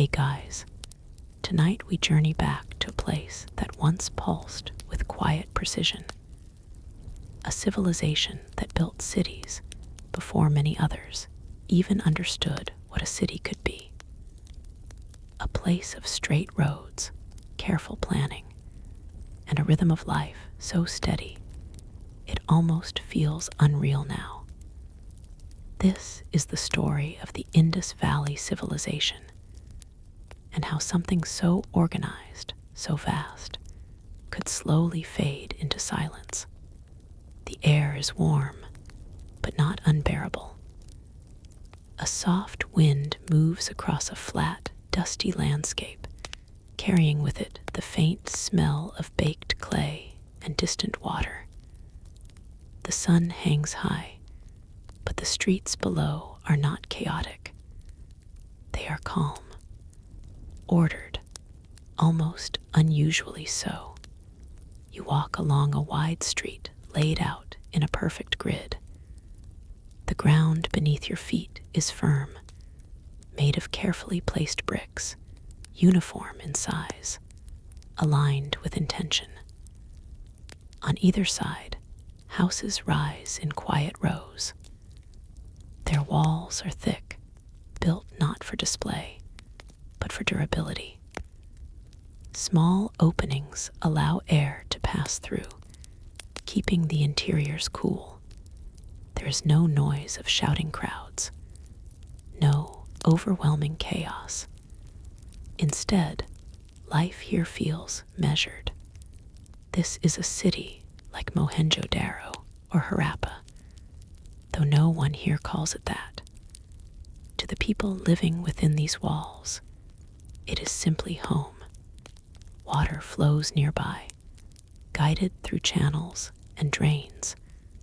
Hey guys, tonight we journey back to a place that once pulsed with quiet precision. A civilization that built cities before many others even understood what a city could be. A place of straight roads, careful planning, and a rhythm of life so steady it almost feels unreal now. This is the story of the Indus Valley Civilization, and how something so organized, so vast, could slowly fade into silence. The air is warm, but not unbearable. A soft wind moves across a flat, dusty landscape, carrying with it the faint smell of baked clay and distant water. The sun hangs high, but the streets below are not chaotic. They are calm, ordered, almost unusually so. You walk along a wide street laid out in a perfect grid. The ground beneath your feet is firm, made of carefully placed bricks, uniform in size, aligned with intention. On either side, houses rise in quiet rows. Their walls are thick, built not for display, but for durability. Small openings allow air to pass through, keeping the interiors cool. There is no noise of shouting crowds, no overwhelming chaos. Instead, life here feels measured. This is a city like Mohenjo-Daro or Harappa, though no one here calls it that. To the people living within these walls, it is simply home. Water flows nearby, guided through channels and drains,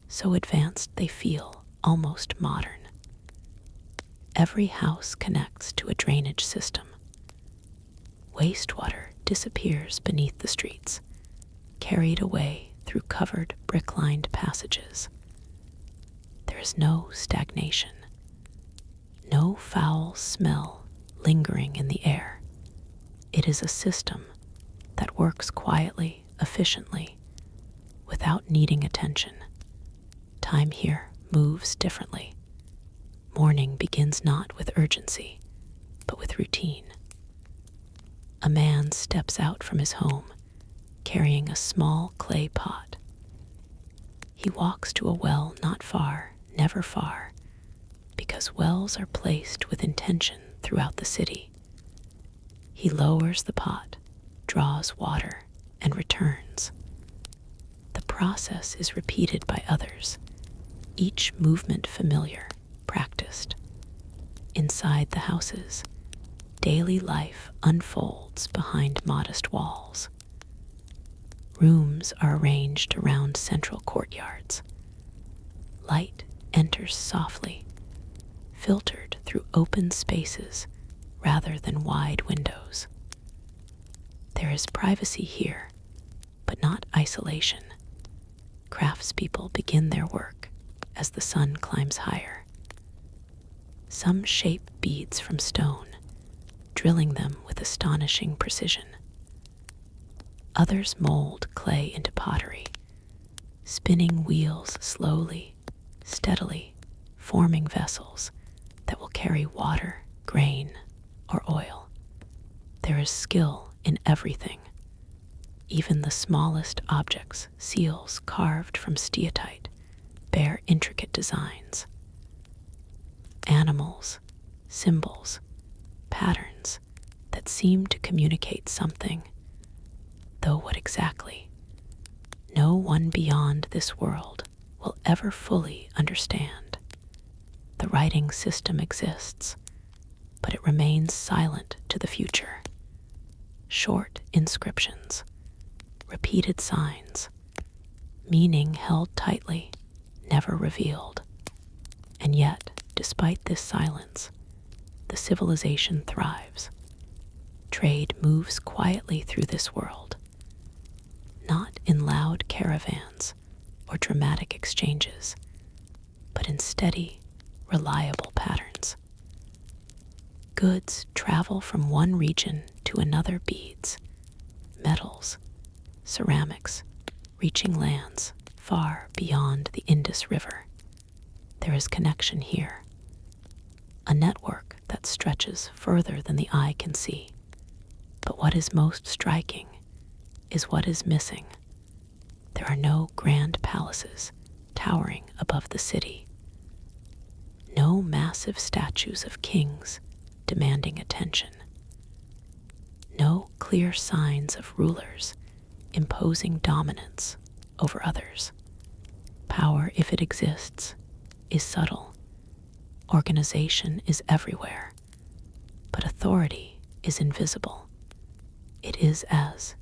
so advanced they feel almost modern. Every house connects to a drainage system. Wastewater disappears beneath the streets, carried away through covered brick-lined passages. There is no stagnation, no foul smell lingering in the air. It is a system that works quietly, efficiently, without needing attention. Time here moves differently. Morning begins not with urgency, but with routine. A man steps out from his home, carrying a small clay pot. He walks to a well not far, never far, because wells are placed with intention throughout the city. He lowers the pot, draws water, and returns. The process is repeated by others, each movement familiar, practiced. Inside the houses, daily life unfolds behind modest walls. Rooms are arranged around central courtyards. Light enters softly, filtered through open spaces rather than wide windows. There is privacy here, but not isolation. Craftspeople begin their work as the sun climbs higher. Some shape beads from stone, drilling them with astonishing precision. Others mold clay into pottery, spinning wheels slowly, steadily, forming vessels that will carry water, grain, or oil. There is skill in everything. Even the smallest objects, seals carved from steatite, bear intricate designs. Animals, symbols, patterns that seem to communicate something, though what exactly, no one beyond this world will ever fully understand. The writing system exists, but it remains silent to the future. Short inscriptions, repeated signs, meaning held tightly, never revealed. And yet, despite this silence, the civilization thrives. Trade moves quietly through this world, not in loud caravans or dramatic exchanges, but in steady, reliable patterns. Goods travel from one region to another: beads, metals, ceramics, reaching lands far beyond the Indus River. There is connection here, a network that stretches further than the eye can see. But what is most striking is what is missing. There are no grand palaces towering above the city, no massive statues of kings demanding attention, no clear signs of rulers imposing dominance over others. Power, if it exists, is subtle. Organization is everywhere, but authority is invisible. It is as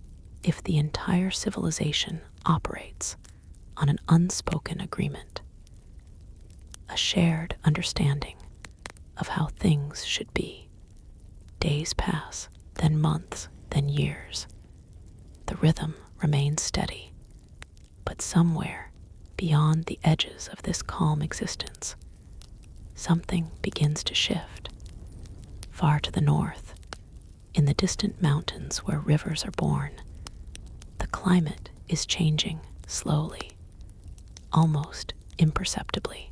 if the entire civilization operates on an unspoken agreement, a shared understanding of how things should be. Days pass, then months, then years. The rhythm remains steady, but somewhere beyond the edges of this calm existence, something begins to shift. Far to the north, in the distant mountains where rivers are born, the climate is changing slowly, almost imperceptibly.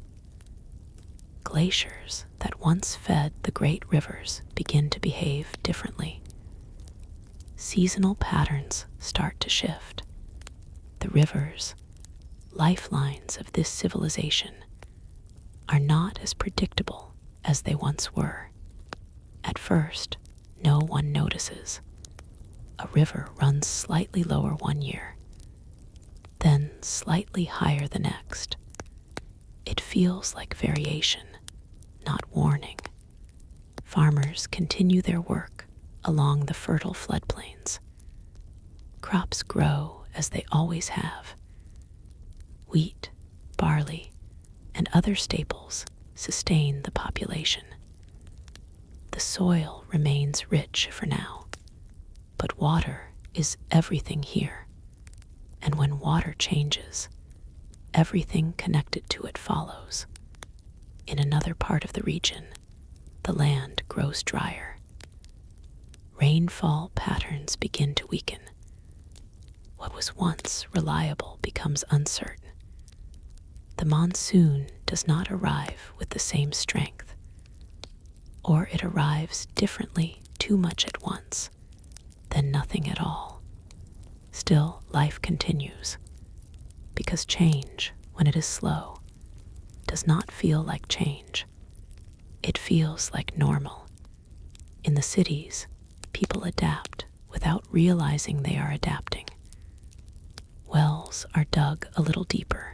Glaciers that once fed the great rivers begin to behave differently. Seasonal patterns start to shift. The rivers, lifelines of this civilization, are not as predictable as they once were. At first, no one notices. A river runs slightly lower one year, then slightly higher the next. It feels like variation, not warning. Farmers continue their work along the fertile floodplains. Crops grow as they always have. Wheat, barley, and other staples sustain the population. The soil remains rich for now, but water is everything here. And when water changes, everything connected to it follows. In another part of the region, the land grows drier. Rainfall patterns begin to weaken. What was once reliable becomes uncertain. The monsoon does not arrive with the same strength, or it arrives differently, too much at once, then nothing at all. Still, life continues, because change, when it is slow, does not feel like change. It feels like normal. In the cities, people adapt without realizing they are adapting. Wells are dug a little deeper.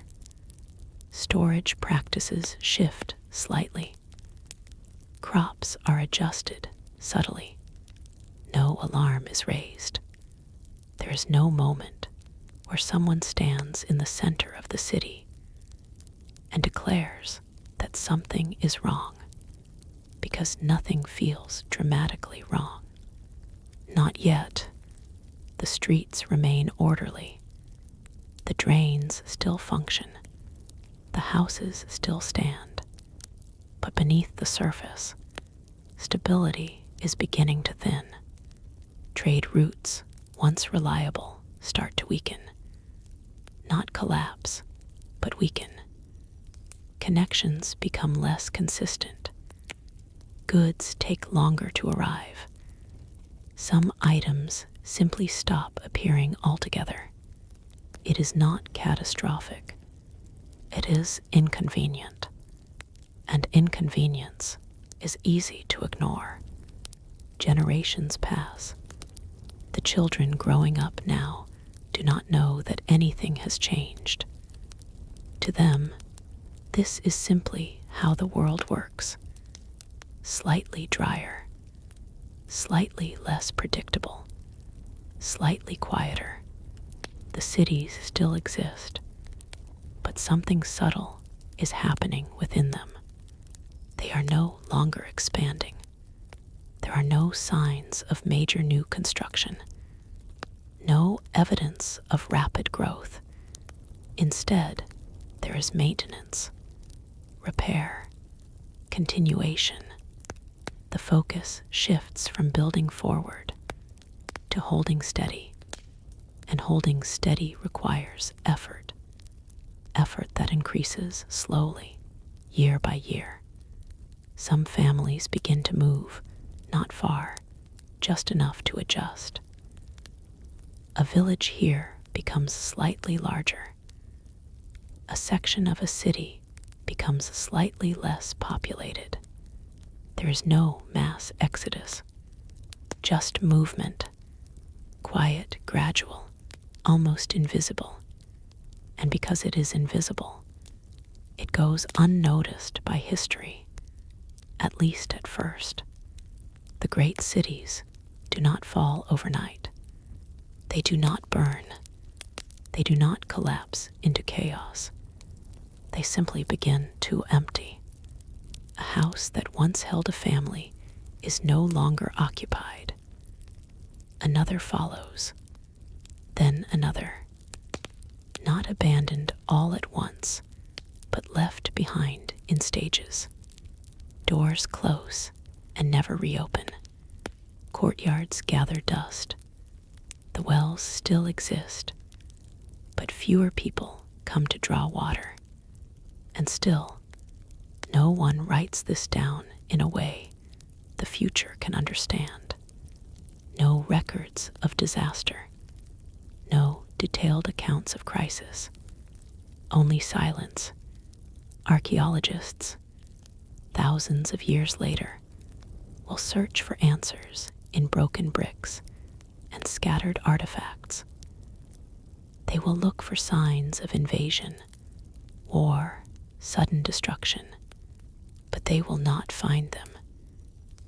Storage practices shift slightly. Crops are adjusted subtly. No alarm is raised. There is no moment where someone stands in the center of the city and declares that something is wrong, because nothing feels dramatically wrong. Not yet. The streets remain orderly. The drains still function. The houses still stand. But beneath the surface, stability is beginning to thin. Trade routes, once reliable, start to weaken. Not collapse, but weaken. Connections become less consistent. Goods take longer to arrive. Some items simply stop appearing altogether. It is not catastrophic. It is inconvenient. And inconvenience is easy to ignore. Generations pass. The children growing up now do not know that anything has changed. To them, this is simply how the world works. Slightly drier, slightly less predictable, slightly quieter. The cities still exist, but something subtle is happening within them. They are no longer expanding. There are no signs of major new construction, no evidence of rapid growth. Instead, there is maintenance, repair, continuation. The focus shifts from building forward to holding steady, and holding steady requires effort, effort that increases slowly, year by year. Some families begin to move, not far, just enough to adjust. A village here becomes slightly larger. A section of a city becomes slightly less populated. There is no mass exodus, just movement, quiet, gradual, almost invisible. And because it is invisible, it goes unnoticed by history, at least at first. The great cities do not fall overnight. They do not burn. They do not collapse into chaos. They simply begin to empty. A house that once held a family is no longer occupied. Another follows, then another. Not abandoned all at once, but left behind in stages. Doors close and never reopen. Courtyards gather dust. The wells still exist, but fewer people come to draw water. And still, no one writes this down in a way the future can understand. No records of disaster. No detailed accounts of crisis. Only silence. Archaeologists, thousands of years later, will search for answers in broken bricks and scattered artifacts. They will look for signs of invasion, war, sudden destruction, but they will not find them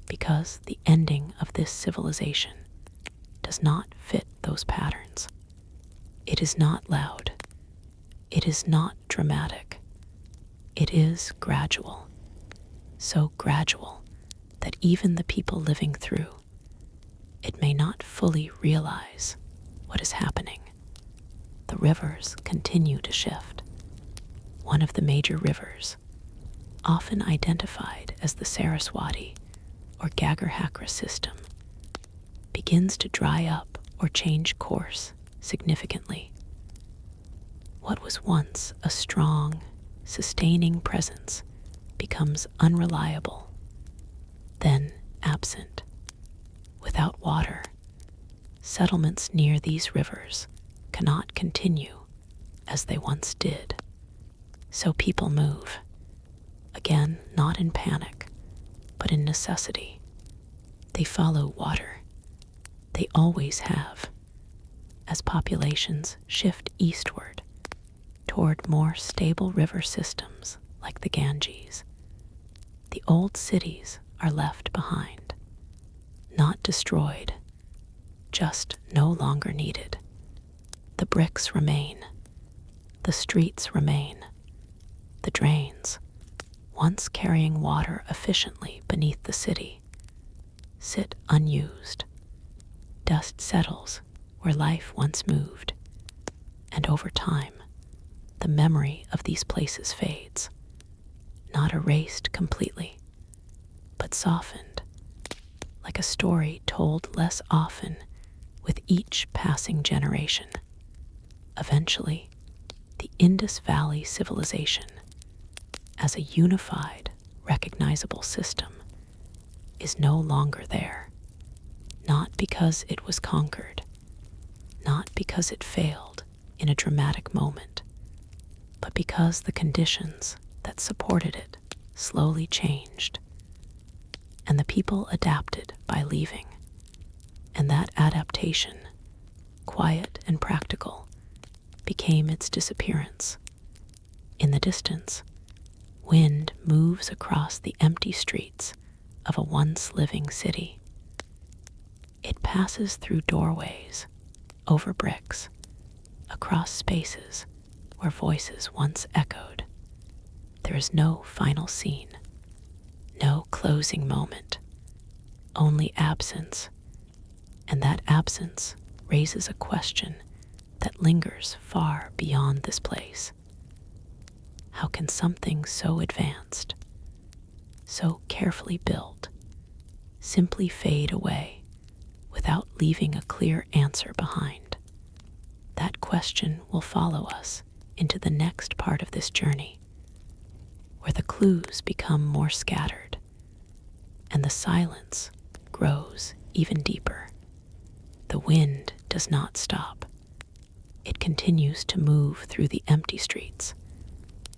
because the ending of this civilization does not fit those patterns. It is not loud. It is not dramatic. It is gradual, so gradual that even the people living through it may not fully realize what is happening. The rivers continue to shift. One of the major rivers, often identified as the Saraswati or Gagar-Hakra system, begins to dry up or change course significantly. What was once a strong, sustaining presence becomes unreliable, then absent. Without water, settlements near these rivers cannot continue as they once did. So people move, again not in panic, but in necessity. They follow water. They always have. As populations shift eastward toward more stable river systems like the Ganges, the old cities are left behind. Not destroyed, just no longer needed. The bricks remain. The streets remain. The drains, once carrying water efficiently beneath the city, sit unused. Dust settles where life once moved, and over time, the memory of these places fades, not erased completely, but softened, like a story told less often with each passing generation. Eventually, the Indus Valley Civilization, as a unified, recognizable system, is no longer there, not because it was conquered, not because it failed in a dramatic moment, but because the conditions that supported it slowly changed, and the people adapted by leaving, and that adaptation, quiet and practical, became its disappearance. In the distance, wind moves across the empty streets of a once living city. It passes through doorways, over bricks, across spaces where voices once echoed. There is no final scene, no closing moment, only absence, and that absence raises a question that lingers far beyond this place. How can something so advanced, so carefully built, simply fade away without leaving a clear answer behind. That question will follow us into the next part of this journey, where the clues become more scattered and the silence grows even deeper. The wind does not stop. It continues to move through the empty streets,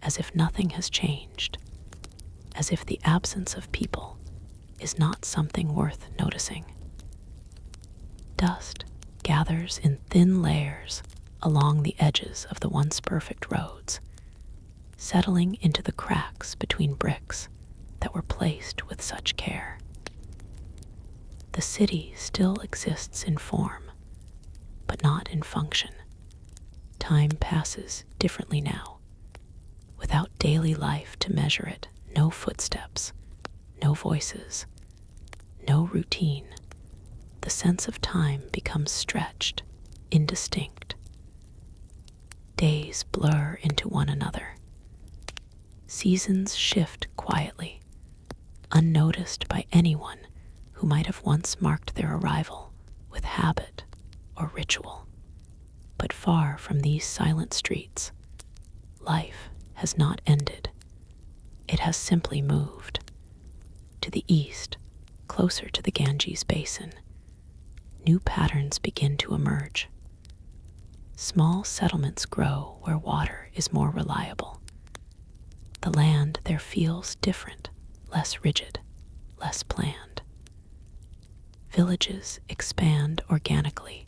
as if nothing has changed, as if the absence of people is not something worth noticing. Dust gathers in thin layers along the edges of the once perfect roads, settling into the cracks between bricks that were placed with such care. The city still exists in form, but not in function. Time passes differently now. Without daily life to measure it, no footsteps, no voices, no routine. The sense of time becomes stretched, indistinct. Days blur into one another. Seasons shift quietly, unnoticed by anyone who might have once marked their arrival with habit or ritual. But far from these silent streets, life has not ended. It has simply moved. To the east, closer to the Ganges basin, new patterns begin to emerge. Small settlements grow where water is more reliable. The land there feels different, less rigid, less planned. Villages expand organically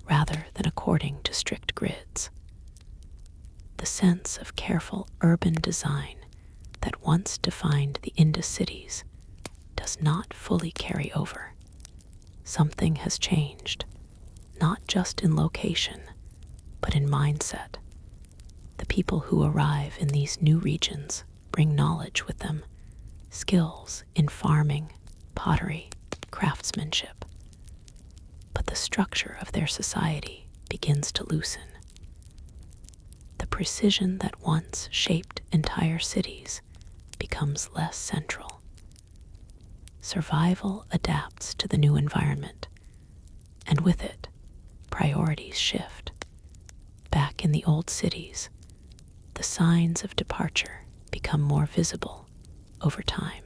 rather than according to strict grids. The sense of careful urban design that once defined the Indus cities does not fully carry over. Something has changed, not just in location, but in mindset. The people who arrive in these new regions bring knowledge with them, skills in farming, pottery, craftsmanship. But the structure of their society begins to loosen. The precision that once shaped entire cities becomes less central. Survival adapts to the new environment, and with it, priorities shift. Back in the old cities, the signs of departure become more visible over time.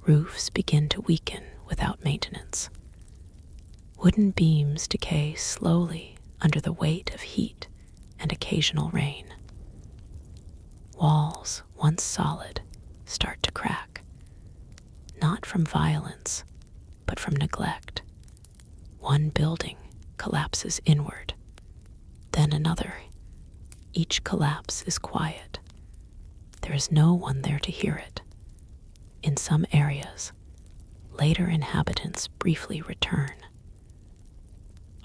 Roofs begin to weaken without maintenance. Wooden beams decay slowly under the weight of heat and occasional rain. Walls, once solid, start to crack, not from violence, but from neglect. One building collapses inward, then another. Each collapse is quiet. There is no one there to hear it. In some areas, later inhabitants briefly return.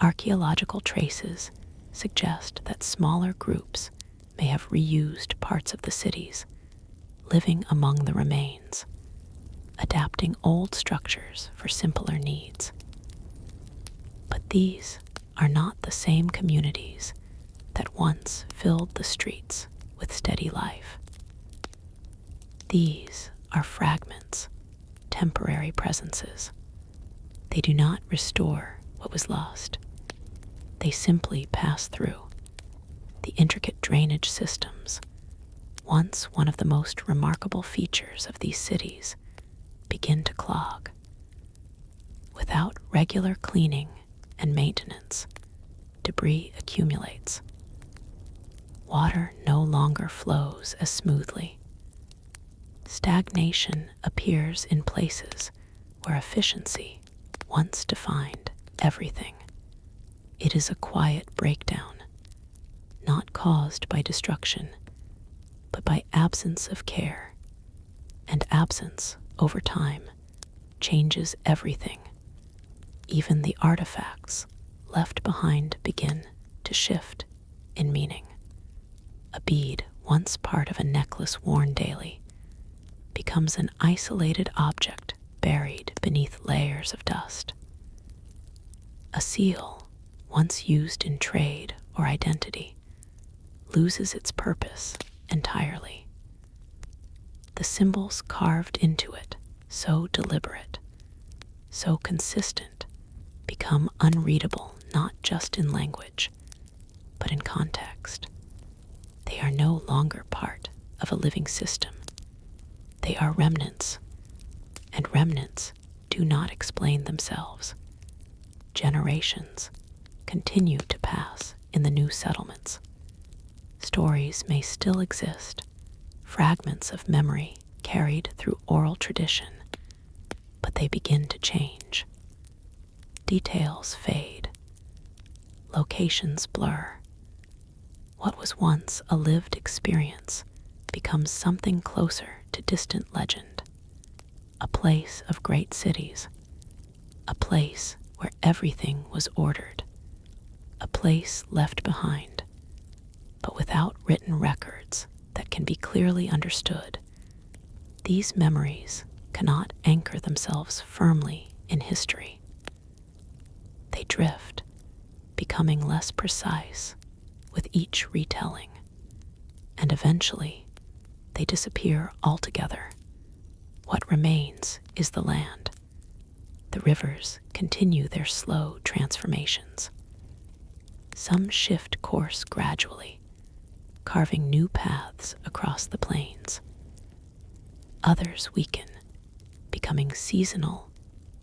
Archaeological traces suggest that smaller groups may have reused parts of the cities, living among the remains, adapting old structures for simpler needs. But these are not the same communities that once filled the streets with steady life. These are fragments, temporary presences. They do not restore what was lost. They simply pass through. The intricate drainage systems, once one of the most remarkable features of these cities, begin to clog. Without regular cleaning and maintenance, debris accumulates. Water no longer flows as smoothly. Stagnation appears in places where efficiency once defined everything. It is a quiet breakdown, not caused by destruction, but by absence of care. And absence, over time, changes everything. Even the artifacts left behind begin to shift in meaning. A bead, once part of a necklace worn daily, becomes an isolated object buried beneath layers of dust. A seal, once used in trade or identity, loses its purpose entirely. The symbols carved into it, so deliberate, so consistent, become unreadable not just in language, but in context. They are no longer part of a living system. They are remnants, and remnants do not explain themselves. Generations continue to pass in the new settlements. Stories may still exist, fragments of memory carried through oral tradition, but they begin to change. Details fade, locations blur. What was once a lived experience becomes something closer to distant legend. A place of great cities, a place where everything was ordered, a place left behind, but without written records that can be clearly understood. These memories cannot anchor themselves firmly in history. They drift, becoming less precise with each retelling, and eventually they disappear altogether. What remains is the land. The rivers continue their slow transformations. Some shift course gradually, carving new paths across the plains. Others weaken, becoming seasonal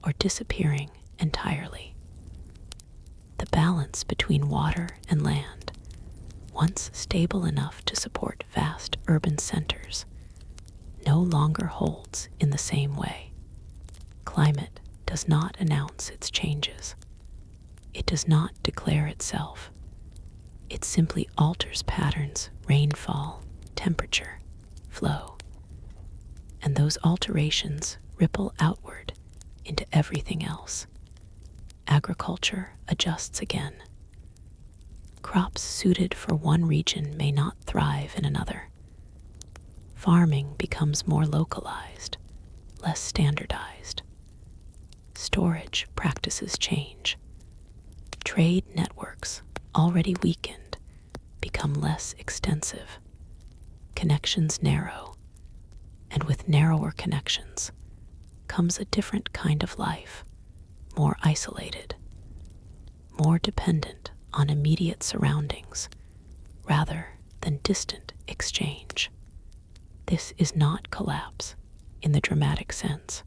or disappearing entirely. The balance between water and land, once stable enough to support vast urban centers, no longer holds in the same way. Climate does not announce its changes. It does not declare itself. It simply alters patterns, rainfall, temperature, flow. And those alterations ripple outward into everything else. Agriculture adjusts again. Crops suited for one region may not thrive in another. Farming becomes more localized, less standardized. Storage practices change. Trade networks, already weakened, become less extensive. Connections narrow, and with narrower connections comes a different kind of life, more isolated, more dependent on immediate surroundings rather than distant exchange. This is not collapse in the dramatic sense.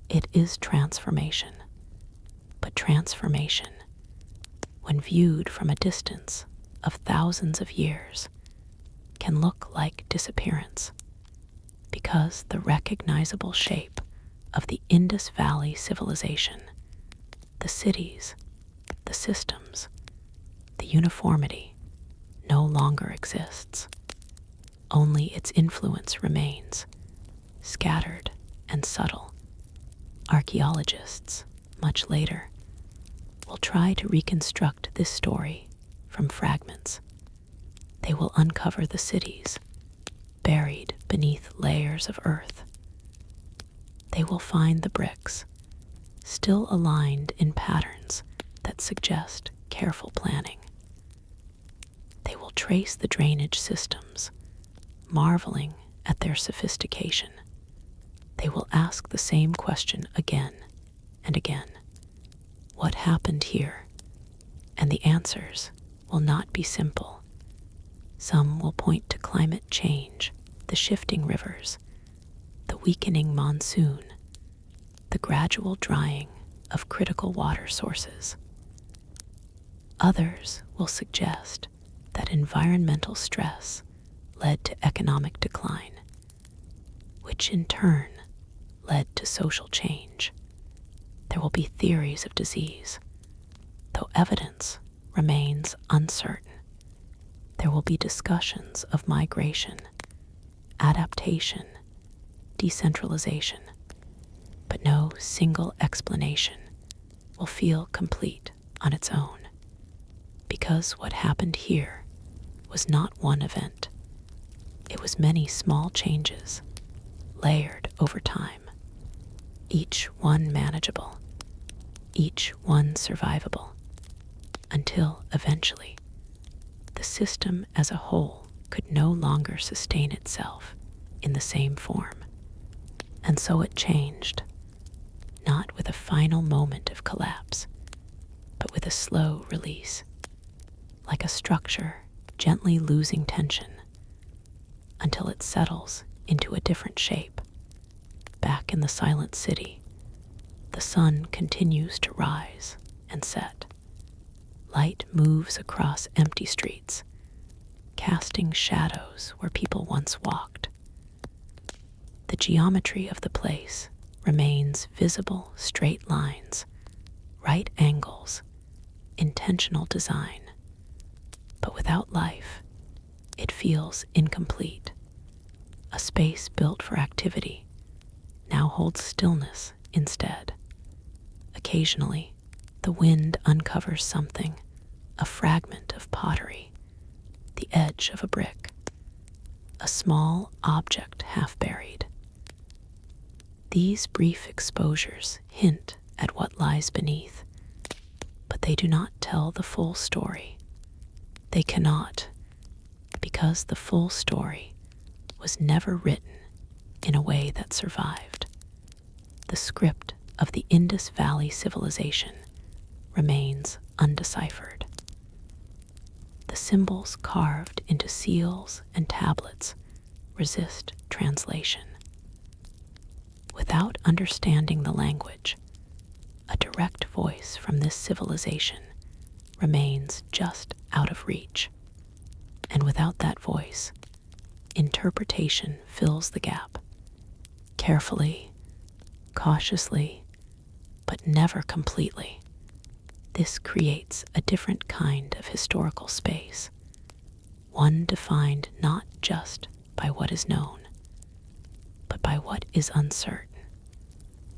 It is transformation, but transformation, when viewed from a distance of thousands of years, can look like disappearance, because the recognizable shape of the Indus Valley Civilization, the cities, the systems, the uniformity, no longer exists. Only its influence remains, scattered and subtle. Archaeologists, much later, will try to reconstruct this story from fragments. They will uncover the cities, buried beneath layers of earth. They will find the bricks, still aligned in patterns that suggest careful planning. They will trace the drainage systems, marveling at their sophistication. They will ask the same question again and again. What happened here? And the answers will not be simple. Some will point to climate change, the shifting rivers, the weakening monsoon, the gradual drying of critical water sources. Others will suggest that environmental stress led to economic decline, which in turn led to social change. There will be theories of disease, though evidence remains uncertain. There will be discussions of migration, adaptation, decentralization, but no single explanation will feel complete on its own, because what happened here was not one event. It was many small changes, layered over time, each one manageable, each one survivable, until eventually the system as a whole could no longer sustain itself in the same form. And so it changed, not with a final moment of collapse, but with a slow release, like a structure gently losing tension until it settles into a different shape. Back in the silent city, the sun continues to rise and set. Light moves across empty streets, casting shadows where people once walked. The geometry of the place remains visible straight lines, right angles, intentional design. But without life, it feels incomplete. A space built for activity now holds stillness instead. Occasionally, the wind uncovers something, a fragment of pottery, the edge of a brick, a small object half buried. These brief exposures hint at what lies beneath, but they do not tell the full story. They cannot, because the full story was never written in a way that survived. The script of the Indus Valley Civilization remains undeciphered. The symbols carved into seals and tablets resist translation. Without understanding the language, a direct voice from this civilization remains just out of reach. And without that voice, interpretation fills the gap. Carefully, cautiously, but never completely. This creates a different kind of historical space, one defined not just by what is known, but by what is uncertain,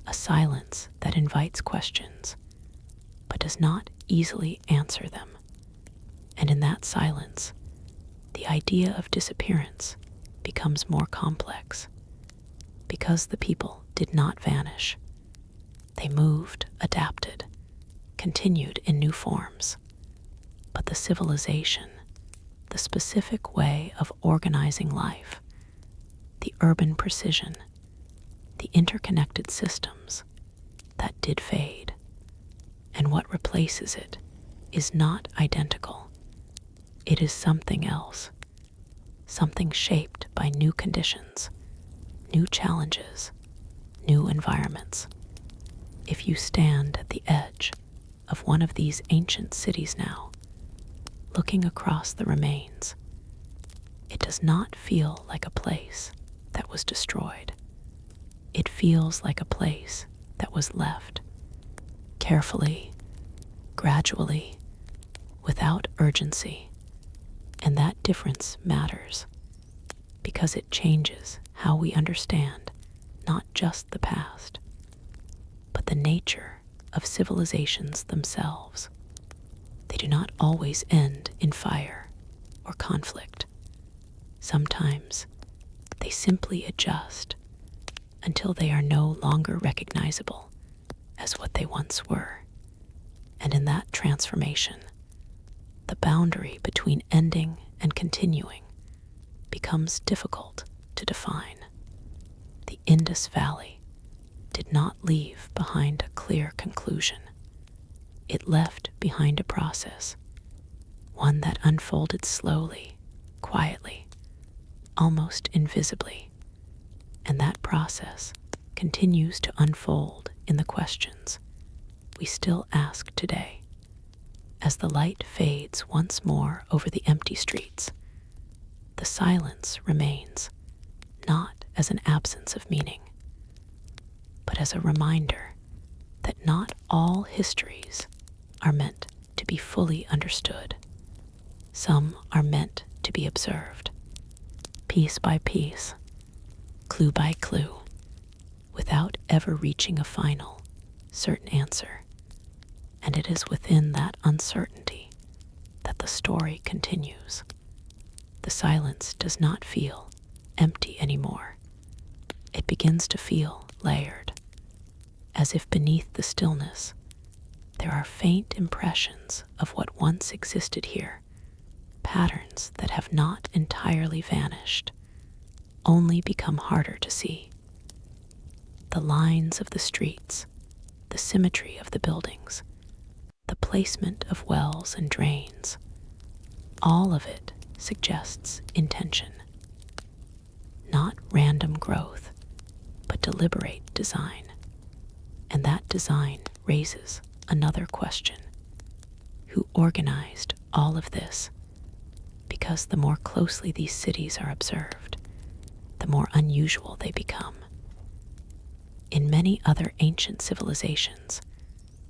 a silence that invites questions, but does not easily answer them. And in that silence, the idea of disappearance becomes more complex, because the people did not vanish. They moved, adapted, continued in new forms. But the civilization, the specific way of organizing life, the urban precision, the interconnected systems, that did fade. And what replaces it is not identical. It is something else, something shaped by new conditions, new challenges, new environments. If you stand at the edge of one of these ancient cities now, looking across the remains, it does not feel like a place that was destroyed. It feels like a place that was left, carefully, gradually, without urgency. And that difference matters, because it changes how we understand not just the past, but the nature of civilizations themselves. They do not always end in fire or conflict. Sometimes they simply adjust until they are no longer recognizable as what they once were. And in that transformation, the boundary between ending and continuing becomes difficult to define. The Indus Valley did not leave behind a clear conclusion. It left behind a process, one that unfolded slowly, quietly, almost invisibly. And that process continues to unfold in the questions we still ask today. As the light fades once more over the empty streets, the silence remains, not as an absence of meaning, but as a reminder that not all histories are meant to be fully understood. Some are meant to be observed, piece by piece, clue by clue, without ever reaching a final, certain answer. And it is within that uncertainty that the story continues. The silence does not feel empty anymore. It begins to feel layered, as if beneath the stillness there are faint impressions of what once existed here, patterns that have not entirely vanished, only become harder to see. The lines of the streets, the symmetry of the buildings, the placement of wells and drains. All of it suggests intention. Not random growth, but deliberate design. And that design raises another question. Who organized all of this? Because the more closely these cities are observed, the more unusual they become. In many other ancient civilizations,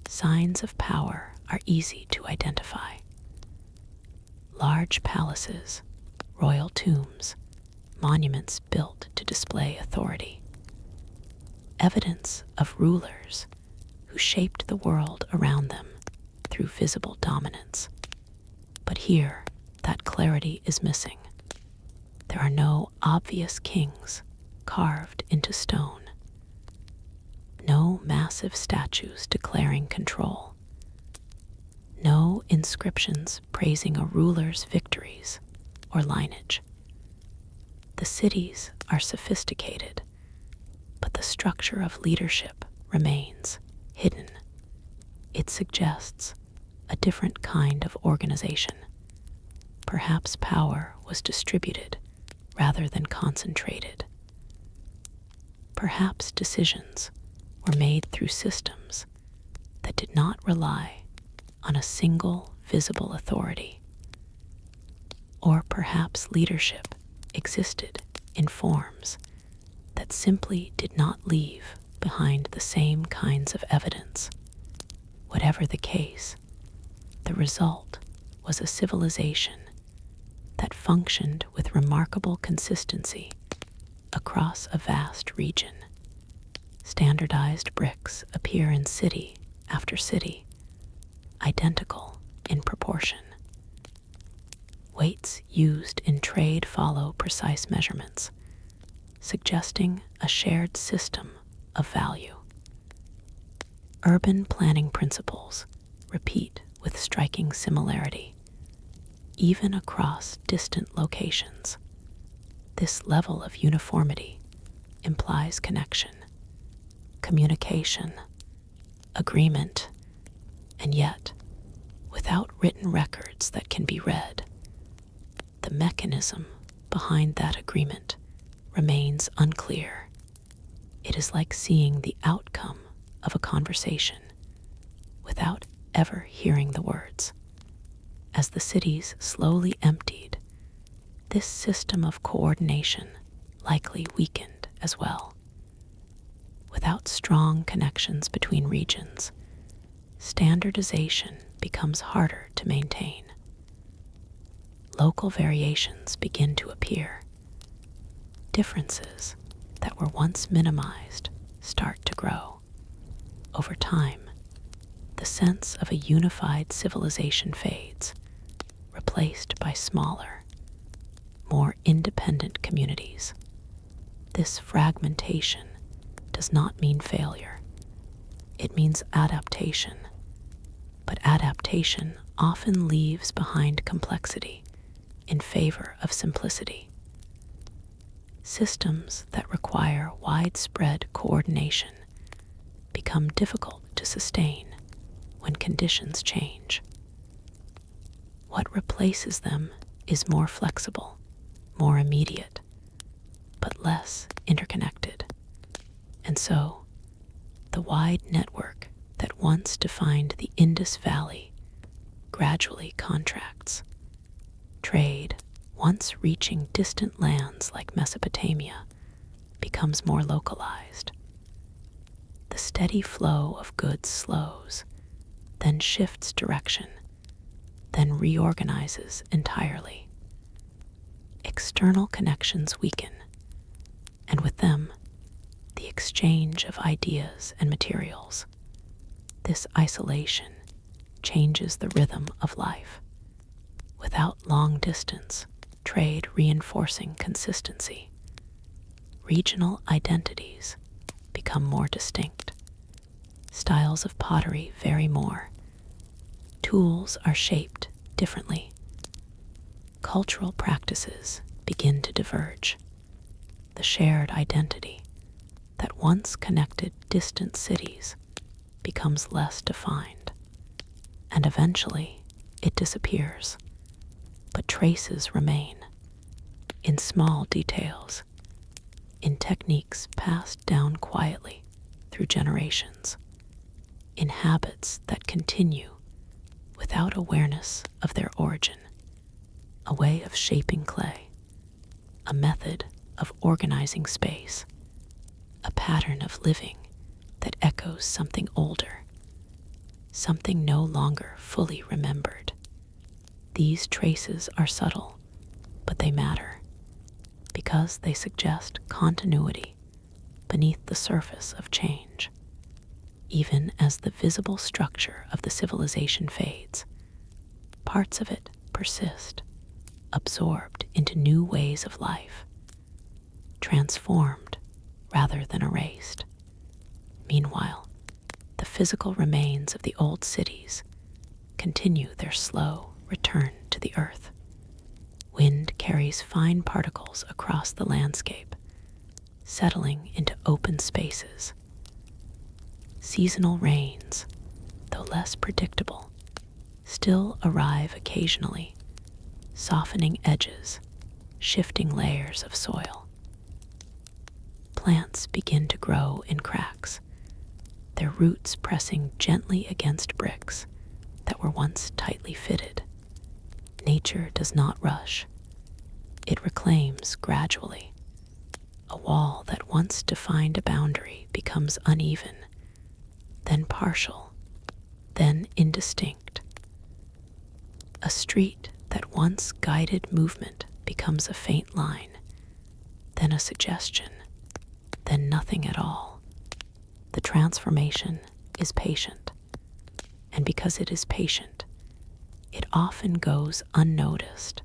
signs of power are easy to identify. Large palaces, royal tombs, monuments built to display authority. Evidence of rulers who shaped the world around them through visible dominance. But here, that clarity is missing. There are no obvious kings carved into stone. No massive statues declaring control. No inscriptions praising a ruler's victories or lineage. The cities are sophisticated, but the structure of leadership remains hidden. It suggests a different kind of organization. Perhaps power was distributed rather than concentrated. Perhaps decisions were made through systems that did not rely on a single visible authority. Or perhaps leadership existed in forms that simply did not leave behind the same kinds of evidence. Whatever the case, the result was a civilization that functioned with remarkable consistency across a vast region. Standardized bricks appear in city after city, identical in proportion. Weights used in trade follow precise measurements, suggesting a shared system of value. Urban planning principles repeat with striking similarity, even across distant locations. This level of uniformity implies connection, communication, agreement, and yet, without written records that can be read, the mechanism behind that agreement remains unclear. It is like seeing the outcome of a conversation without ever hearing the words. As the cities slowly emptied, this system of coordination likely weakened as well. Without strong connections between regions, standardization becomes harder to maintain. Local variations begin to appear. Differences that were once minimized start to grow. Over time, the sense of a unified civilization fades, replaced by smaller, more independent communities. This fragmentation does not mean failure. It means adaptation. But adaptation often leaves behind complexity in favor of simplicity. Systems that require widespread coordination become difficult to sustain when conditions change. What replaces them is more flexible, more immediate, but less interconnected. And so, the wide network that once defined the Indus Valley gradually contracts. Trade, once reaching distant lands like Mesopotamia, becomes more localized. The steady flow of goods slows, then shifts direction, then reorganizes entirely. External connections weaken, and with them, the exchange of ideas and materials. This isolation changes the rhythm of life. Without long distance, trade reinforcing consistency, regional identities become more distinct. Styles of pottery vary more. Tools are shaped differently. Cultural practices begin to diverge. The shared identity that once connected distant cities becomes less defined, and eventually it disappears. But traces remain in small details, in techniques passed down quietly through generations, in habits that continue without awareness of their origin, a way of shaping clay, a method of organizing space, a pattern of living that echoes something older, something no longer fully remembered. These traces are subtle, but they matter because they suggest continuity beneath the surface of change. Even as the visible structure of the civilization fades, parts of it persist, absorbed into new ways of life, transformed rather than erased. Meanwhile, the physical remains of the old cities continue their slow return to the earth. Wind carries fine particles across the landscape, settling into open spaces. Seasonal rains, though less predictable, still arrive occasionally, softening edges, shifting layers of soil. Plants begin to grow in cracks, their roots pressing gently against bricks that were once tightly fitted. Nature does not rush. It reclaims gradually. A wall that once defined a boundary becomes uneven, then partial, then indistinct. A street that once guided movement becomes a faint line, then a suggestion, then nothing at all. The transformation is patient, and because it is patient, it often goes unnoticed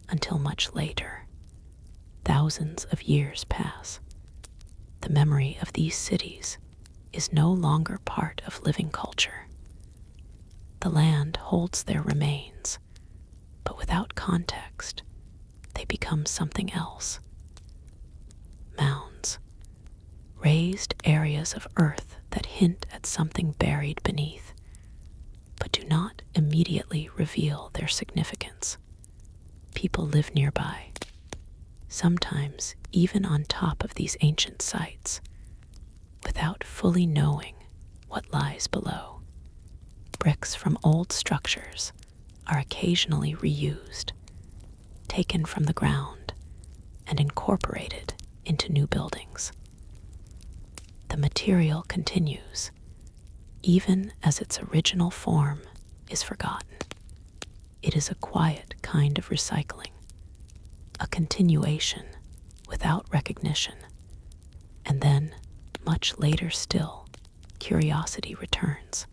until much later. Thousands of years pass. The memory of these cities is no longer part of living culture. The land holds their remains, but without context, they become something else. Mounds, raised areas of earth that hint at something buried beneath, but do not immediately reveal their significance. People live nearby, sometimes even on top of these ancient sites, without fully knowing what lies below. Bricks from old structures are occasionally reused, taken from the ground, and incorporated into new buildings. The material continues, even as its original form is forgotten. It is a quiet kind of recycling, a continuation without recognition. And then, much later still, curiosity returns.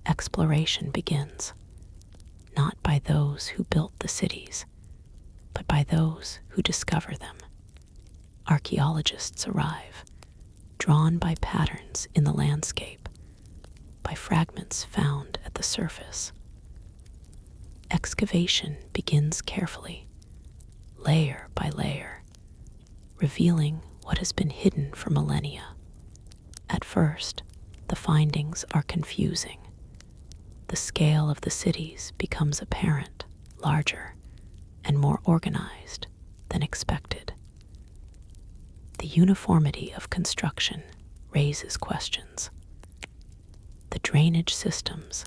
Exploration begins, not by those who built the cities, but by those who discover them. Archaeologists arrive, drawn by patterns in the landscape, by fragments found at the surface. Excavation begins carefully, layer by layer, revealing what has been hidden for millennia. At first, the findings are confusing. The scale of the cities becomes apparent, larger, and more organized than expected. The uniformity of construction raises questions. The drainage systems,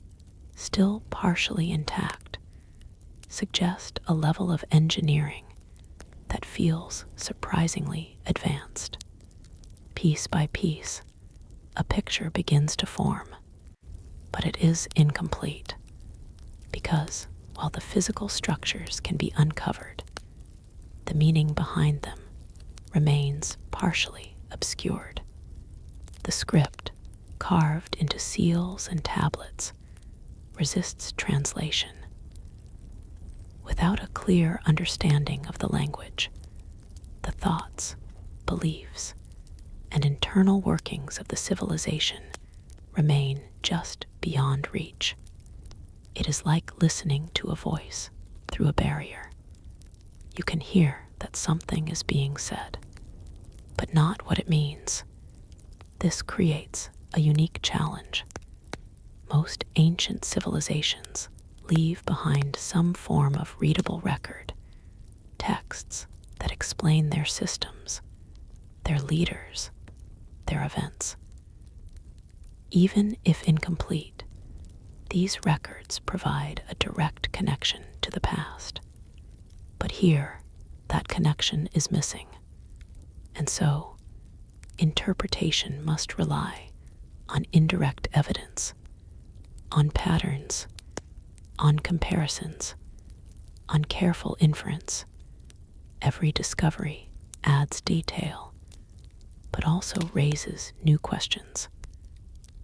still partially intact, suggest a level of engineering that feels surprisingly advanced. Piece by piece, a picture begins to form, but it is incomplete because while the physical structures can be uncovered, the meaning behind them remains partially obscured. The script, carved into seals and tablets, resists translation. Without a clear understanding of the language, the thoughts, beliefs, and internal workings of the civilization remain just beyond reach. It is like listening to a voice through a barrier. You can hear that something is being said, but not what it means. This creates a unique challenge. Most ancient civilizations leave behind some form of readable record, texts that explain their systems, their leaders, their events. Even if incomplete, these records provide a direct connection to the past. But here, that connection is missing. And so, interpretation must rely on indirect evidence, on patterns, on comparisons, on careful inference. Every discovery adds detail, but also raises new questions.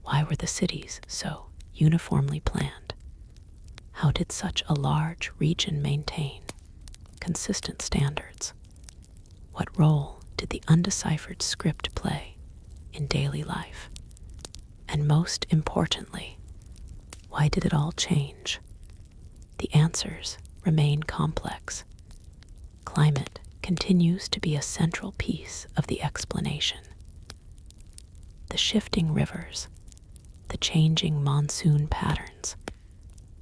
Why were the cities so uniformly planned? How did such a large region maintain consistent standards? What role did the undeciphered script play in daily life? And most importantly, why did it all change? The answers remain complex. Climate continues to be a central piece of the explanation. The shifting rivers, the changing monsoon patterns,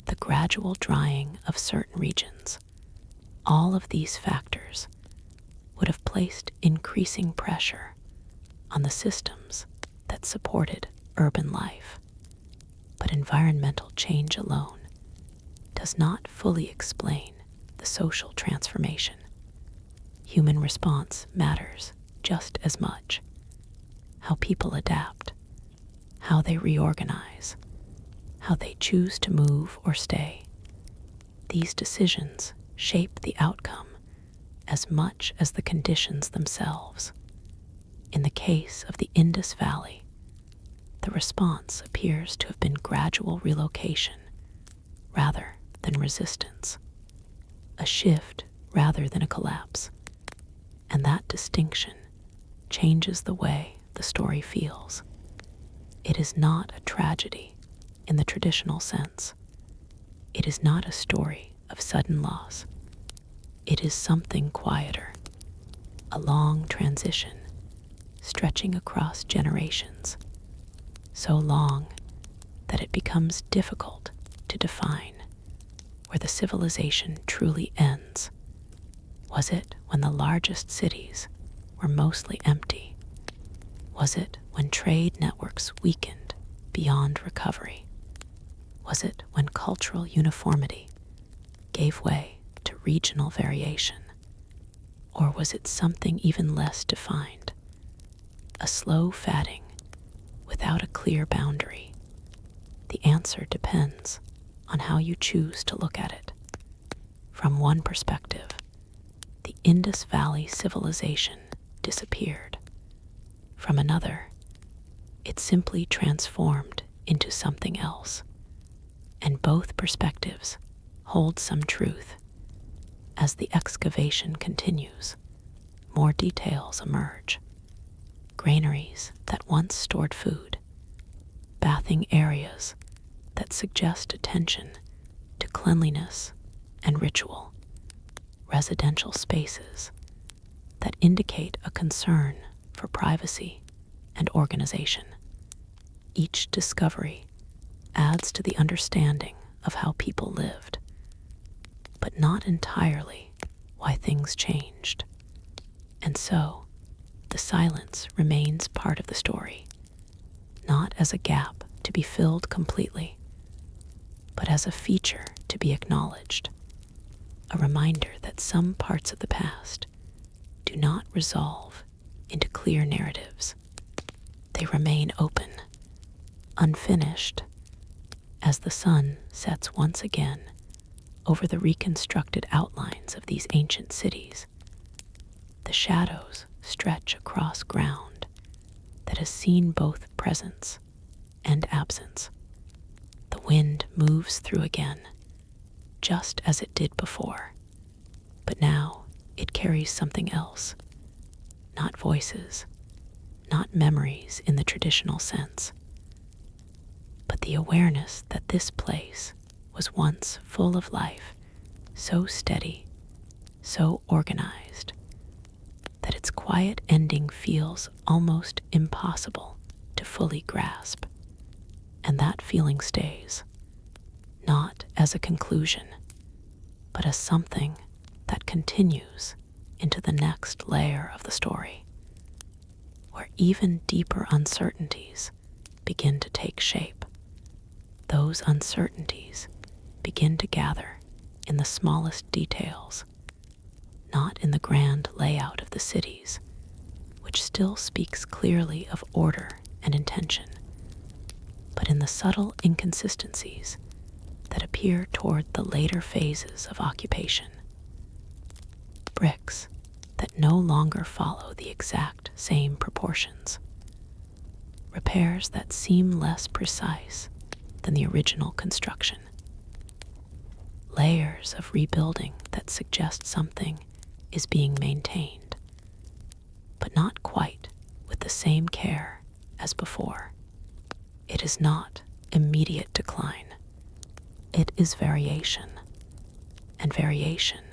the gradual drying of certain regions, all of these factors would have placed increasing pressure on the systems that supported urban life. But environmental change alone does not fully explain the social transformation. Human response matters just as much. How people adapt, how they reorganize, how they choose to move or stay. These decisions shape the outcome as much as the conditions themselves. In the case of the Indus Valley, the response appears to have been gradual relocation rather than resistance, a shift rather than a collapse. And that distinction changes the way the story feels. It is not a tragedy in the traditional sense. It is not a story of sudden loss. It is something quieter, a long transition stretching across generations, so long that it becomes difficult to define where the civilization truly ends. Was it when the largest cities were mostly empty? Was it when trade networks weakened beyond recovery? Was it when cultural uniformity gave way to regional variation? Or was it something even less defined, a slow fatting without a clear boundary? The answer depends on how you choose to look at it. From one perspective, the Indus Valley Civilization disappeared. From another, it simply transformed into something else. And both perspectives hold some truth. As the excavation continues, more details emerge. Granaries that once stored food, bathing areas that suggest attention to cleanliness and ritual, residential spaces that indicate a concern for privacy and organization. Each discovery adds to the understanding of how people lived, but not entirely why things changed. And so, the silence remains part of the story, not as a gap to be filled completely, but as a feature to be acknowledged, a reminder that some parts of the past do not resolve into clear narratives. They remain open, unfinished, as the sun sets once again over the reconstructed outlines of these ancient cities. The shadows stretch across ground that has seen both presence and absence. The wind moves through again, just as it did before, but now it carries something else. Not voices, not memories in the traditional sense, but the awareness that this place was once full of life, so steady, so organized, that its quiet ending feels almost impossible to fully grasp. And that feeling stays, not as a conclusion, but as something that continues into the next layer of the story, where even deeper uncertainties begin to take shape. Those uncertainties begin to gather in the smallest details, not in the grand layout of the cities, which still speaks clearly of order and intention, but in the subtle inconsistencies that appear toward the later phases of occupation. Bricks that no longer follow the exact same proportions. Repairs that seem less precise than the original construction. Layers of rebuilding that suggest something is being maintained, but not quite with the same care as before. It is not immediate decline. It is variation, and variation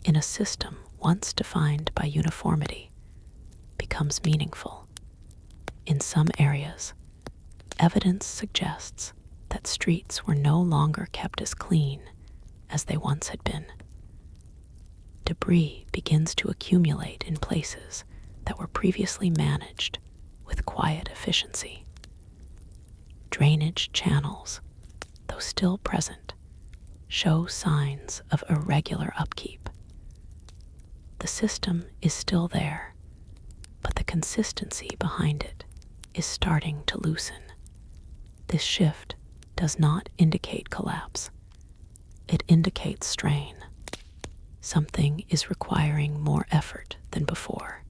in a system once defined by uniformity becomes meaningful. In some areas, evidence suggests that streets were no longer kept as clean as they once had been. Debris begins to accumulate in places that were previously managed with quiet efficiency. Drainage channels, though still present, show signs of irregular upkeep. The system is still there, but the consistency behind it is starting to loosen. This shift does not indicate collapse. It indicates strain. Something is requiring more effort than before.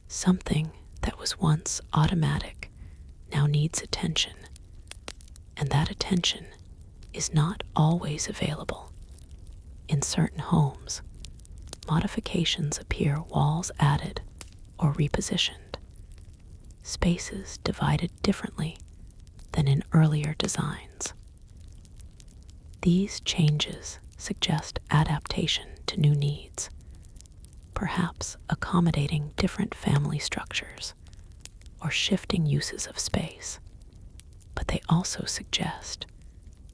Something that was once automatic now needs attention, and that attention is not always available. In certain homes, modifications appear walls added or repositioned, spaces divided differently than in earlier designs. These changes suggest adaptation to new needs, perhaps accommodating different family structures or shifting uses of space, but they also suggest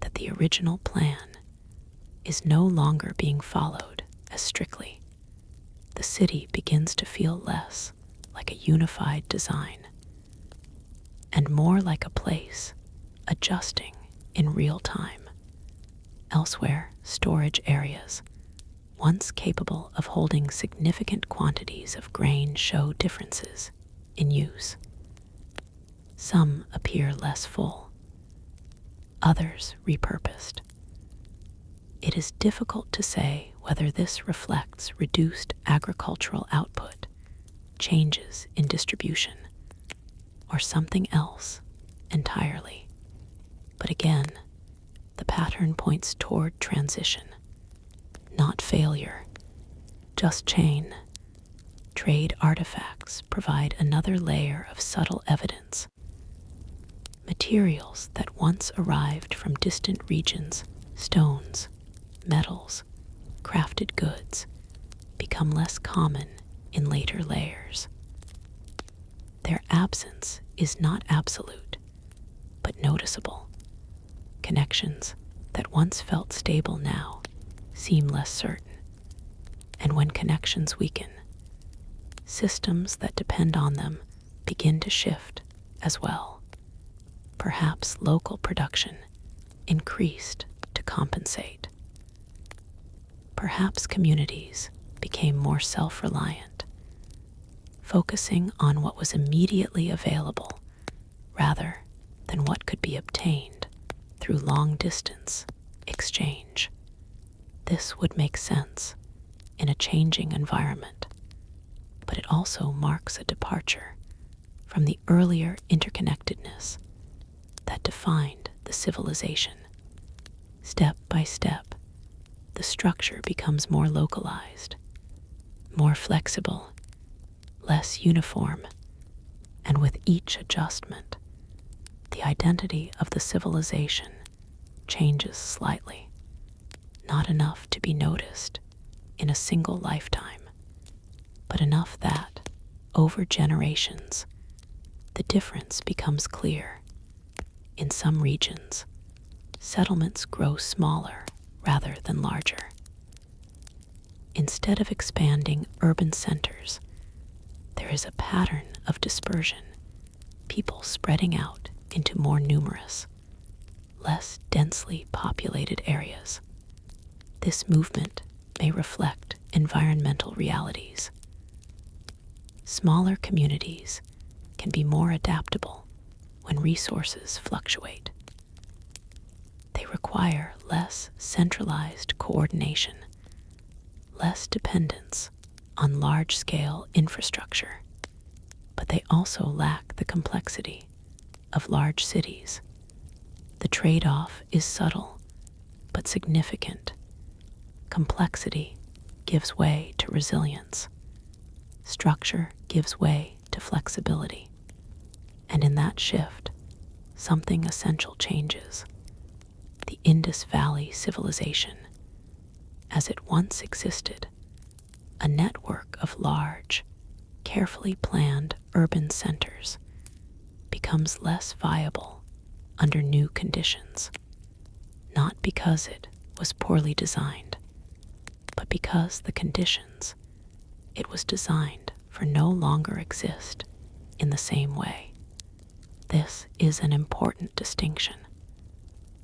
that the original plan is no longer being followed as strictly. The city begins to feel less like a unified design and more like a place adjusting in real time. Elsewhere, storage areas, once capable of holding significant quantities of grain, show differences in use. Some appear less full, others repurposed. It is difficult to say whether this reflects reduced agricultural output, changes in distribution, or something else entirely. But again, the pattern points toward transition, not failure, just change. Trade artifacts provide another layer of subtle evidence. Materials that once arrived from distant regions, stones, metals, crafted goods, become less common in later layers. Their absence is not absolute, but noticeable. Connections that once felt stable now seem less certain. And when connections weaken, systems that depend on them begin to shift as well. Perhaps local production increased to compensate. Perhaps communities became more self-reliant, focusing on what was immediately available rather than what could be obtained through long-distance exchange. This would make sense in a changing environment, but it also marks a departure from the earlier interconnectedness that defined the civilization. Step by step, the structure becomes more localized, more flexible, less uniform, and with each adjustment, the identity of the civilization changes slightly, not enough to be noticed in a single lifetime, but enough that, over generations, the difference becomes clear. In some regions, settlements grow smaller rather than larger. Instead of expanding urban centers, there is a pattern of dispersion, people spreading out into more numerous, less densely populated areas. This movement may reflect environmental realities. Smaller communities can be more adaptable when resources fluctuate. They require less centralized coordination, less dependence on large-scale infrastructure, but they also lack the complexity of large cities. The trade-off is subtle but significant. Complexity gives way to resilience. Structure gives way to flexibility. And in that shift, something essential changes. The Indus Valley Civilization, as it once existed, a network of large, carefully planned urban centers, becomes less viable under new conditions, not because it was poorly designed, but because the conditions it was designed for no longer exist in the same way. This is an important distinction.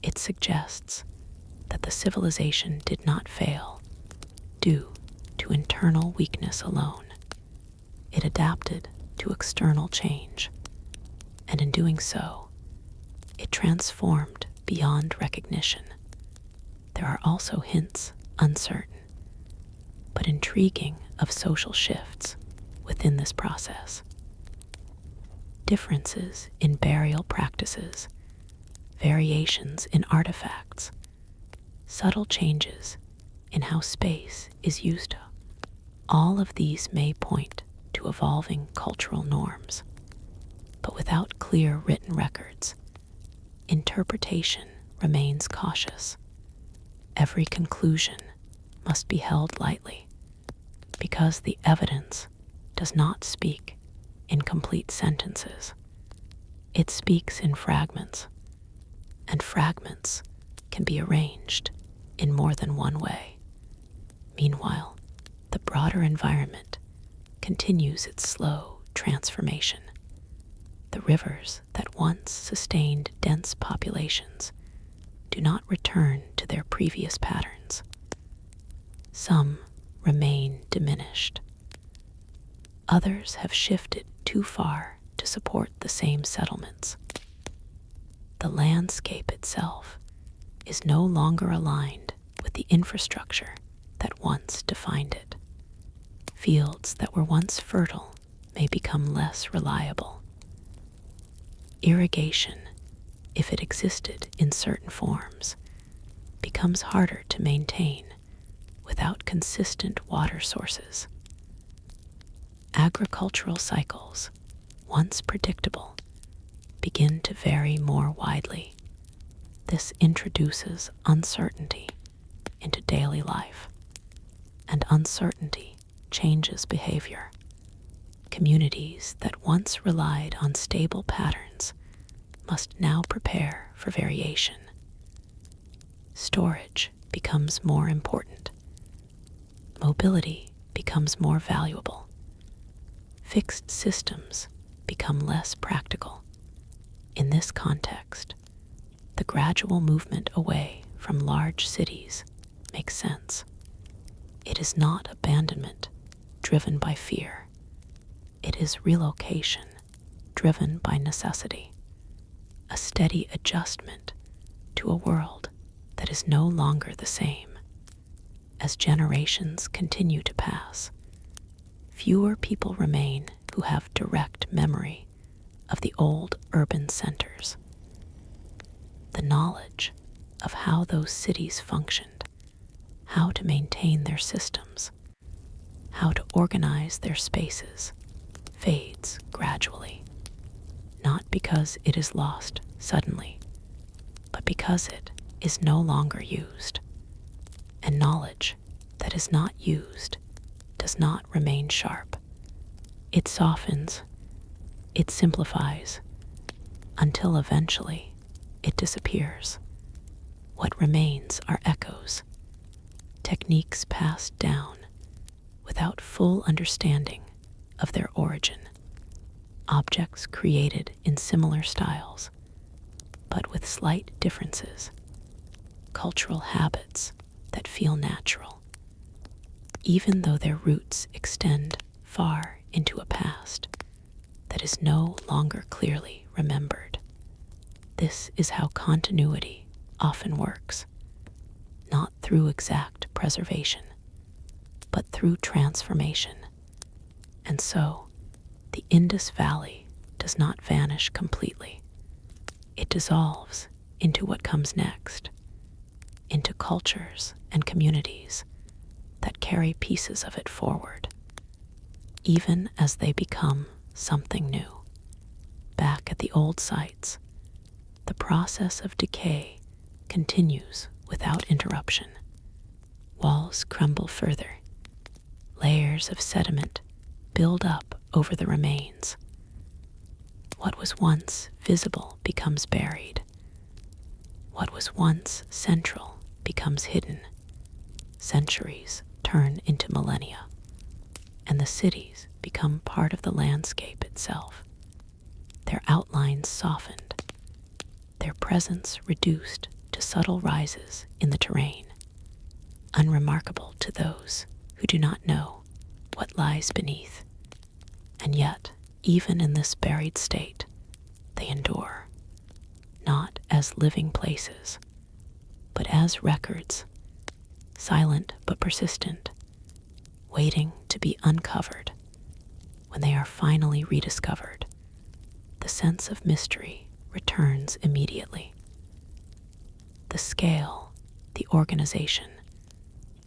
It suggests that the civilization did not fail due to internal weakness alone. It adapted to external change, and in doing so, it transformed beyond recognition. There are also hints, uncertain but intriguing, of social shifts within this process. Differences in burial practices, variations in artifacts, subtle changes in how space is used. All of these may point to evolving cultural norms, but without clear written records, interpretation remains cautious. Every conclusion must be held lightly, because the evidence does not speak in complete sentences. It speaks in fragments, and fragments can be arranged in more than one way. Meanwhile, the broader environment continues its slow transformation. The rivers that once sustained dense populations do not return to their previous patterns. Some remain diminished. Others have shifted too far to support the same settlements. The landscape itself is no longer aligned with the infrastructure that once defined it. Fields that were once fertile may become less reliable. Irrigation, if it existed in certain forms, becomes harder to maintain without consistent water sources. Agricultural cycles, once predictable, begin to vary more widely. This introduces uncertainty into daily life, and uncertainty changes behavior. Communities that once relied on stable patterns must now prepare for variation. Storage becomes more important. Mobility becomes more valuable. Fixed systems become less practical. In this context, the gradual movement away from large cities makes sense. It is not abandonment driven by fear. It is relocation driven by necessity, a steady adjustment to a world that is no longer the same. As generations continue to pass, fewer people remain who have direct memory of the old urban centers. The knowledge of how those cities functioned, how to maintain their systems, how to organize their spaces, fades gradually, not because it is lost suddenly, but because it is no longer used. And knowledge that is not used does not remain sharp. It softens, it simplifies, until eventually it disappears. What remains are echoes, techniques passed down without full understanding of their origin, objects created in similar styles, but with slight differences, cultural habits that feel natural, even though their roots extend far into a past that is no longer clearly remembered. This is how continuity often works, not through exact preservation, but through transformation. And so, the Indus Valley does not vanish completely. It dissolves into what comes next, into cultures and communities that carry pieces of it forward, even as they become something new. Back at the old sites, the process of decay continues without interruption. Walls crumble further. Layers of sediment build up over the remains. What was once visible becomes buried. What was once central becomes hidden. Centuries turn into millennia, and the cities become part of the landscape itself. Their outlines softened, their presence reduced to subtle rises in the terrain, unremarkable to those who do not know what lies beneath. And yet, even in this buried state, they endure, not as living places, but as records, silent but persistent, waiting to be uncovered. When they are finally rediscovered, the sense of mystery returns immediately. The scale, the organization,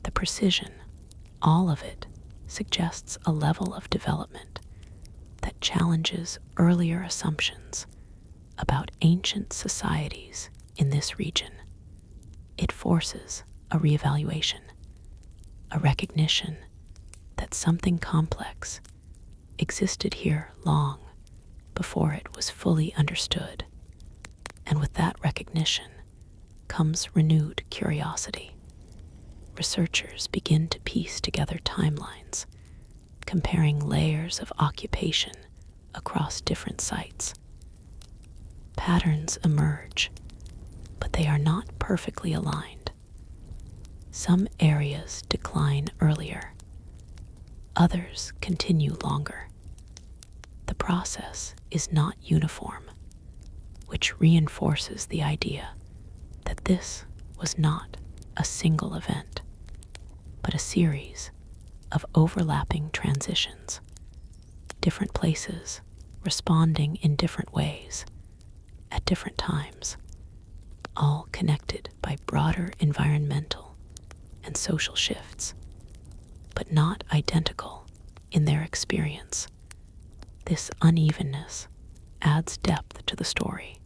the precision, all of it suggests a level of development that challenges earlier assumptions about ancient societies in this region. It forces a reevaluation, a recognition that something complex existed here long before it was fully understood. And with that recognition comes renewed curiosity. Researchers begin to piece together timelines, comparing layers of occupation across different sites. Patterns emerge, but they are not perfectly aligned. Some areas decline earlier, others continue longer. The process is not uniform, which reinforces the idea that this was not a single event, but a series of overlapping transitions, different places responding in different ways at different times, all connected by broader environmental and social shifts, but not identical in their experience. This unevenness adds depth to the story.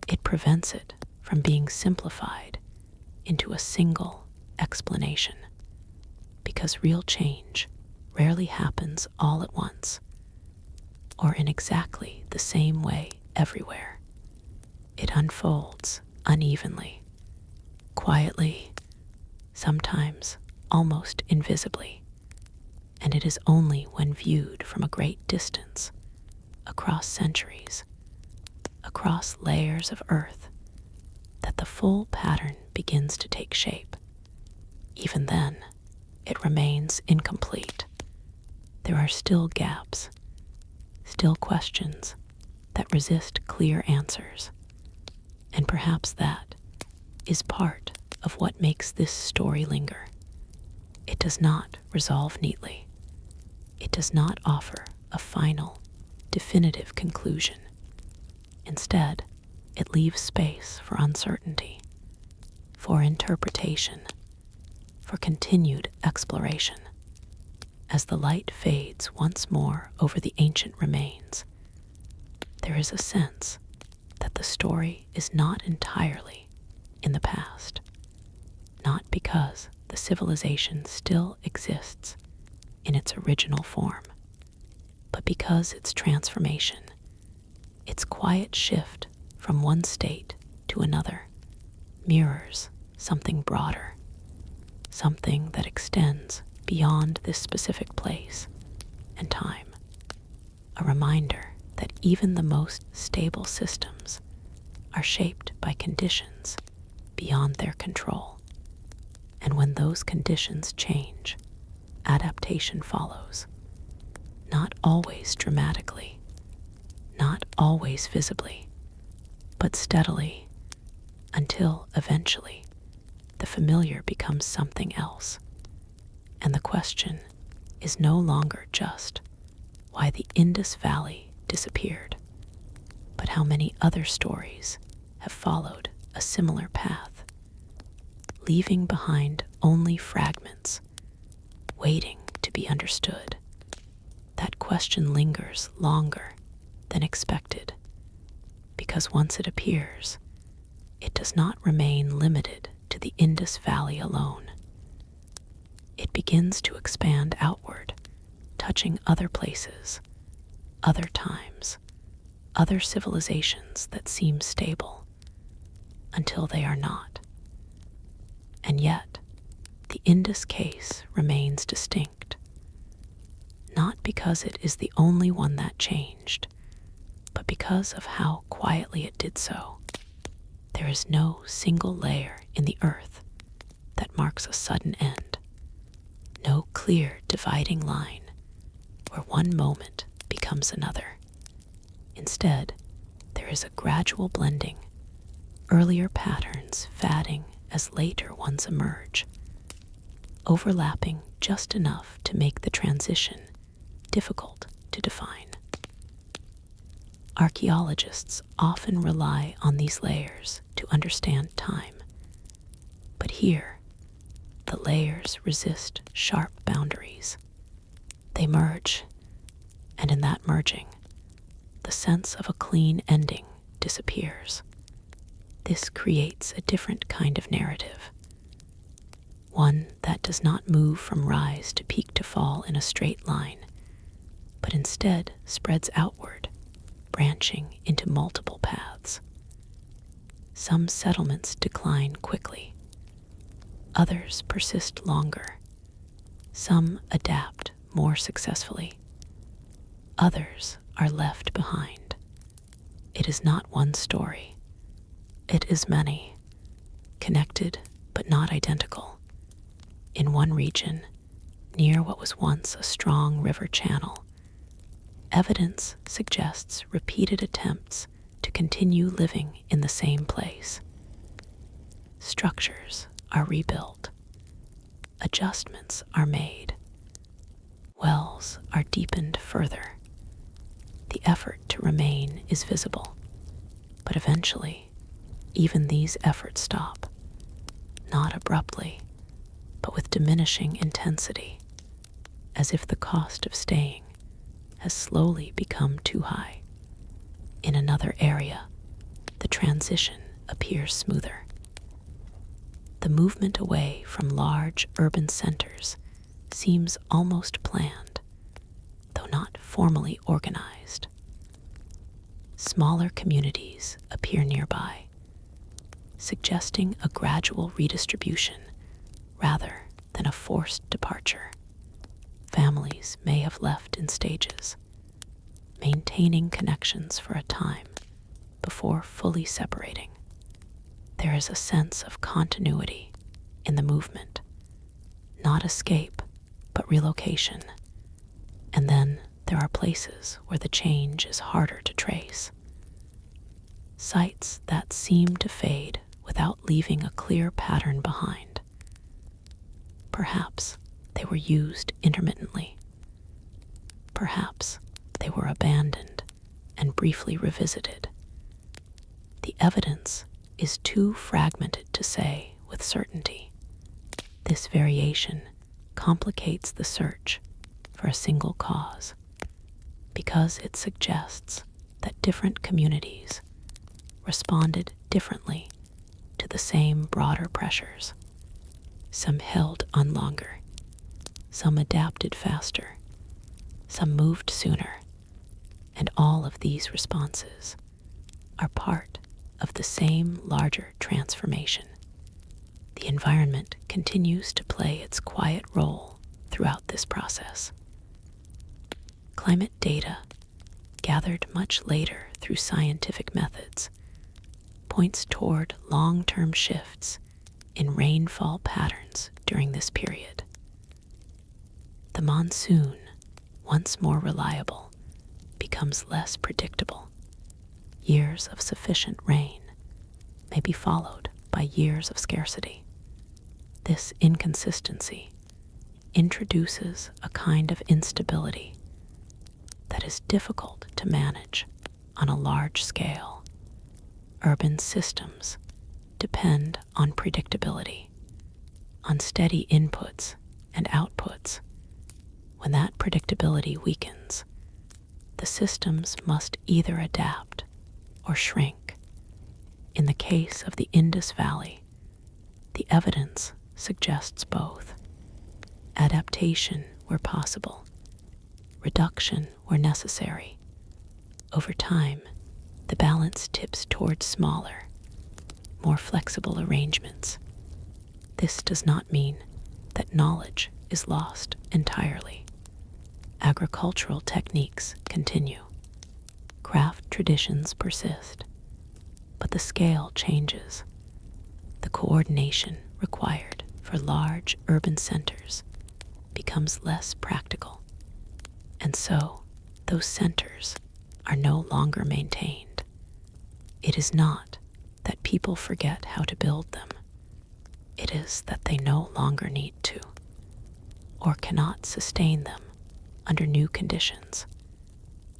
It prevents it from being simplified into a single explanation, because real change rarely happens all at once or in exactly the same way everywhere. It unfolds unevenly, quietly, sometimes almost invisibly, and it is only when viewed from a great distance, across centuries, across layers of earth, that the full pattern begins to take shape. Even then, it remains incomplete. There are still gaps, still questions that resist clear answers, and perhaps that is part of what makes this story linger. It does not resolve neatly. It does not offer a final, definitive conclusion. Instead, it leaves space for uncertainty, for interpretation, for continued exploration. As the light fades once more over the ancient remains, there is a sense that the story is not entirely in the past, not because the civilization still exists in its original form, but because its transformation, its quiet shift from one state to another mirrors something broader, something that extends beyond this specific place and time. A reminder that even the most stable systems are shaped by conditions beyond their control. And when those conditions change, adaptation follows. Not always dramatically, not always visibly, but steadily, until eventually the familiar becomes something else. And the question is no longer just why the Indus Valley disappeared, but how many other stories have followed a similar path, leaving behind only fragments, waiting to be understood. That question lingers longer than expected, because once it appears, it does not remain limited to the Indus Valley alone. It begins to expand outward, touching other places, other times, other civilizations that seem stable, until they are not. And yet, the Indus case remains distinct, not because it is the only one that changed, but because of how quietly it did so. There is no single layer in the earth that marks a sudden end, no clear dividing line where one moment becomes another. Instead, there is a gradual blending, earlier patterns fading as later ones emerge, overlapping just enough to make the transition difficult to define. Archaeologists often rely on these layers to understand time, but here, the layers resist sharp boundaries. They merge, and in that merging, the sense of a clean ending disappears. This creates a different kind of narrative, one that does not move from rise to peak to fall in a straight line, but instead spreads outward, branching into multiple paths. Some settlements decline quickly, others persist longer, some adapt more successfully, others are left behind. It is not one story. It is many, connected but not identical. In one region, near what was once a strong river channel, evidence suggests repeated attempts to continue living in the same place. Structures are rebuilt, adjustments are made, wells are deepened further. The effort to remain is visible, but eventually, even these efforts stop, not abruptly, but with diminishing intensity, as if the cost of staying has slowly become too high. In another area, the transition appears smoother. The movement away from large urban centers seems almost planned, though not formally organized. Smaller communities appear nearby, suggesting a gradual redistribution rather than a forced departure. Families may have left in stages, maintaining connections for a time before fully separating. There is a sense of continuity in the movement, not escape, but relocation. And then there are places where the change is harder to trace. Sites that seem to fade without leaving a clear pattern behind. Perhaps they were used intermittently. Perhaps they were abandoned and briefly revisited. The evidence is too fragmented to say with certainty. This variation complicates the search for a single cause, because it suggests that different communities responded differently to the same broader pressures. Some held on longer, some adapted faster, some moved sooner, and all of these responses are part of the same larger transformation. The environment continues to play its quiet role throughout this process. Climate data, gathered much later through scientific methods, points toward long-term shifts in rainfall patterns during this period. The monsoon, once more reliable, becomes less predictable. Years of sufficient rain may be followed by years of scarcity. This inconsistency introduces a kind of instability that is difficult to manage on a large scale. Urban systems depend on predictability, on steady inputs and outputs. When that predictability weakens, the systems must either adapt or shrink. In the case of the Indus Valley, the evidence suggests both. Adaptation where possible, reduction where necessary. Over time, the balance tips towards smaller, more flexible arrangements. This does not mean that knowledge is lost entirely. Agricultural techniques continue. Craft traditions persist, but the scale changes. The coordination required for large urban centers becomes less practical, and so those centers are no longer maintained. It is not that people forget how to build them. It is that they no longer need to, or cannot sustain them under new conditions.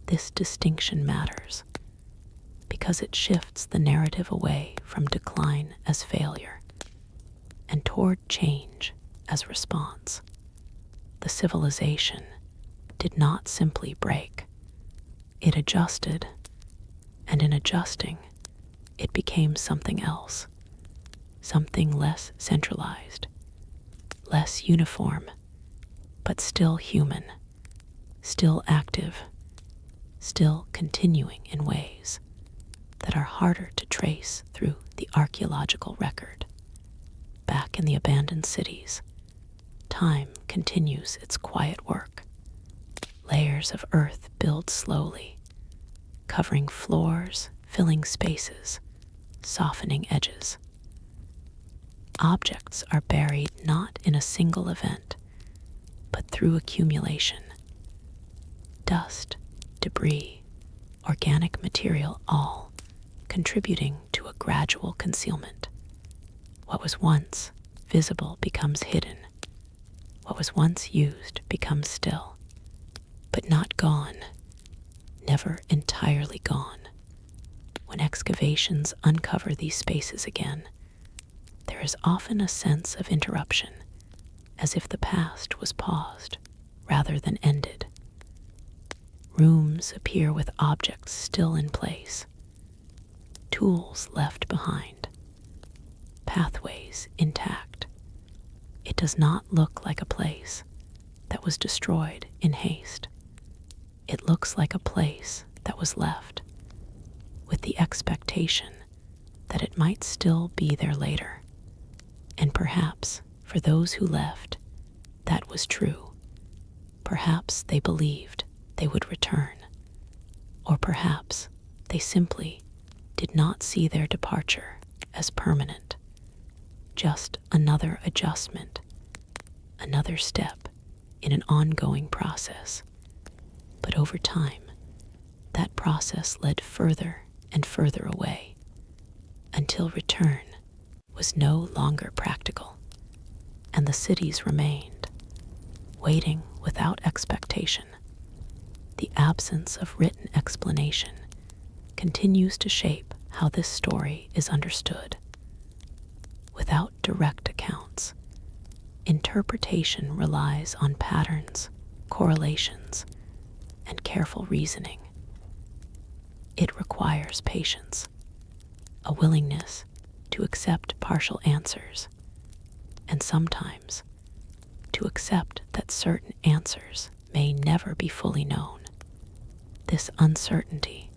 This distinction matters because it shifts the narrative away from decline as failure and toward change as response. The civilization did not simply break. It adjusted, and in adjusting, it became something else, something less centralized, less uniform, but still human, still active, still continuing in ways that are harder to trace through the archaeological record. Back in the abandoned cities, time continues its quiet work. Layers of earth build slowly, covering floors, filling spaces, softening edges. Objects are buried not in a single event, but through accumulation. Dust, debris, organic material, all contributing to a gradual concealment. What was once visible becomes hidden. What was once used becomes still, but not gone, never entirely gone. When excavations uncover these spaces again, there is often a sense of interruption, as if the past was paused rather than ended. Rooms appear with objects still in place, tools left behind, pathways intact. It does not look like a place that was destroyed in haste. It looks like a place that was left, with the expectation that it might still be there later. And perhaps, for those who left, that was true. Perhaps they believed they would return, or perhaps they simply did not see their departure as permanent, just another adjustment, another step in an ongoing process. But over time, that process led further and further away, until return was no longer practical, and the cities remained, waiting without expectation. The absence of written explanation continues to shape how this story is understood. Without direct accounts, interpretation relies on patterns, correlations, and careful reasoning. It requires patience, a willingness to accept partial answers, and sometimes to accept that certain answers may never be fully known. This uncertainty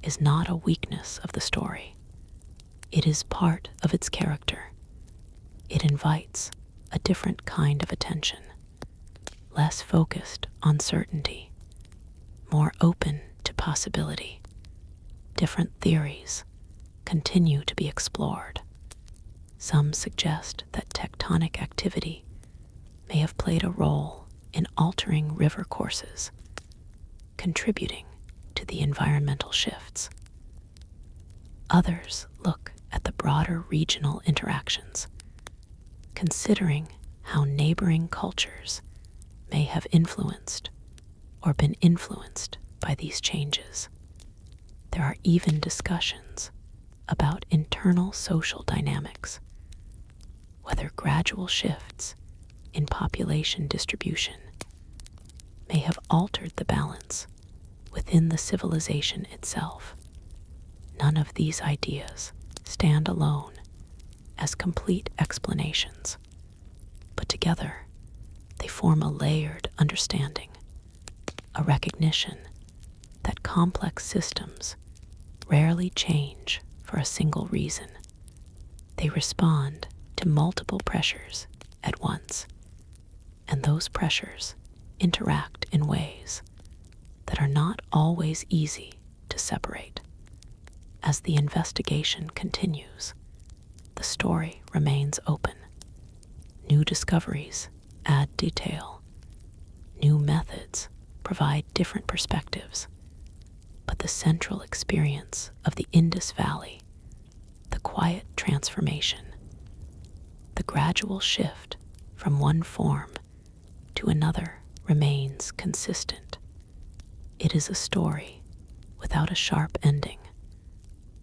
is not a weakness of the story, It is part of its character. It invites a different kind of attention, less focused on certainty, more open to possibility. Different theories continue to be explored. Some suggest that tectonic activity may have played a role in altering river courses, contributing to the environmental shifts. Others look at the broader regional interactions, considering how neighboring cultures may have influenced or been influenced by these changes. There are even discussions about internal social dynamics, whether gradual shifts in population distribution may have altered the balance within the civilization itself. None of these ideas stand alone as complete explanations, but together they form a layered understanding, a recognition that complex systems rarely change for a single reason. They respond to multiple pressures at once, and those pressures interact in ways that are not always easy to separate. As the investigation continues, the story remains open. New discoveries add detail. New methods provide different perspectives. But the central experience of the Indus Valley, the quiet transformation, the gradual shift from one form to another remains consistent. It is a story without a sharp ending,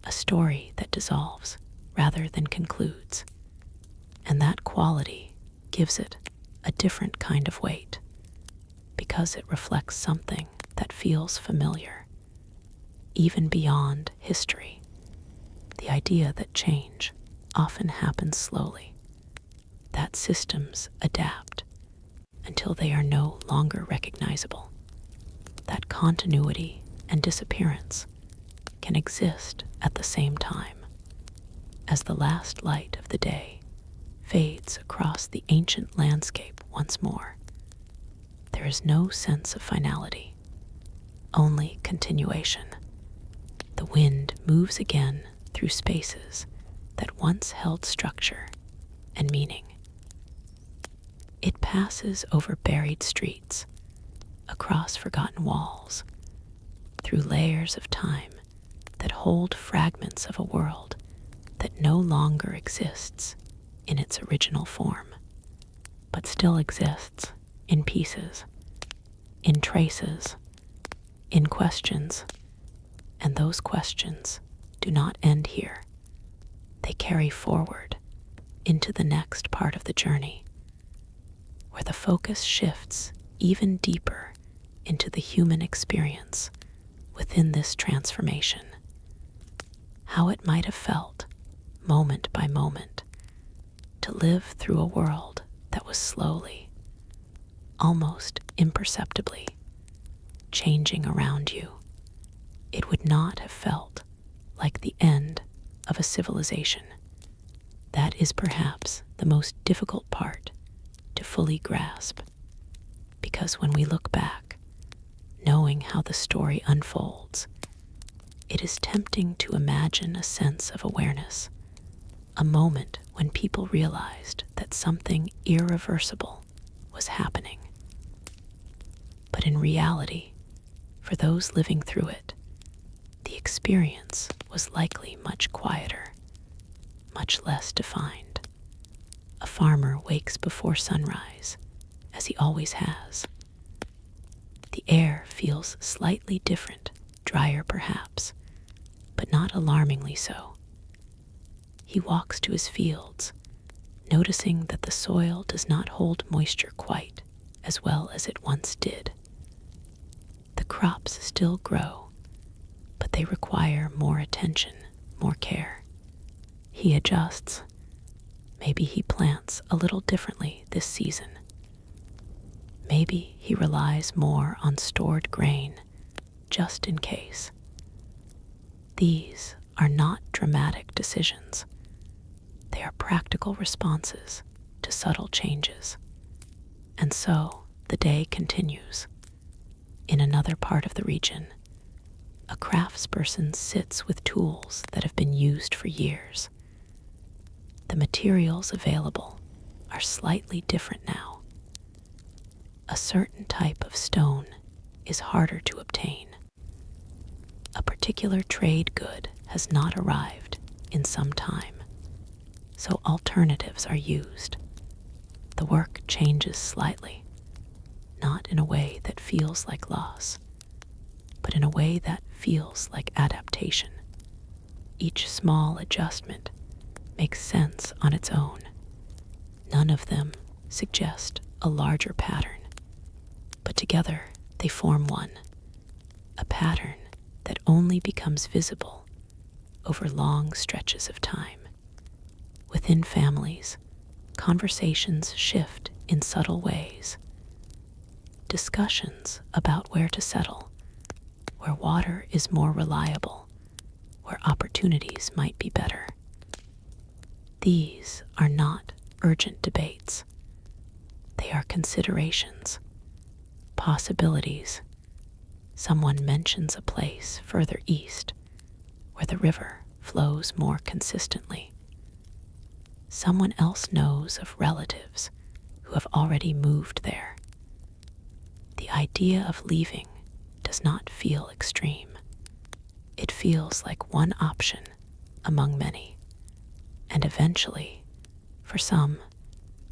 a story that dissolves rather than concludes, and that quality gives it a different kind of weight because it reflects something that feels familiar, even beyond history. The idea that change often happens slowly, that systems adapt until they are no longer recognizable, that continuity and disappearance can exist at the same time. As the last light of the day fades across the ancient landscape once more, there is no sense of finality, only continuation. The wind moves again through spaces that once held structure and meaning. It passes over buried streets, across forgotten walls, through layers of time that hold fragments of a world that no longer exists in its original form, but still exists in pieces, in traces, in questions. And those questions do not end here. They carry forward into the next part of the journey, where the focus shifts even deeper into the human experience within this transformation. How it might have felt, moment by moment, to live through a world that was slowly, almost imperceptibly, changing around you. It would not have felt like the end of a civilization. That is perhaps the most difficult part to fully grasp, because when we look back, knowing how the story unfolds, it is tempting to imagine a sense of awareness, a moment when people realized that something irreversible was happening. But in reality, for those living through it, the experience was likely much quieter, much less defined. A farmer wakes before sunrise, as he always has. The air feels slightly different, drier perhaps, but not alarmingly so. He walks to his fields, noticing that the soil does not hold moisture quite as well as it once did. The crops still grow, but they require more attention, more care. He adjusts. Maybe he plants a little differently this season. Maybe he relies more on stored grain, just in case. These are not dramatic decisions. They are practical responses to subtle changes. And so the day continues. In another part of the region, a craftsperson sits with tools that have been used for years. The materials available are slightly different now. A certain type of stone is harder to obtain. A particular trade good has not arrived in some time, so alternatives are used. The work changes slightly, not in a way that feels like loss, but in a way that feels like adaptation. Each small adjustment makes sense on its own. None of them suggest a larger pattern, but together they form one, a pattern that only becomes visible over long stretches of time. Within families, conversations shift in subtle ways. Discussions about where to settle, where water is more reliable, where opportunities might be better. These are not urgent debates. They are considerations, possibilities. Someone mentions a place further east where the river flows more consistently. Someone else knows of relatives who have already moved there. The idea of leaving does not feel extreme. It feels like one option among many, and eventually, for some,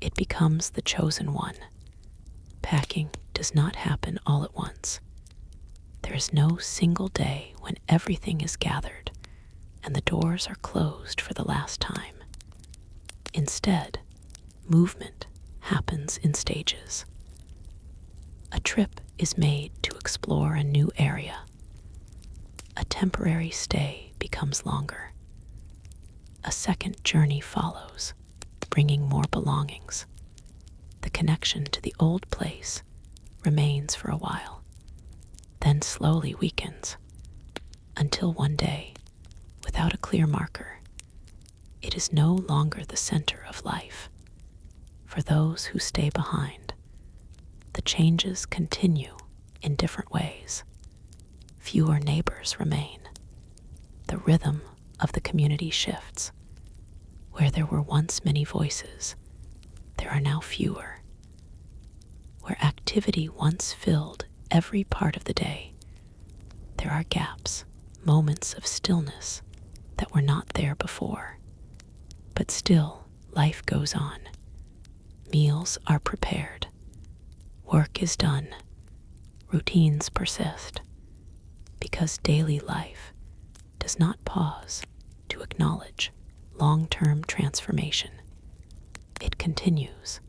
it becomes the chosen one. Packing does not happen all at once. There is no single day when everything is gathered and the doors are closed for the last time. Instead, movement happens in stages. A trip is made to explore a new area. A temporary stay becomes longer. A second journey follows, bringing more belongings. The connection to the old place remains for a while, then slowly weakens, until one day, without a clear marker, it is no longer the center of life. For those who stay behind, the changes continue in different ways. Fewer neighbors remain. The rhythm of the community shifts. Where there were once many voices, there are now fewer. Where activity once filled every part of the day, there are gaps, moments of stillness that were not there before. But still, life goes on. Meals are prepared. Work is done. Routines persist. Because daily life does not pause to acknowledge long-term transformation. It continues,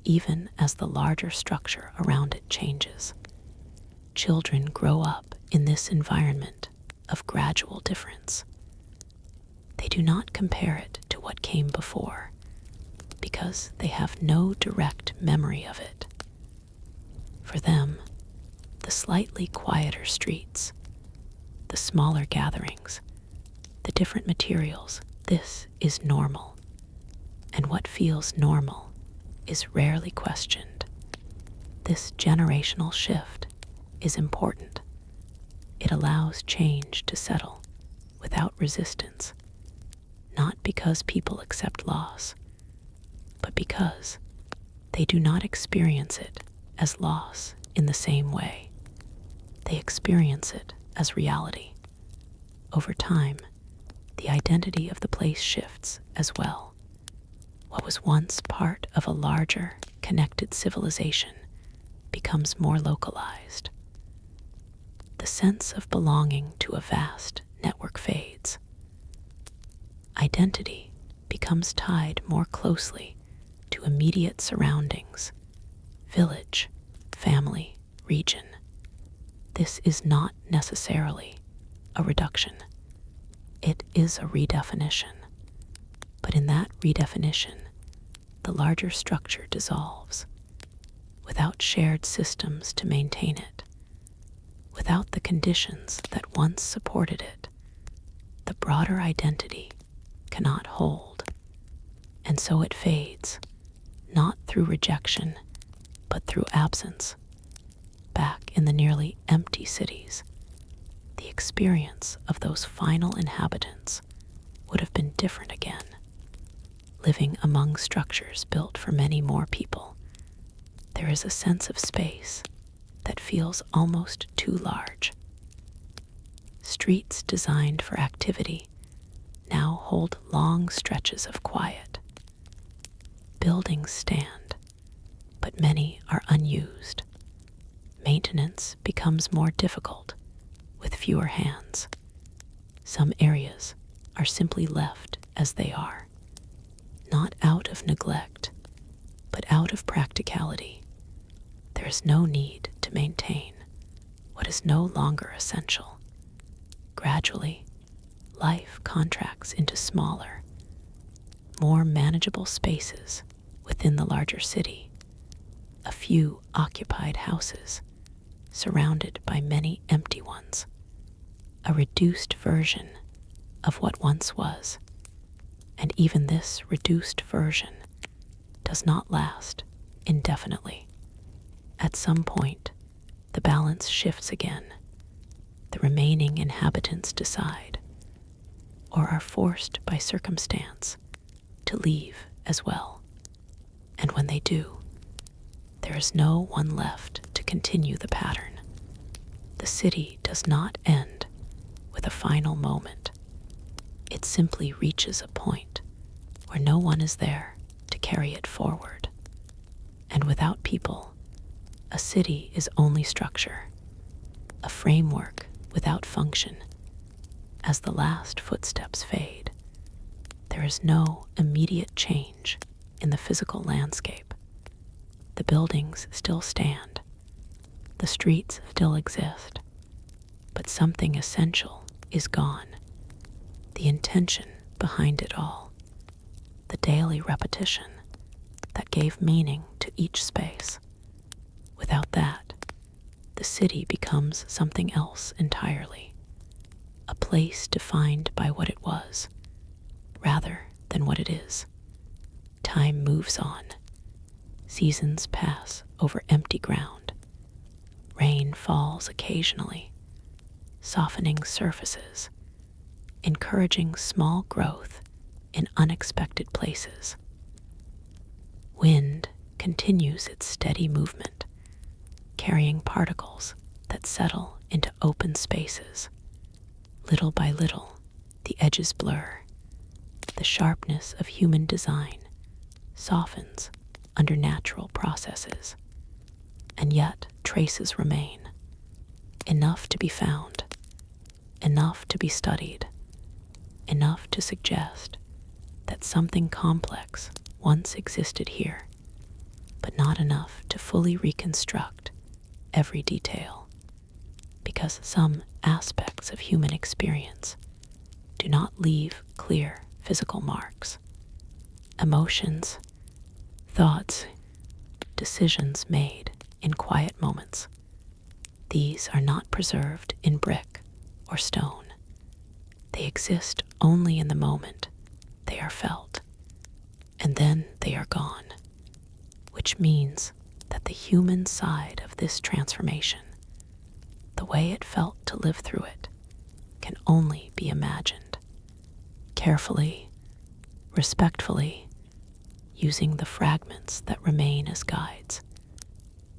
even as the larger structure around it changes. Children grow up in this environment of gradual difference. They do not compare it to what came before, because they have no direct memory of it. For them, the slightly quieter streets, the smaller gatherings, the different materials, this is normal. And what feels normal is rarely questioned. This generational shift is important. It allows change to settle without resistance, not because people accept loss, but because they do not experience it as loss in the same way. They experience it as reality. Over time, the identity of the place shifts as well. What was once part of a larger, connected civilization becomes more localized. The sense of belonging to a vast network fades. Identity becomes tied more closely to immediate surroundings, village, family, region. This is not necessarily a reduction. It is a redefinition. But in that redefinition, the larger structure dissolves, without shared systems to maintain it, without the conditions that once supported it. the broader identity cannot hold, and so it fades, not through rejection, but through absence. Back in the nearly empty cities, the experience of those final inhabitants would have been different again. Living among structures built for many more people, there is a sense of space that feels almost too large. Streets designed for activity now hold long stretches of quiet. Buildings stand, but many are unused. Maintenance becomes more difficult with fewer hands. Some areas are simply left as they are, not out of neglect, but out of practicality. There is no need to maintain what is no longer essential. Gradually, life contracts into smaller, more manageable spaces within the larger city. A few occupied houses surrounded by many empty ones. A reduced version of what once was. And even this reduced version does not last indefinitely. At some point, the balance shifts again. The remaining inhabitants decide, or are forced by circumstance, to leave as well. And when they do, there is no one left to continue the pattern. The city does not end with a final moment. It simply reaches a point where no one is there to carry it forward. And without people, a city is only structure, a framework without function. As the last footsteps fade, there is no immediate change in the physical landscape. The buildings still stand, the streets still exist, but something essential is gone. The intention behind it all, the daily repetition that gave meaning to each space. Without that, the city becomes something else entirely, a place defined by what it was, rather than what it is. Time moves on. Seasons pass over empty ground. Rain falls occasionally, softening surfaces, encouraging small growth in unexpected places. Wind continues its steady movement, carrying particles that settle into open spaces. Little by little, the edges blur. The sharpness of human design softens under natural processes, and yet traces remain. Enough to be found, enough to be studied, enough to suggest that something complex once existed here, but not enough to fully reconstruct every detail, because some aspects of human experience do not leave clear physical marks. Emotions, thoughts, decisions made in quiet moments. These are not preserved in brick or stone. They exist only in the moment they are felt, and then they are gone, which means that the human side of this transformation, the way it felt to live through it, can only be imagined. Carefully, respectfully, using the fragments that remain as guides,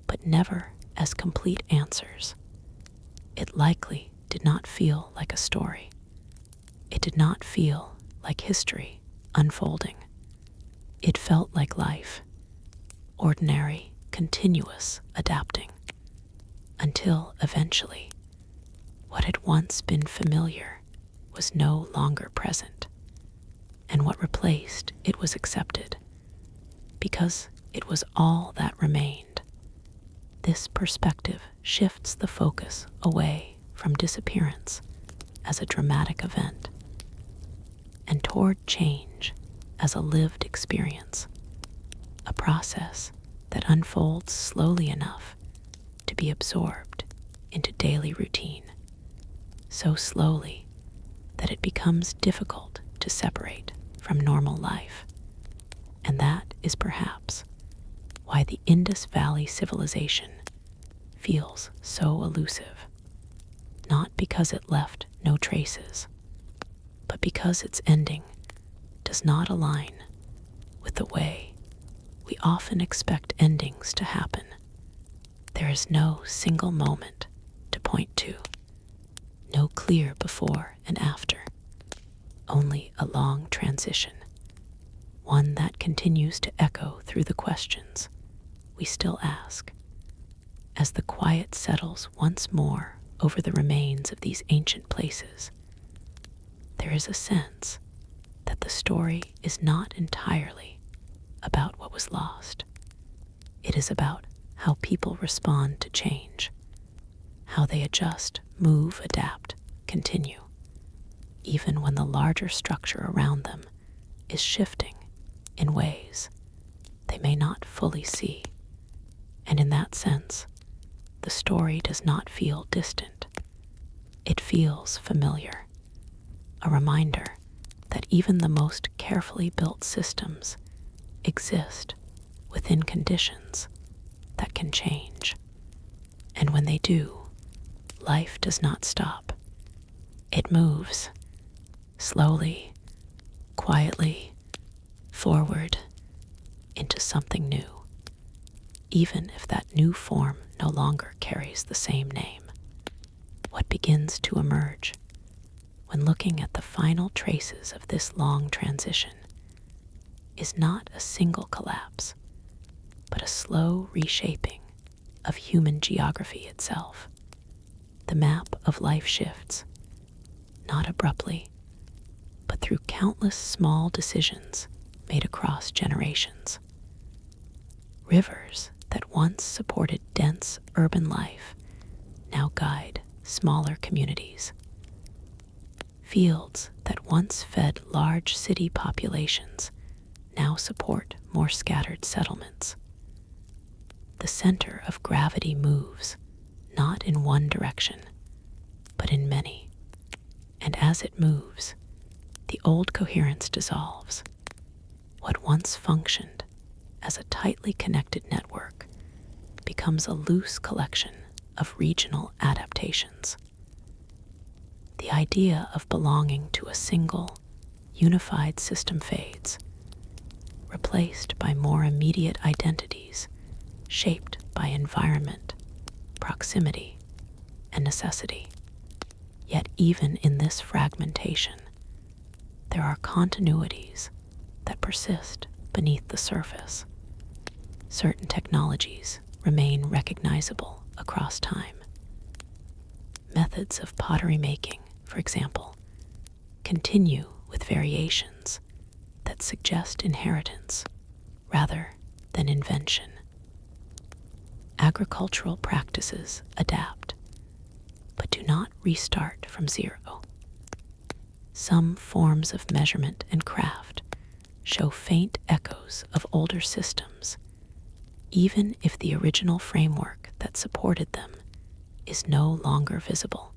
but never as complete answers. It likely did not feel like a story. It did not feel like history unfolding. It felt like life, ordinary, continuous, adapting, until eventually, what had once been familiar was no longer present, and what replaced it was accepted, because it was all that remained. This perspective shifts the focus away from disappearance as a dramatic event, and toward change as a lived experience, a process that unfolds slowly enough to be absorbed into daily routine, so slowly that it becomes difficult to separate from normal life. And that is perhaps why the Indus Valley Civilization feels so elusive, not because it left no traces, but because its ending does not align with the way we often expect endings to happen. There is no single moment to point to, no clear before and after, only a long transition, one that continues to echo through the questions we still ask. As the quiet settles once more over the remains of these ancient places, there is a sense that the story is not entirely about what was lost. It is about how people respond to change, how they adjust, move, adapt, continue, even when the larger structure around them is shifting in ways they may not fully see. And in that sense, the story does not feel distant. It feels familiar, a reminder that even the most carefully built systems exist within conditions that can change. And when they do, life does not stop. It moves slowly, quietly, forward into something new, even if that new form no longer carries the same name. What begins to emerge when looking at the final traces of this long transition is not a single collapse, but a slow reshaping of human geography itself. The map of life shifts, not abruptly, but through countless small decisions made across generations. Rivers that once supported dense urban life now guide smaller communities. Fields that once fed large city populations now support more scattered settlements. The center of gravity moves, not in one direction, but in many. And as it moves, the old coherence dissolves. What once functioned as a tightly connected network becomes a loose collection of regional adaptations. The idea of belonging to a single, unified system fades, replaced by more immediate identities shaped by environment, proximity, and necessity. Yet even in this fragmentation, there are continuities that persist beneath the surface. Certain technologies remain recognizable across time. Methods of pottery making, for example, continue with variations that suggest inheritance rather than invention. Agricultural practices adapt, but do not restart from zero. Some forms of measurement and craft show faint echoes of older systems, even if the original framework that supported them is no longer visible.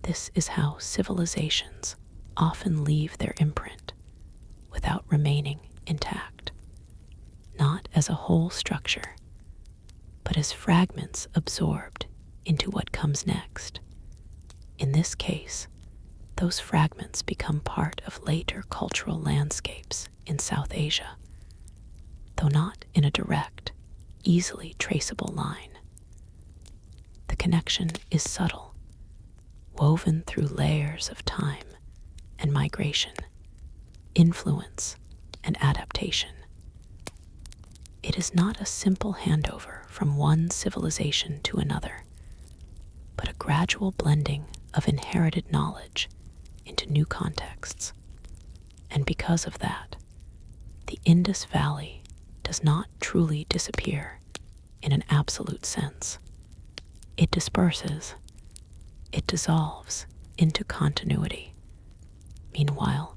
This is how civilizations often leave their imprint without remaining intact, not as a whole structure, but as fragments absorbed into what comes next. In this case, those fragments become part of later cultural landscapes in South Asia, though not in a direct, easily traceable line. The connection is subtle, woven through layers of time and migration, influence and adaptation. It is not a simple handover from one civilization to another, but a gradual blending of inherited knowledge into new contexts. And because of that, the Indus Valley does not truly disappear in an absolute sense. It disperses, it dissolves into continuity. Meanwhile,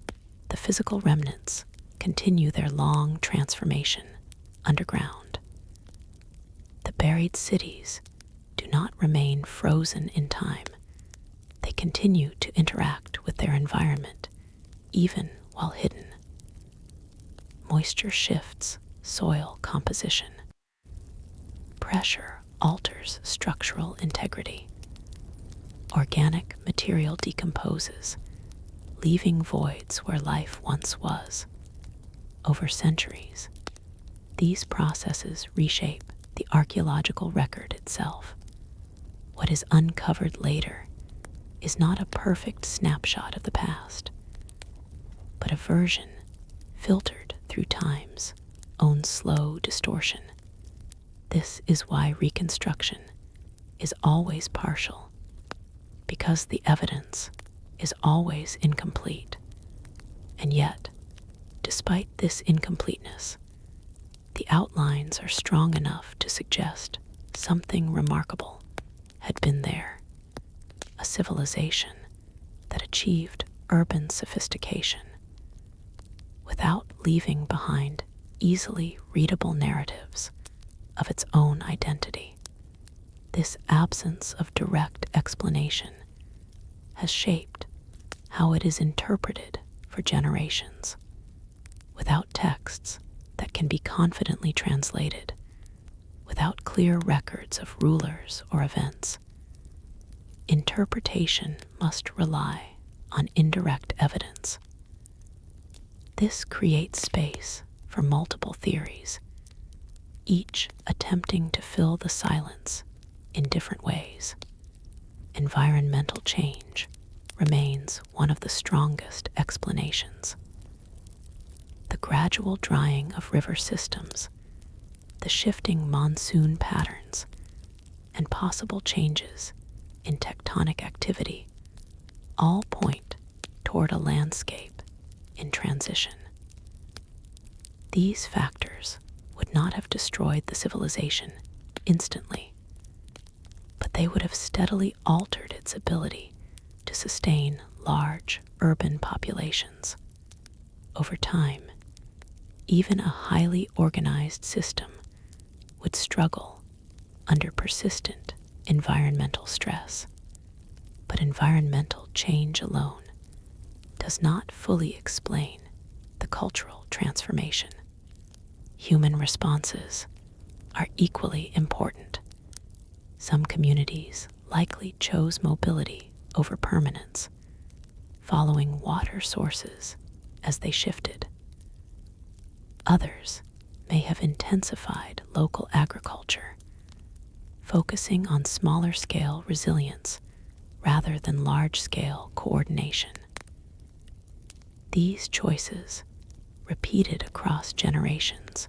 the physical remnants continue their long transformation underground. The buried cities do not remain frozen in time. they continue to interact with their environment, even while hidden. Moisture shifts soil composition. Pressure alters structural integrity. Organic material decomposes, leaving voids where life once was. Over centuries, these processes reshape the archaeological record itself. What is uncovered later is not a perfect snapshot of the past, but a version filtered through time's own slow distortion. This is why reconstruction is always partial, because the evidence is always incomplete. And yet, despite this incompleteness, the outlines are strong enough to suggest something remarkable had been there. A civilization that achieved urban sophistication without leaving behind easily readable narratives of its own identity. This absence of direct explanation has shaped how it is interpreted for generations. Without texts that can be confidently translated, without clear records of rulers or events, interpretation must rely on indirect evidence. This creates space for multiple theories, each attempting to fill the silence in different ways. Environmental change remains one of the strongest explanations. The gradual drying of river systems, the shifting monsoon patterns, and possible changes in tectonic activity all point toward a landscape in transition. These factors would not have destroyed the civilization instantly, but they would have steadily altered its ability to sustain large urban populations. Over time, even a highly organized system would struggle under persistent environmental stress. But environmental change alone does not fully explain the cultural transformation. Human responses are equally important. Some communities likely chose mobility over permanence, following water sources as they shifted. Others may have intensified local agriculture, focusing on smaller-scale resilience rather than large-scale coordination. These choices, repeated across generations,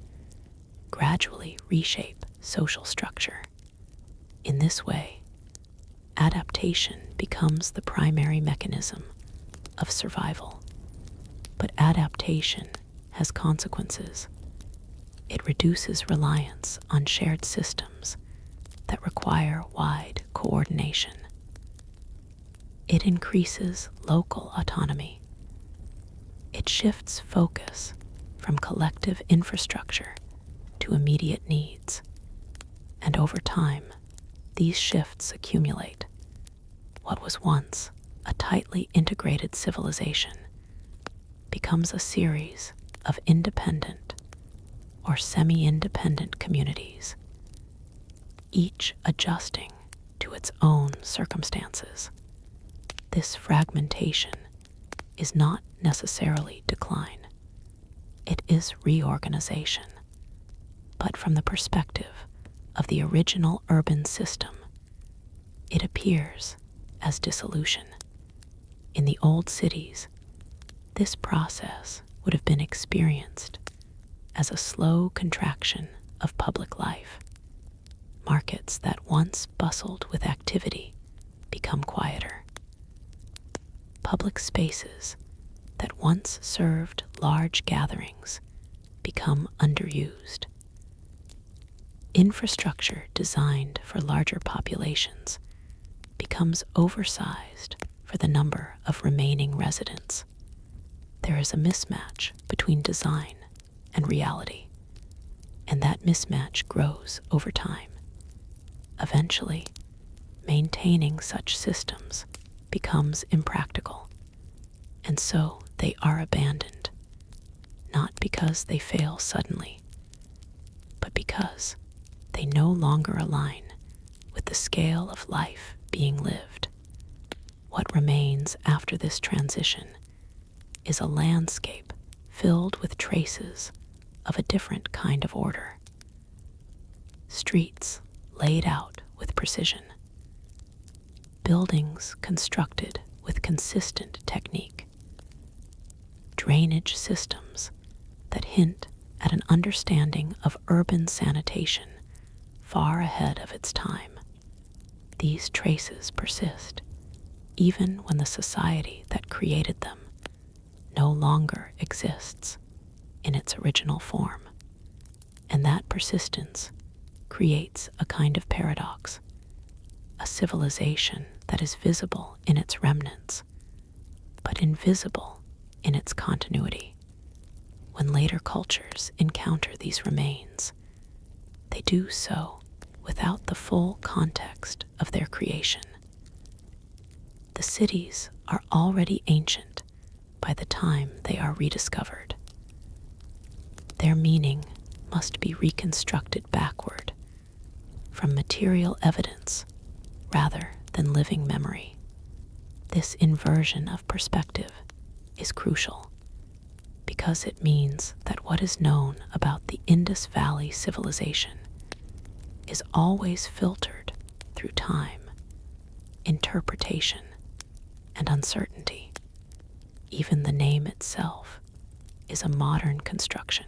gradually reshape social structure. In this way, adaptation becomes the primary mechanism of survival. But adaptation has consequences. It reduces reliance on shared systems that require wide coordination. It increases local autonomy. It shifts focus from collective infrastructure to immediate needs. And over time, these shifts accumulate. What was once a tightly integrated civilization becomes a series of independent or semi-independent communities, each adjusting to its own circumstances. This fragmentation is not necessarily decline. It is reorganization. But from the perspective of the original urban system, it appears as dissolution. In the old cities, this process would have been experienced as a slow contraction of public life. Markets that once bustled with activity become quieter. Public spaces that once served large gatherings become underused. Infrastructure designed for larger populations becomes oversized for the number of remaining residents. There is a mismatch between design and reality, and that mismatch grows over time. Eventually, maintaining such systems becomes impractical, and so they are abandoned, not because they fail suddenly, but because they no longer align with the scale of life being lived. What remains after this transition is a landscape filled with traces of a different kind of order. Streets laid out with precision, buildings constructed with consistent technique, drainage systems that hint at an understanding of urban sanitation far ahead of its time. These traces persist even when the society that created them no longer exists in its original form. And that persistence creates a kind of paradox, a civilization that is visible in its remnants, but invisible in its continuity. When later cultures encounter these remains, they do so without the full context of their creation. The cities are already ancient by the time they are rediscovered. Their meaning must be reconstructed backward from material evidence rather than living memory. This inversion of perspective is crucial because it means that what is known about the Indus Valley Civilization is always filtered through time, interpretation, and uncertainty. Even the name itself is a modern construction,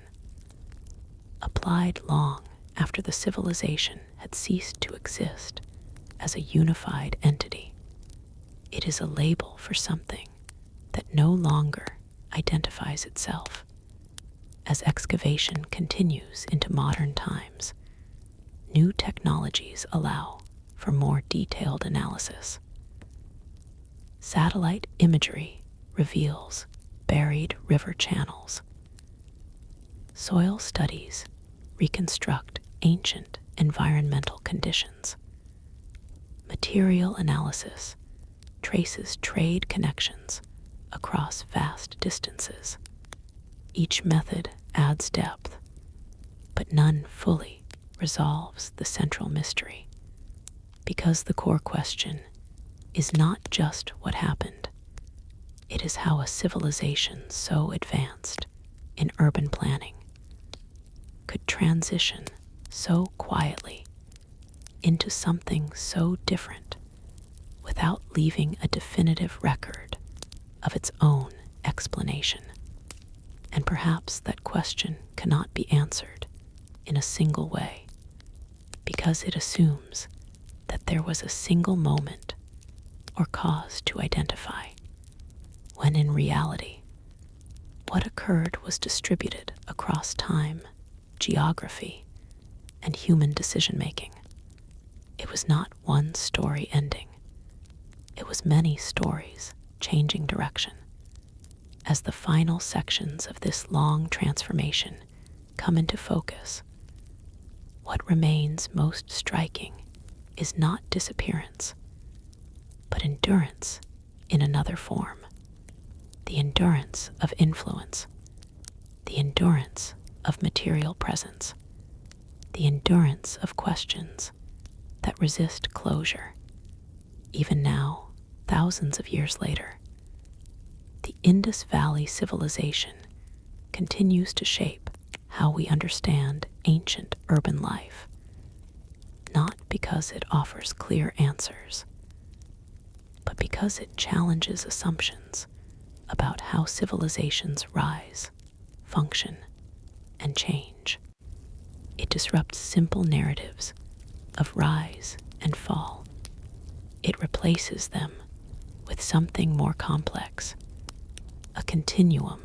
applied long after the civilization had ceased to exist as a unified entity. It is a label for something that no longer identifies itself. As excavation continues into modern times, new technologies allow for more detailed analysis. Satellite imagery reveals buried river channels. Soil studies reconstruct ancient environmental conditions. Material analysis traces trade connections across vast distances. Each method adds depth, but none fully resolves the central mystery, because the core question is not just what happened, it is how a civilization so advanced in urban planning could transition so quietly into something so different without leaving a definitive record of its own explanation. And perhaps that question cannot be answered in a single way, because it assumes that there was a single moment or cause to identify, when in reality, what occurred was distributed across time, geography, and human decision-making. It was not one story ending. It was many stories changing direction. As the final sections of this long transformation come into focus, what remains most striking is not disappearance, but endurance in another form. The endurance of influence, the endurance of material presence, the endurance of questions that resist closure. Even now, thousands of years later, the Indus Valley Civilization continues to shape how we understand ancient urban life, not because it offers clear answers, but because it challenges assumptions about how civilizations rise, function, and change. It disrupts simple narratives of rise and fall. It replaces them with something more complex, a continuum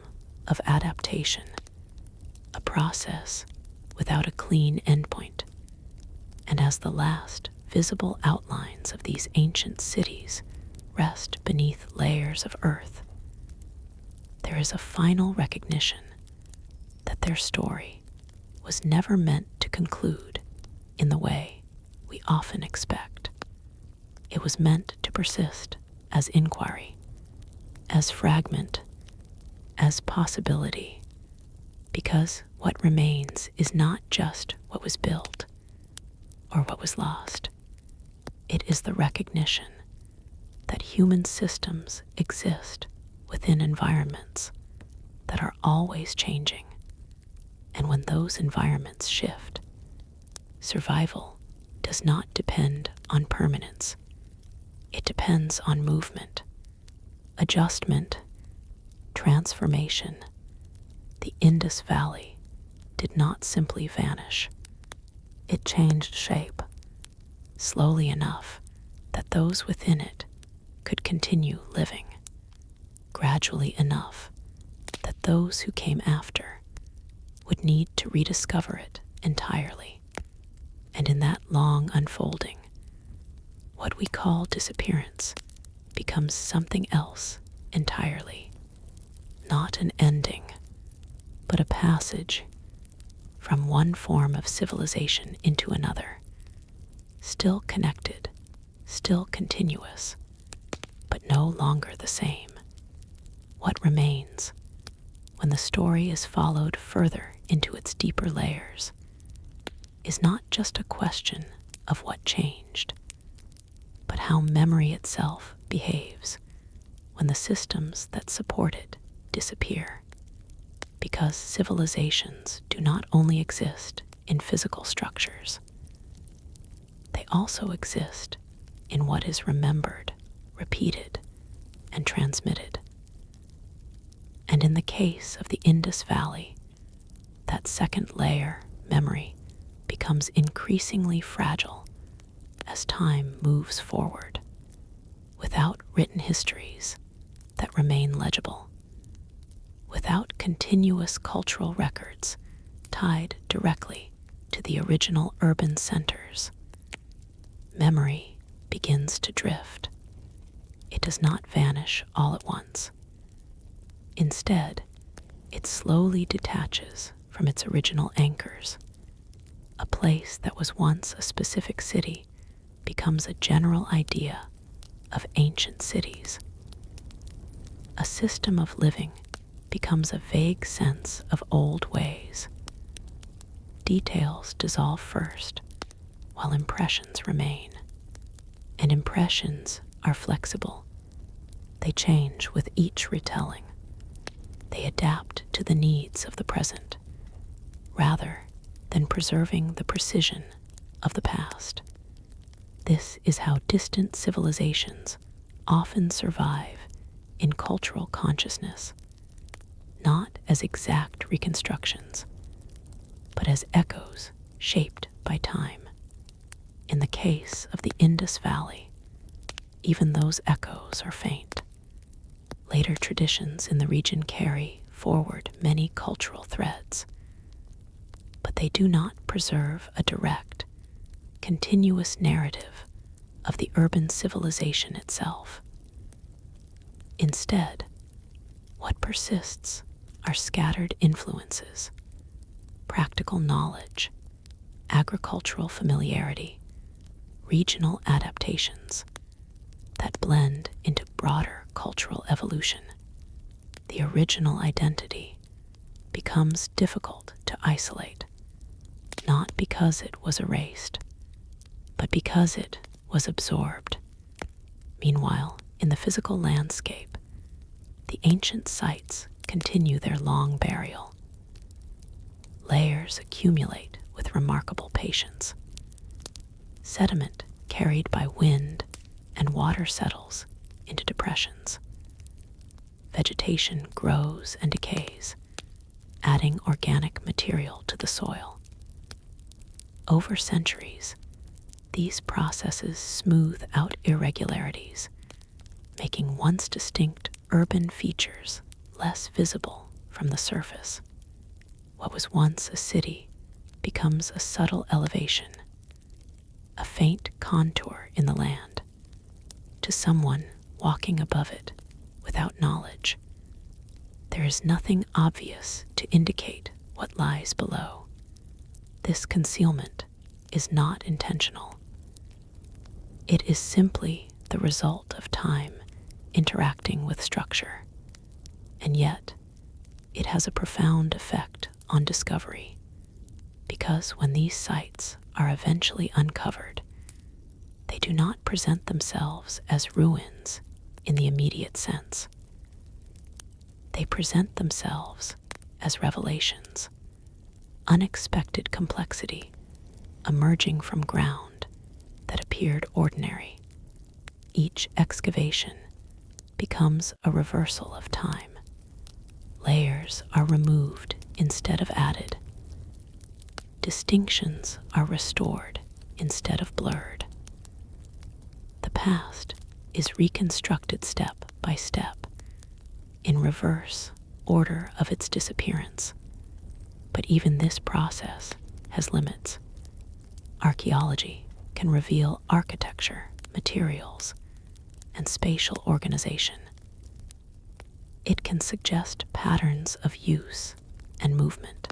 of adaptation, a process without a clean endpoint. And as the last visible outlines of these ancient cities rest beneath layers of earth, there is a final recognition that their story was never meant to conclude in the way we often expect. It was meant to persist as inquiry, as fragment, as possibility, because what remains is not just what was built or what was lost. It is the recognition that human systems exist within environments that are always changing, and when those environments shift, survival does not depend on permanence. It depends on movement, adjustment, transformation. The Indus Valley did not simply vanish. It changed shape, slowly enough that those within it could continue living, gradually enough that those who came after would need to rediscover it entirely. And in that long unfolding, what we call disappearance becomes something else entirely, not an ending, but a passage from one form of civilization into another, still connected, still continuous, but no longer the same. What remains, when the story is followed further into its deeper layers, is not just a question of what changed, but how memory itself behaves when the systems that support it disappear. Because civilizations do not only exist in physical structures, they also exist in what is remembered, repeated, and transmitted. And in the case of the Indus Valley, that second layer, memory, becomes increasingly fragile as time moves forward, without written histories that remain legible, without continuous cultural records tied directly to the original urban centers. Memory begins to drift. It does not vanish all at once. Instead, it slowly detaches from its original anchors. A place that was once a specific city becomes a general idea of ancient cities. A system of living becomes a vague sense of old ways. Details dissolve first, while impressions remain. And impressions are flexible. They change with each retelling. They adapt to the needs of the present, rather than preserving the precision of the past. This is how distant civilizations often survive in cultural consciousness, not as exact reconstructions, but as echoes shaped by time. In the case of the Indus Valley, even those echoes are faint. Later traditions in the region carry forward many cultural threads, but they do not preserve a direct, continuous narrative of the urban civilization itself. Instead, what persists are scattered influences, practical knowledge, agricultural familiarity, regional adaptations that blend into broader cultural evolution. The original identity becomes difficult to isolate, not because it was erased, but because it was absorbed. Meanwhile, in the physical landscape, the ancient sites continue their long burial. Layers accumulate with remarkable patience. Sediment carried by wind and water settles into depressions. Vegetation grows and decays, adding organic material to the soil. Over centuries, these processes smooth out irregularities, making once distinct urban features less visible from the surface. What was once a city becomes a subtle elevation, a faint contour in the land, to someone walking above it without knowledge. There is nothing obvious to indicate what lies below. This concealment is not intentional. It is simply the result of time interacting with structure, and yet it has a profound effect on discovery, because when these sites are eventually uncovered, they do not present themselves as ruins in the immediate sense. They present themselves as revelations, unexpected complexity emerging from ground that appeared ordinary. Each excavation becomes a reversal of time. Layers are removed instead of added. Distinctions are restored instead of blurred. The past is reconstructed step by step, in reverse order of its disappearance. But even this process has limits. Archaeology can reveal architecture, materials, and spatial organization. It can suggest patterns of use and movement.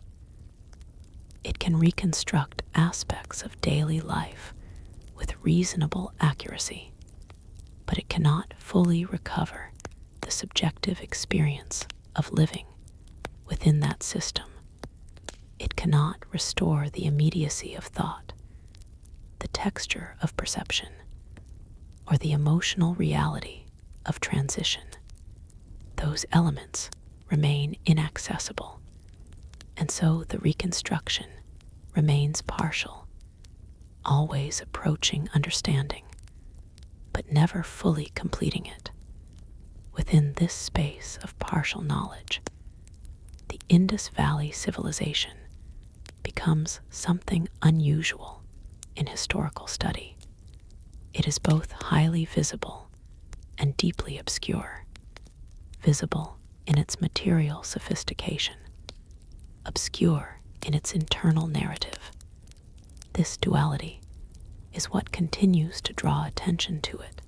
It can reconstruct aspects of daily life with reasonable accuracy, but it cannot fully recover the subjective experience of living within that system. It cannot restore the immediacy of thought, the texture of perception, or the emotional reality of transition. Those elements remain inaccessible, and so the reconstruction remains partial, always approaching understanding, but never fully completing it. Within this space of partial knowledge, the Indus Valley Civilization becomes something unusual in historical study. It is both highly visible and deeply obscure, visible in its material sophistication, obscure in its internal narrative. This duality is what continues to draw attention to it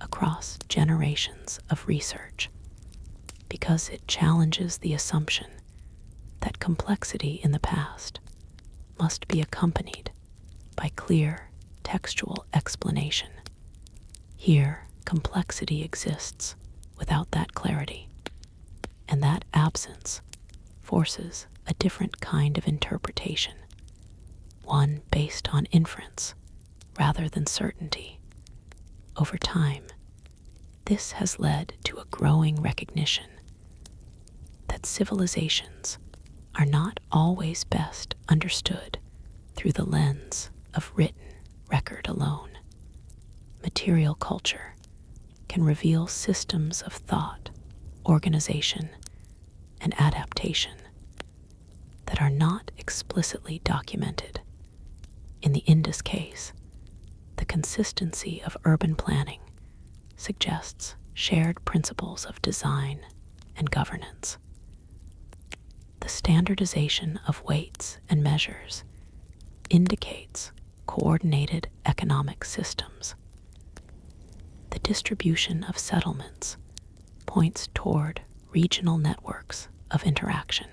across generations of research, because it challenges the assumption that complexity in the past must be accompanied by clear textual explanation. Here, complexity exists without that clarity, and that absence forces a different kind of interpretation, one based on inference rather than certainty. Over time, this has led to a growing recognition that civilizations are not always best understood through the lens of written record alone. Material culture can reveal systems of thought, organization, and adaptation that are not explicitly documented. In the Indus case, the consistency of urban planning suggests shared principles of design and governance. The standardization of weights and measures indicates coordinated economic systems. The distribution of settlements points toward regional networks of interaction.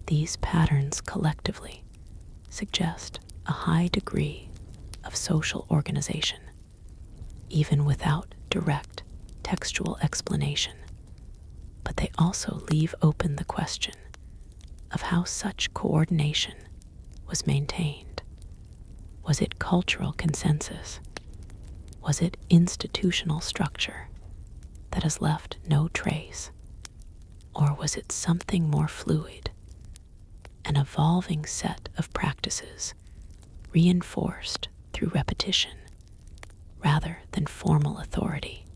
These patterns collectively suggest a high degree of social organization, even without direct textual explanation, but they also leave open the question of how such coordination was maintained. Was it cultural consensus? Was it institutional structure that has left no trace? Or was it something more fluid, an evolving set of practices reinforced through repetition rather than formal authority?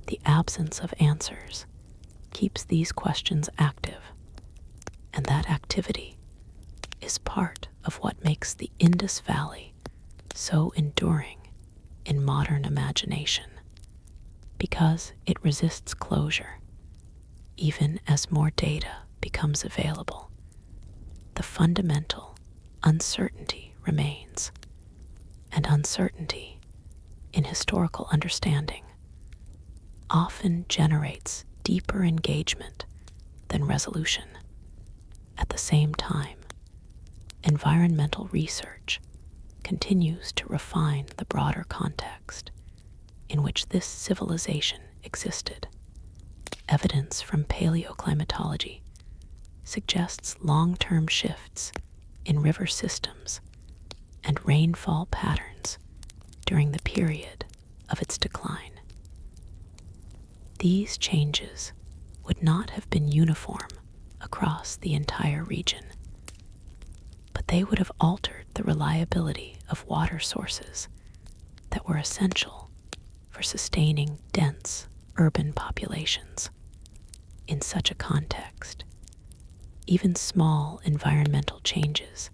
The absence of answers keeps these questions active, and that activity is part of what makes the Indus Valley so enduring in modern imagination, because it resists closure. Even as more data becomes available, the fundamental uncertainty remains, and uncertainty in historical understanding often generates deeper engagement than resolution. At the same time, environmental research continues to refine the broader context in which this civilization existed. Evidence from paleoclimatology suggests long-term shifts in river systems and rainfall patterns during the period of its decline. These changes would not have been uniform across the entire region, but they would have altered the reliability of water sources that were essential for sustaining dense urban populations. In such a context, even small environmental changes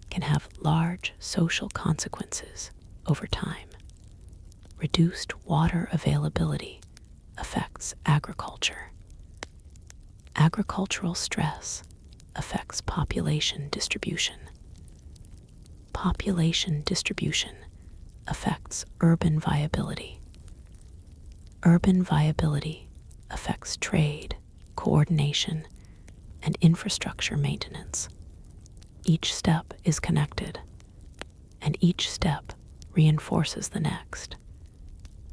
can have large social consequences over time. Reduced water availability affects agriculture. Agricultural stress affects population distribution. Population distribution affects urban viability. Urban viability affects trade, coordination, and infrastructure maintenance. Each step is connected, and each step reinforces the next,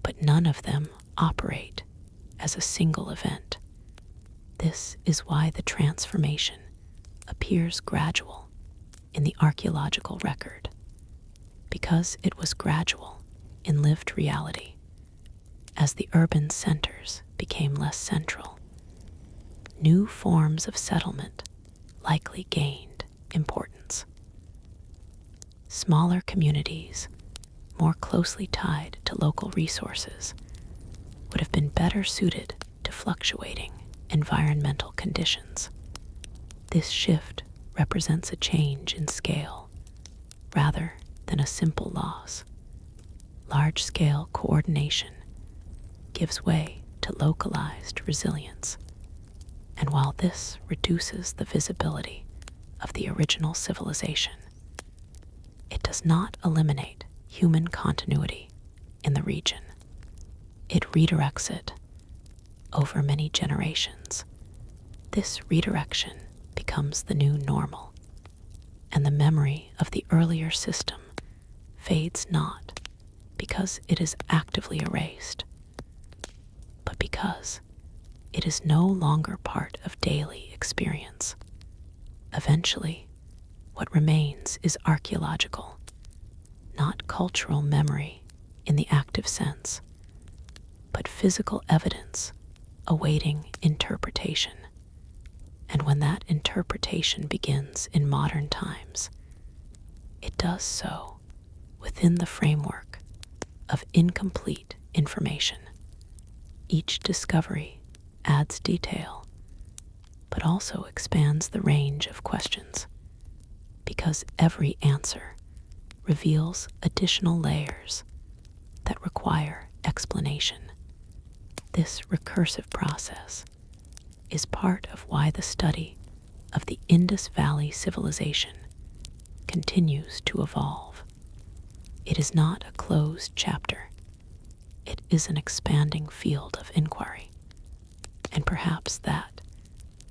but none of them operate as a single event. This is why the transformation appears gradual in the archaeological record, because it was gradual in lived reality. As the urban centers became less central, new forms of settlement likely gained importance. Smaller communities, more closely tied to local resources, would have been better suited to fluctuating environmental conditions. This shift represents a change in scale rather than a simple loss. Large-scale coordination gives way to localized resilience, and while this reduces the visibility of the original civilization, it does not eliminate human continuity in the region. It redirects it over many generations. This redirection becomes the new normal, and the memory of the earlier system fades not because it is actively erased, but because it is no longer part of daily experience. Eventually, what remains is archaeological, not cultural memory in the active sense, but physical evidence awaiting interpretation. And when that interpretation begins in modern times, it does so within the framework of incomplete information. Each discovery adds detail, but also expands the range of questions, because every answer reveals additional layers that require explanation. This recursive process is part of why the study of the Indus Valley Civilization continues to evolve. It is not a closed chapter. It is an expanding field of inquiry. And perhaps that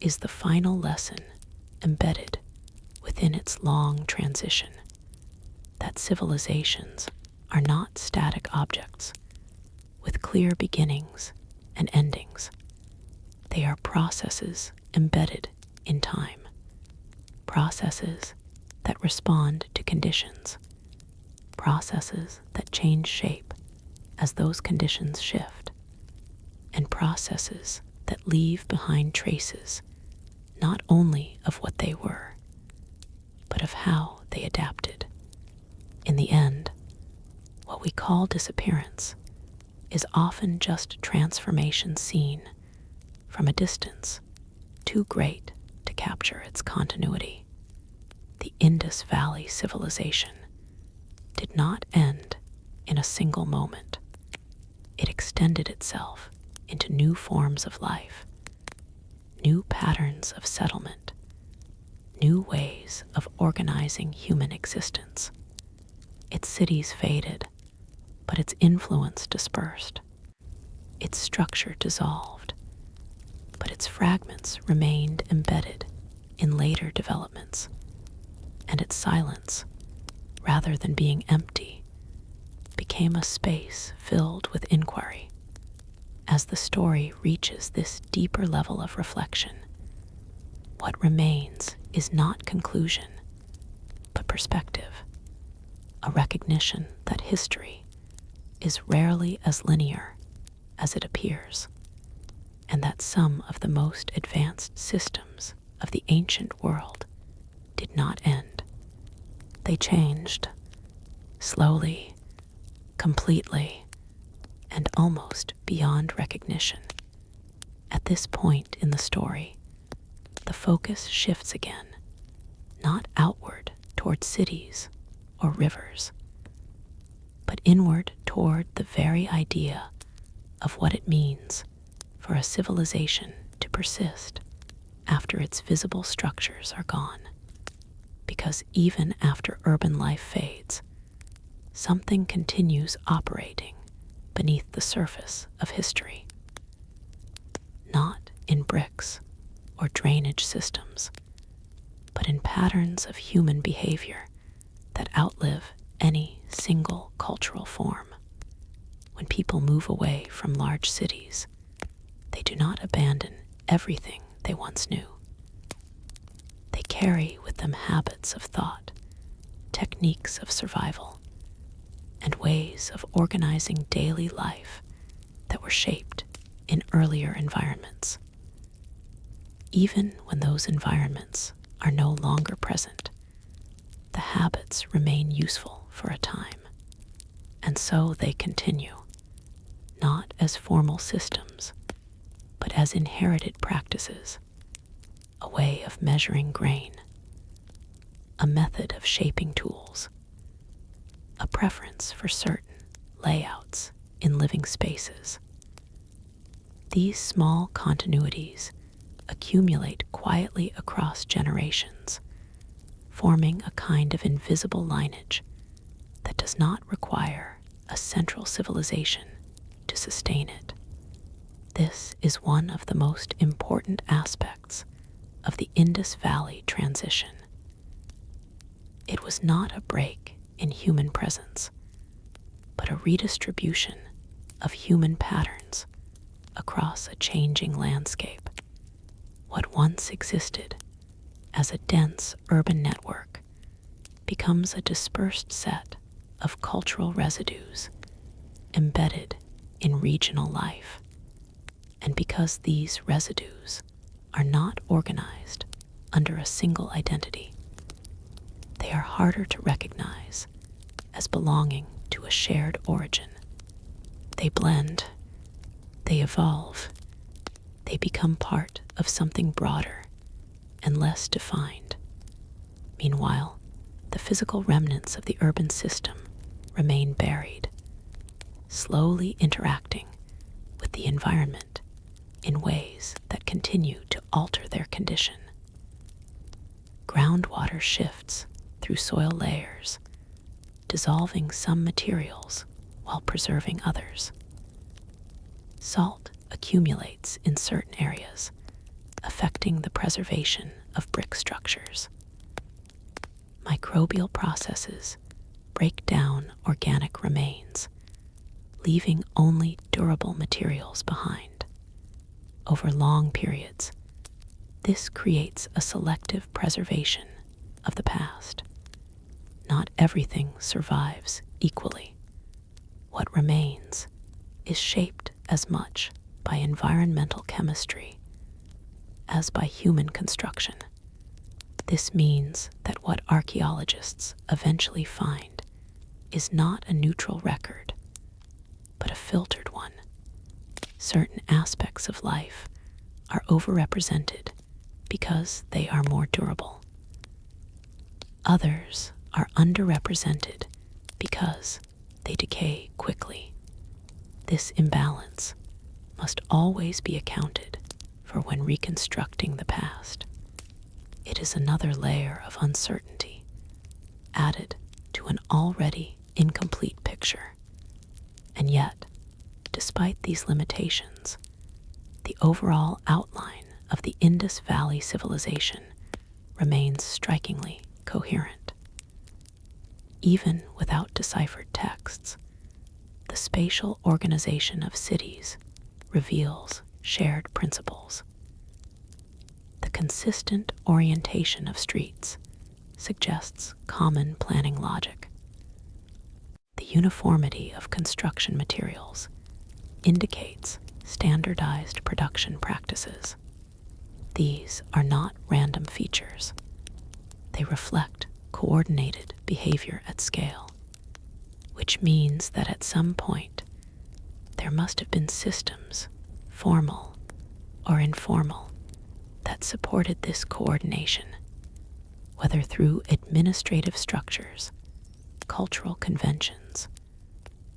is the final lesson embedded within its long transition, that civilizations are not static objects with clear beginnings and endings. They are processes embedded in time, processes that respond to conditions, processes that change shape as those conditions shift, and processes that leave behind traces not only of what they were, but of how they adapted. In the end, what we call disappearance is often just transformation seen from a distance too great to capture its continuity. The Indus Valley Civilization did not end in a single moment. It extended itself into new forms of life, new patterns of settlement, new ways of organizing human existence. Its cities faded, but its influence dispersed. Its structure dissolved, but its fragments remained embedded in later developments, and its silence, rather than being empty, became a space filled with inquiry. As the story reaches this deeper level of reflection, what remains is not conclusion, but perspective, a recognition that history is rarely as linear as it appears, and that some of the most advanced systems of the ancient world did not end. They changed, slowly, completely, and almost beyond recognition. At this point in the story, the focus shifts again, not outward toward cities or rivers, but inward toward the very idea of what it means for a civilization to persist after its visible structures are gone. Because even after urban life fades, something continues operating beneath the surface of history. Not in bricks or drainage systems, but in patterns of human behavior that outlive any single cultural form. When people move away from large cities, they do not abandon everything they once knew. They carry with them habits of thought, techniques of survival, and ways of organizing daily life that were shaped in earlier environments. Even when those environments are no longer present, the habits remain useful for a time, and so they continue, not as formal systems, but as inherited practices, a way of measuring grain, a method of shaping tools, a preference for certain layouts in living spaces. These small continuities accumulate quietly across generations, forming a kind of invisible lineage that does not require a central civilization to sustain it. This is one of the most important aspects of the Indus Valley transition. It was not a break in human presence, but a redistribution of human patterns across a changing landscape. What once existed as a dense urban network becomes a dispersed set of cultural residues embedded in regional life. And because these residues are not organized under a single identity, they are harder to recognize as belonging to a shared origin. They blend, they evolve, they become part of something broader and less defined. Meanwhile, the physical remnants of the urban system remain buried, slowly interacting with the environment in ways that continue to alter their condition. Groundwater shifts through soil layers, dissolving some materials while preserving others. Salt accumulates in certain areas, affecting the preservation of brick structures. Microbial processes break down organic remains, leaving only durable materials behind. Over long periods, this creates a selective preservation of the past. Not everything survives equally. What remains is shaped as much by environmental chemistry as by human construction. This means that what archaeologists eventually find is not a neutral record, but a filtered one. Certain aspects of life are overrepresented because they are more durable. Others are underrepresented because they decay quickly. This imbalance must always be accounted for when reconstructing the past. It is another layer of uncertainty added to an already incomplete picture. And yet, despite these limitations, the overall outline of the Indus Valley Civilization remains strikingly coherent. Even without deciphered texts, the spatial organization of cities reveals shared principles. The consistent orientation of streets suggests common planning logic. The uniformity of construction materials indicates standardized production practices. These are not random features. They reflect coordinated behavior at scale, which means that at some point there must have been systems, formal or informal, that supported this coordination, whether through administrative structures, cultural conventions,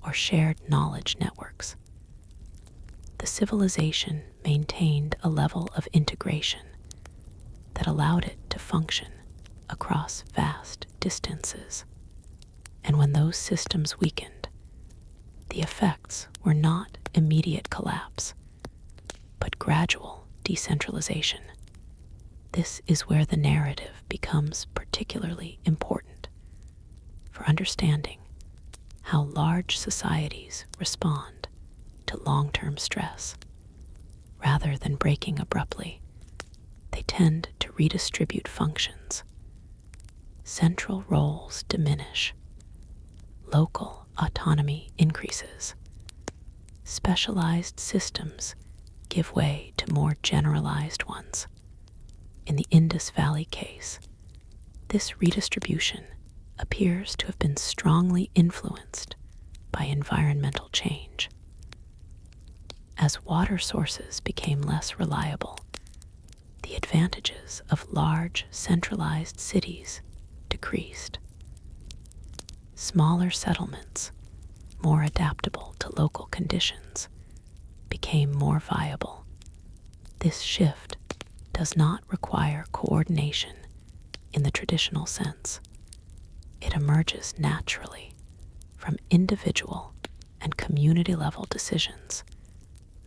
or shared knowledge networks. The civilization maintained a level of integration that allowed it to function across vast distances. And when those systems weakened, the effects were not immediate collapse, but gradual decentralization. This is where the narrative becomes particularly important for understanding how large societies respond to long-term stress. Rather than breaking abruptly, they tend to redistribute functions. Central roles diminish. Local autonomy increases. Specialized systems give way to more generalized ones. In the Indus Valley case, this redistribution appears to have been strongly influenced by environmental change. As water sources became less reliable, the advantages of large centralized cities decreased. Smaller settlements, more adaptable to local conditions, became more viable. This shift does not require coordination in the traditional sense. It emerges naturally from individual and community-level decisions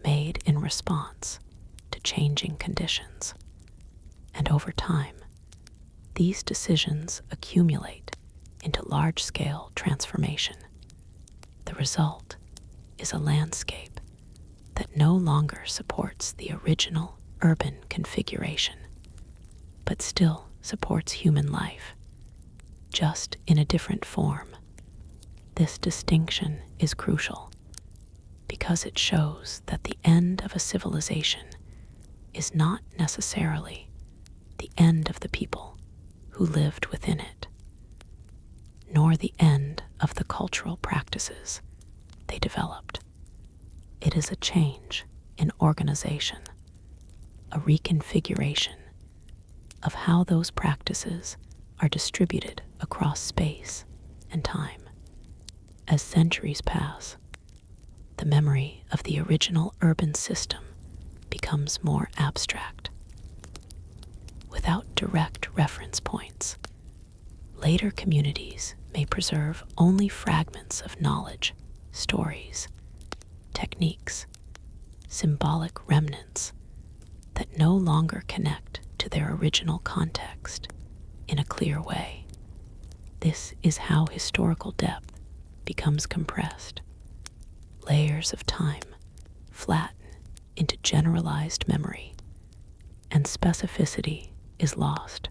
made in response to changing conditions. And over time, these decisions accumulate into large-scale transformation. The result is a landscape that no longer supports the original urban configuration, but still supports human life, just in a different form. This distinction is crucial because it shows that the end of a civilization is not necessarily the end of the people who lived within it, nor the end of the cultural practices they developed. It is a change in organization, a reconfiguration of how those practices are distributed across space and time. As centuries pass, the memory of the original urban system becomes more abstract. Without direct reference points, later communities may preserve only fragments of knowledge, stories, techniques, symbolic remnants that no longer connect to their original context in a clear way. This is how historical depth becomes compressed. Layers of time flatten into generalized memory, and specificity is lost.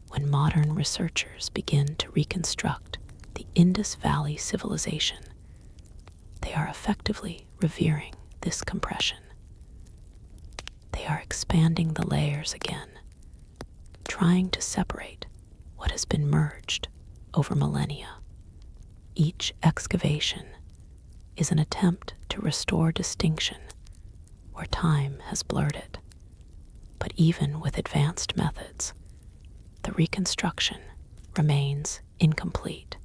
When modern researchers begin to reconstruct the Indus Valley Civilization, they are effectively revering this compression. They are expanding the layers again, trying to separate what has been merged over millennia. Each excavation is an attempt to restore distinction where time has blurred it. But even with advanced methods, the reconstruction remains incomplete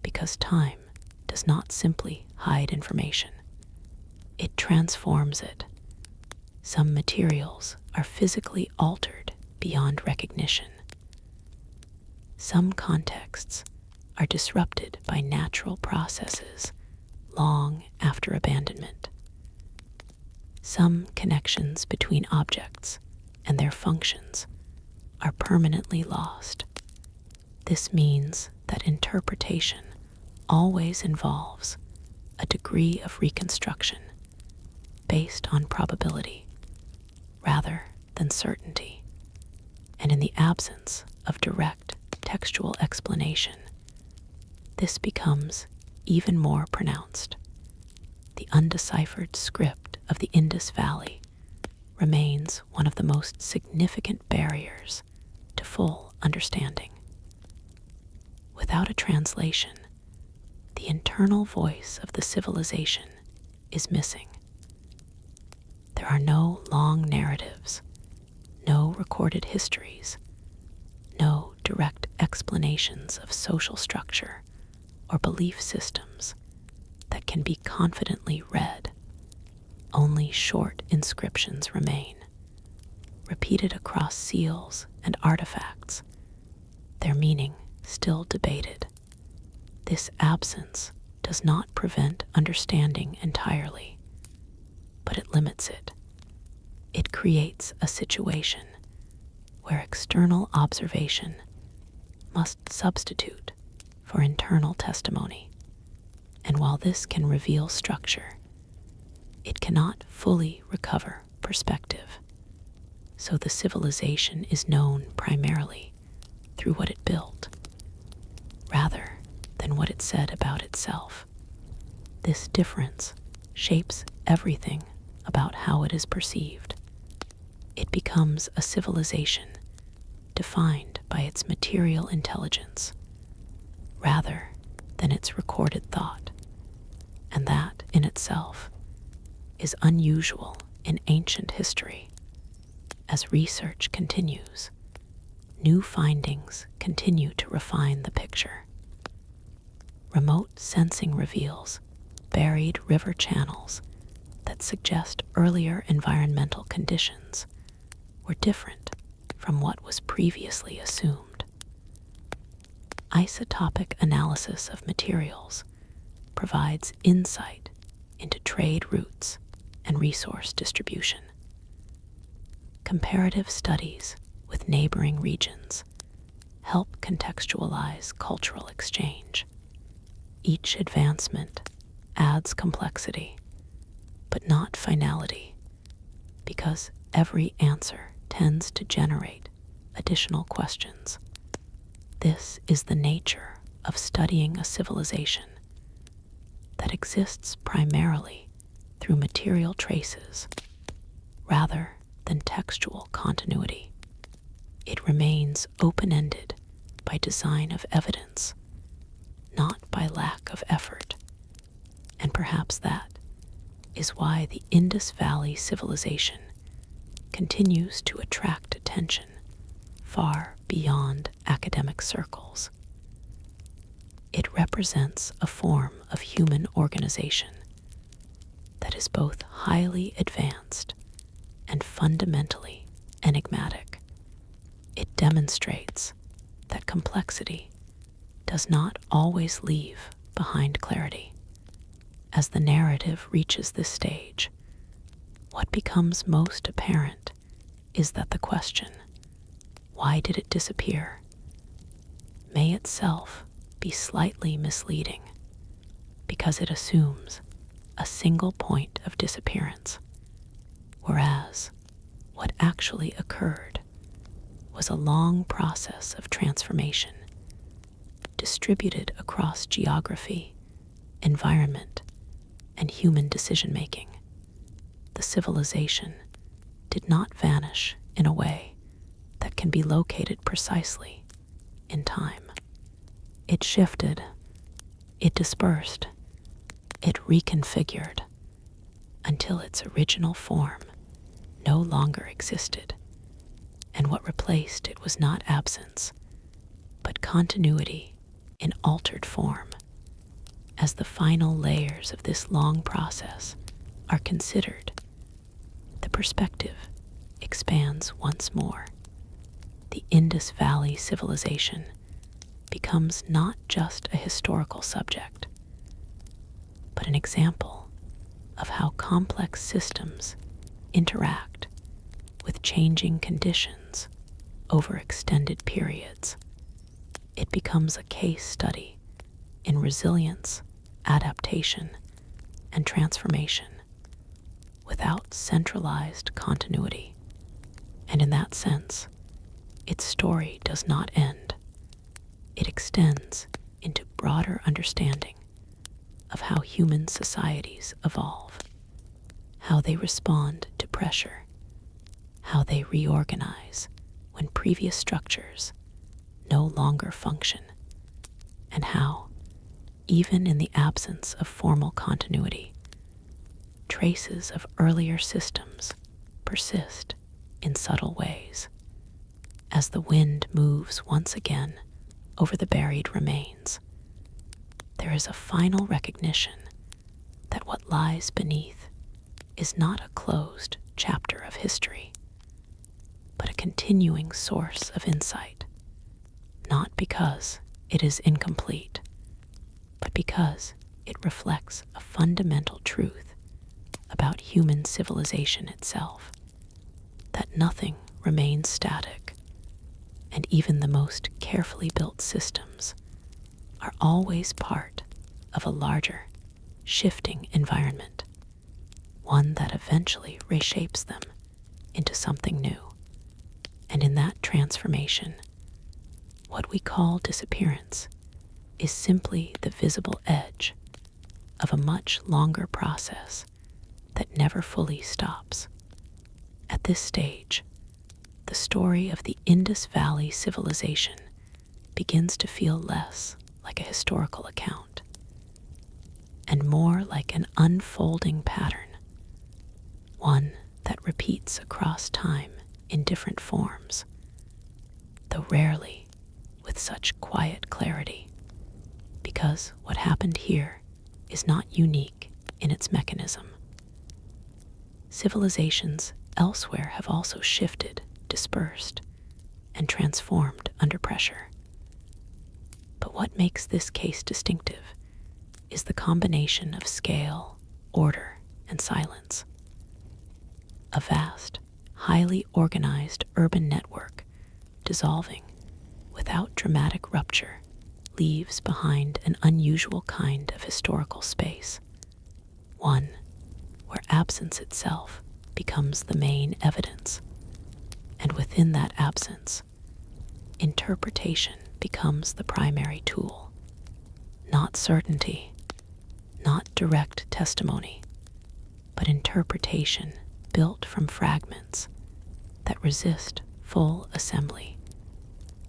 because time does not simply hide information. It transforms it. Some materials are physically altered beyond recognition. Some contexts are disrupted by natural processes long after abandonment. Some connections between objects and their functions are permanently lost. This means that interpretation always involves a degree of reconstruction, based on probability rather than certainty. And in the absence of direct textual explanation, this becomes even more pronounced. The undeciphered script of the Indus Valley remains one of the most significant barriers to full understanding. Without a translation, the internal voice of the civilization is missing. There are no long narratives, no recorded histories, no direct explanations of social structure or belief systems that can be confidently read. Only short inscriptions remain, repeated across seals and artifacts, their meaning still debated. This absence does not prevent understanding entirely, but it limits it. It creates a situation where external observation must substitute for internal testimony. And while this can reveal structure, it cannot fully recover perspective. So the civilization is known primarily through what it built, rather than what it said about itself. This difference shapes everything about how it is perceived. It becomes a civilization defined by its material intelligence, rather than its recorded thought. And that, in itself, is unusual in ancient history. As research continues, new findings continue to refine the picture. Remote sensing reveals buried river channels that suggest earlier environmental conditions were different from what was previously assumed. Isotopic analysis of materials provides insight into trade routes and resource distribution. Comparative studies with neighboring regions help contextualize cultural exchange. Each advancement adds complexity, but not finality, because every answer tends to generate additional questions. This is the nature of studying a civilization that exists primarily through material traces rather than textual continuity. It remains open-ended by design of evidence, not by lack of effort. And perhaps that is why the Indus Valley Civilization continues to attract attention far beyond academic circles. It represents a form of human organization that is both highly advanced and fundamentally enigmatic. It demonstrates that complexity does not always leave behind clarity. As the narrative reaches this stage, what becomes most apparent is that the question, why did it disappear, may itself be slightly misleading, because it assumes a single point of disappearance, whereas what actually occurred was a long process of transformation, distributed across geography, environment, and human decision-making. The civilization did not vanish in a way that can be located precisely in time. It shifted, it dispersed, it reconfigured until its original form no longer existed, and what replaced it was not absence, but continuity in altered form. As the final layers of this long process are considered, the perspective expands once more. The Indus Valley Civilization becomes not just a historical subject, but an example of how complex systems interact with changing conditions over extended periods. It becomes a case study in resilience, adaptation, and transformation, without centralized continuity. And in that sense, its story does not end. It extends into broader understanding of how human societies evolve, how they respond to pressure, how they reorganize when previous structures no longer function, and how, even in the absence of formal continuity, traces of earlier systems persist in subtle ways. As the wind moves once again over the buried remains, there is a final recognition that what lies beneath is not a closed chapter of history, but a continuing source of insight, not because it is incomplete, but because it reflects a fundamental truth about human civilization itself, that nothing remains static, and even the most carefully built systems are always part of a larger, shifting environment, one that eventually reshapes them into something new. And in that transformation, what we call disappearance is simply the visible edge of a much longer process that never fully stops. At this stage, the story of the Indus Valley Civilization begins to feel less like a historical account and more like an unfolding pattern, one that repeats across time in different forms, though rarely with such quiet clarity, because what happened here is not unique in its mechanism. Civilizations elsewhere have also shifted, dispersed, and transformed under pressure. But what makes this case distinctive is the combination of scale, order, and silence. A vast, highly organized urban network dissolving without dramatic rupture leaves behind an unusual kind of historical space, one where absence itself becomes the main evidence, and within that absence, interpretation becomes the primary tool. Not certainty, not direct testimony, but interpretation built from fragments that resist full assembly.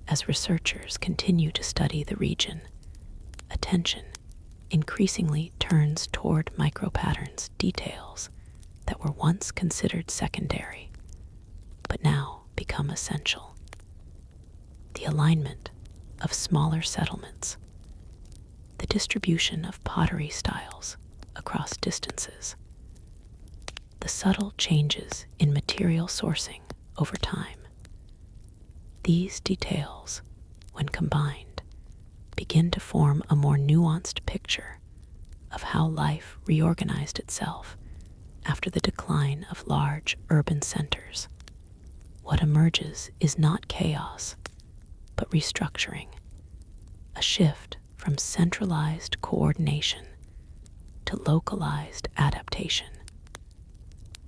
As researchers continue to study the region, attention increasingly turns toward micropatterns, details that were once considered secondary, but now become essential. The alignment of smaller settlements, the distribution of pottery styles across distances, the subtle changes in material sourcing over time. These details, when combined, begin to form a more nuanced picture of how life reorganized itself after the decline of large urban centers. What emerges is not chaos, but restructuring, a shift from centralized coordination to localized adaptation,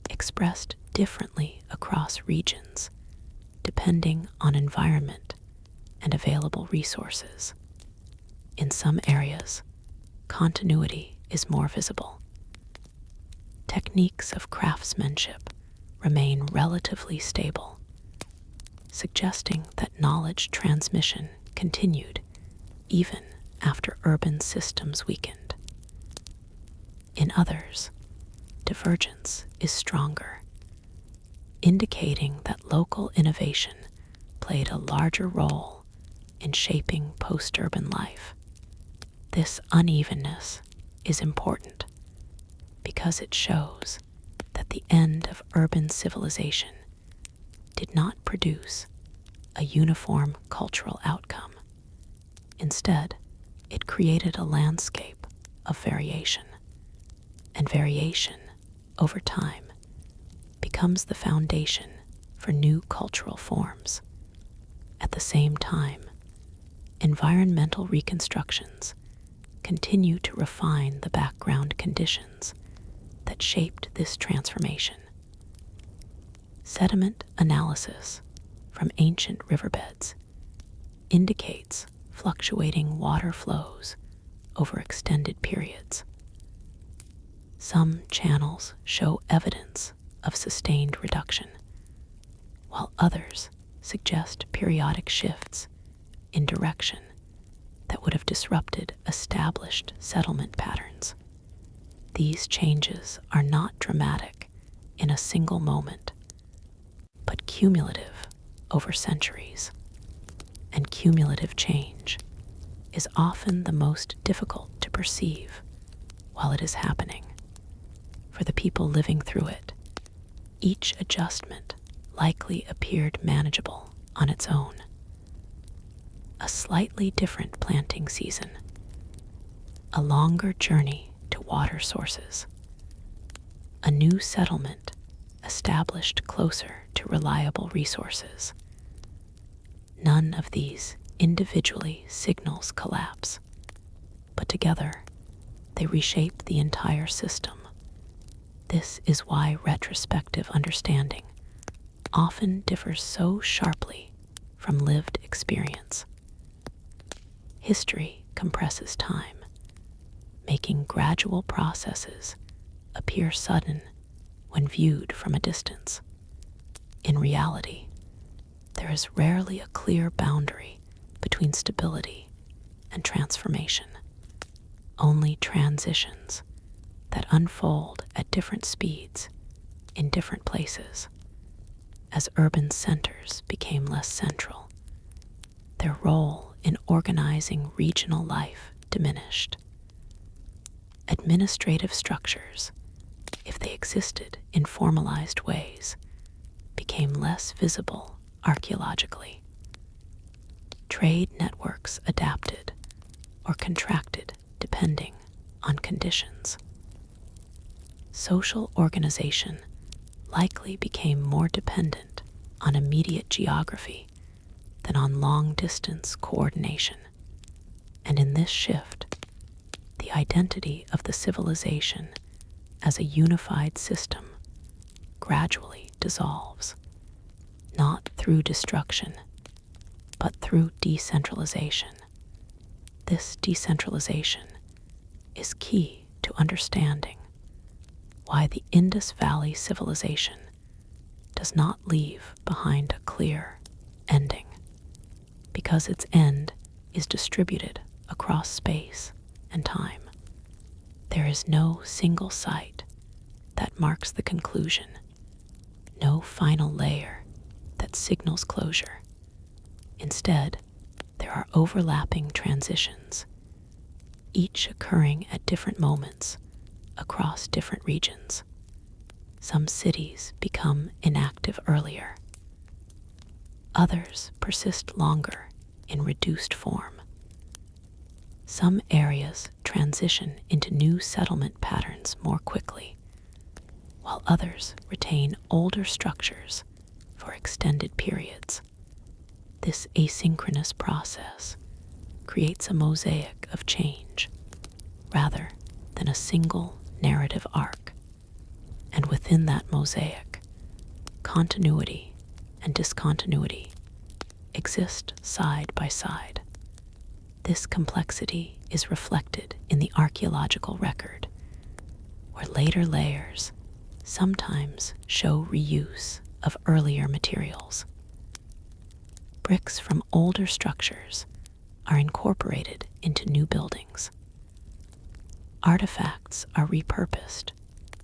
expressed differently across regions, depending on environment and available resources. In some areas, continuity is more visible. Techniques of craftsmanship remain relatively stable, suggesting that knowledge transmission continued even after urban systems weakened. In others, divergence is stronger, indicating that local innovation played a larger role in shaping post-urban life. This unevenness is important because it shows that the end of urban civilization did not produce a uniform cultural outcome. Instead, it created a landscape of variation, and variation over time becomes the foundation for new cultural forms. At the same time, environmental reconstructions continue to refine the background conditions that shaped this transformation. Sediment analysis from ancient riverbeds indicates fluctuating water flows over extended periods. Some channels show evidence of sustained reduction, while others suggest periodic shifts in direction that would have disrupted established settlement patterns. These changes are not dramatic in a single moment, but cumulative over centuries. And cumulative change is often the most difficult to perceive while it is happening. For the people living through it, each adjustment likely appeared manageable on its own. A slightly different planting season, a longer journey to water sources, a new settlement established closer to reliable resources. None of these individually signals collapse, but together they reshape the entire system. This is why retrospective understanding often differs so sharply from lived experience. History compresses time, making gradual processes appear sudden when viewed from a distance. In reality, there is rarely a clear boundary between stability and transformation, only transitions that unfold at different speeds in different places. As urban centers became less central, their role in organizing regional life diminished. Administrative structures, if they existed in formalized ways, became less visible archaeologically. Trade networks adapted or contracted depending on conditions. Social organization likely became more dependent on immediate geography than on long-distance coordination. And in this shift, the identity of the civilization as a unified system gradually dissolves, not through destruction, but through decentralization. This decentralization is key to understanding why the Indus Valley Civilization does not leave behind a clear ending, because its end is distributed across space and time. There is no single site that marks the conclusion, no final layer that signals closure. Instead, there are overlapping transitions, each occurring at different moments across different regions. Some cities become inactive earlier. Others persist longer in reduced form. Some areas transition into new settlement patterns more quickly, while others retain older structures for extended periods. This asynchronous process creates a mosaic of change rather than a single narrative arc. And within that mosaic, continuity and discontinuity exist side by side. This complexity is reflected in the archaeological record, where later layers sometimes show reuse of earlier materials. Bricks from older structures are incorporated into new buildings. Artifacts are repurposed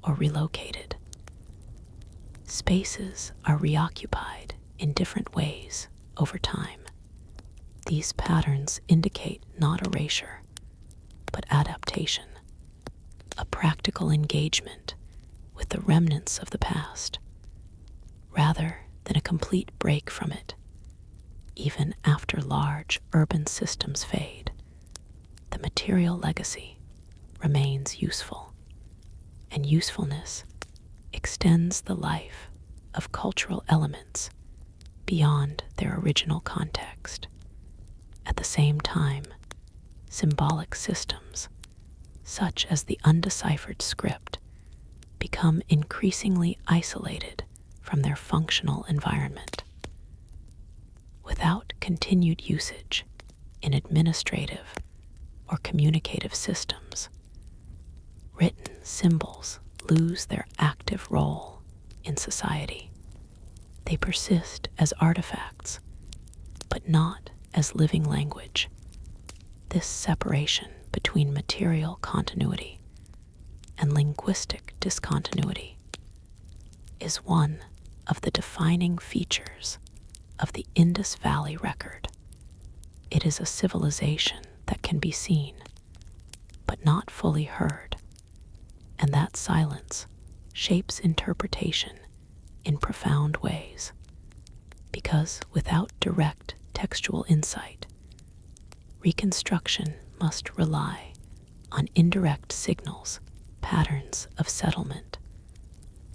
or relocated. Spaces are reoccupied in different ways over time. These patterns indicate not erasure, but adaptation, a practical engagement with the remnants of the past, rather than a complete break from it. Even after large urban systems fade, the material legacy remains useful, and usefulness extends the life of cultural elements beyond their original context. At the same time, symbolic systems, such as the undeciphered script, become increasingly isolated from their functional environment. Without continued usage in administrative or communicative systems, written symbols lose their active role in society. They persist as artifacts, but not as living language. This separation between material continuity and linguistic discontinuity is one of the defining features of the Indus Valley record. It is a civilization that can be seen, but not fully heard, and that silence shapes interpretation in profound ways, because without direct textual insight, reconstruction must rely on indirect signals, patterns of settlement,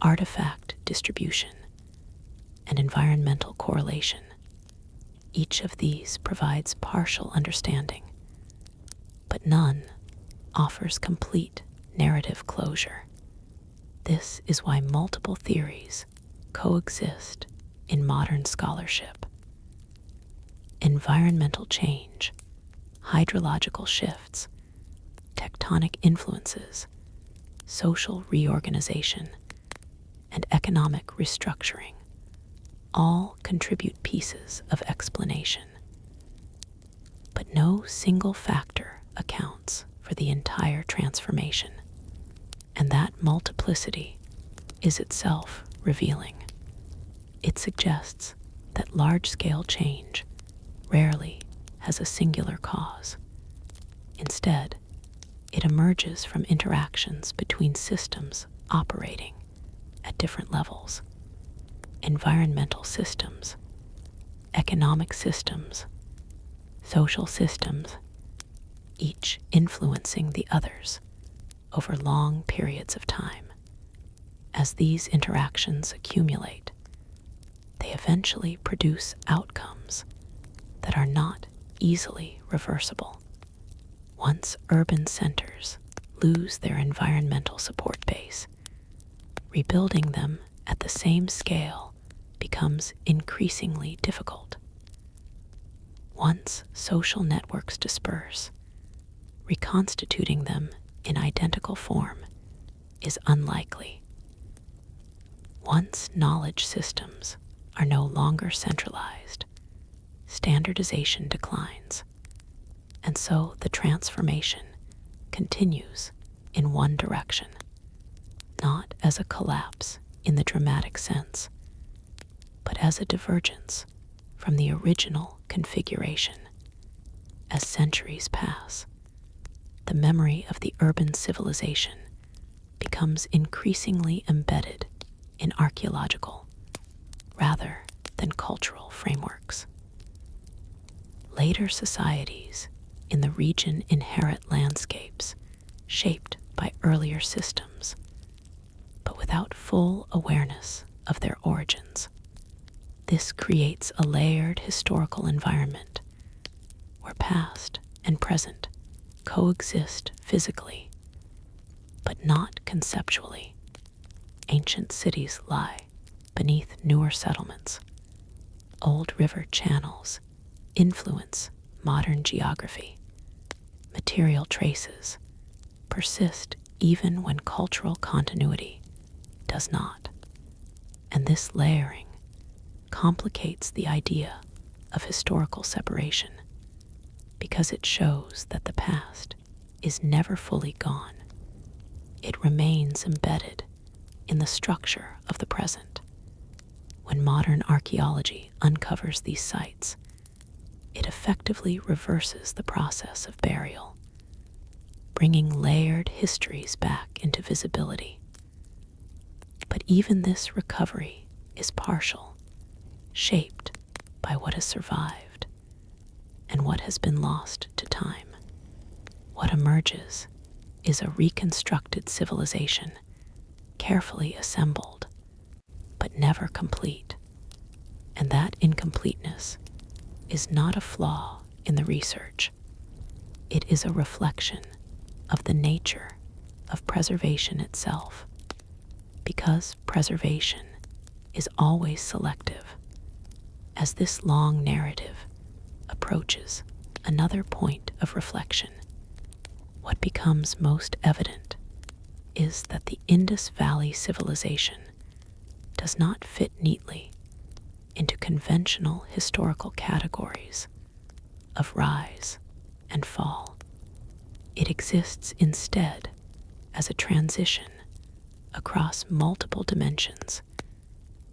artifact distribution, and environmental correlation. Each of these provides partial understanding, but none offers complete narrative closure. This is why multiple theories coexist in modern scholarship. Environmental change, hydrological shifts, tectonic influences, social reorganization, and economic restructuring all contribute pieces of explanation. But no single factor accounts for the entire transformation, and that multiplicity is itself revealing. It suggests that large-scale change rarely has a singular cause. Instead, it emerges from interactions between systems operating at different levels: environmental systems, economic systems, social systems, each influencing the others over long periods of time. As these interactions accumulate, they eventually produce outcomes that are not easily reversible. Once urban centers lose their environmental support base, rebuilding them at the same scale becomes increasingly difficult. Once social networks disperse, reconstituting them in identical form is unlikely. Once knowledge systems are no longer centralized, standardization declines, and so the transformation continues in one direction, not as a collapse in the dramatic sense, but as a divergence from the original configuration. As centuries pass, the memory of the urban civilization becomes increasingly embedded in archaeological rather than cultural frameworks. Later societies in the region inherit landscapes shaped by earlier systems, but without full awareness of their origins. This creates a layered historical environment where past and present coexist physically, but not conceptually. Ancient cities lie beneath newer settlements. Old river channels influence modern geography. Material traces persist even when cultural continuity does not. And this layering complicates the idea of historical separation, because it shows that the past is never fully gone. It remains embedded in the structure of the present. When modern archaeology uncovers these sites, it effectively reverses the process of burial, bringing layered histories back into visibility. But even this recovery is partial, shaped by what has survived and what has been lost to time. What emerges is a reconstructed civilization, carefully assembled, but never complete. And that incompleteness is not a flaw in the research. It is a reflection of the nature of preservation itself. because preservation is always selective. As this long narrative approaches another point of reflection, what becomes most evident is that the Indus Valley Civilization does not fit neatly into conventional historical categories of rise and fall. It exists instead as a transition across multiple dimensions: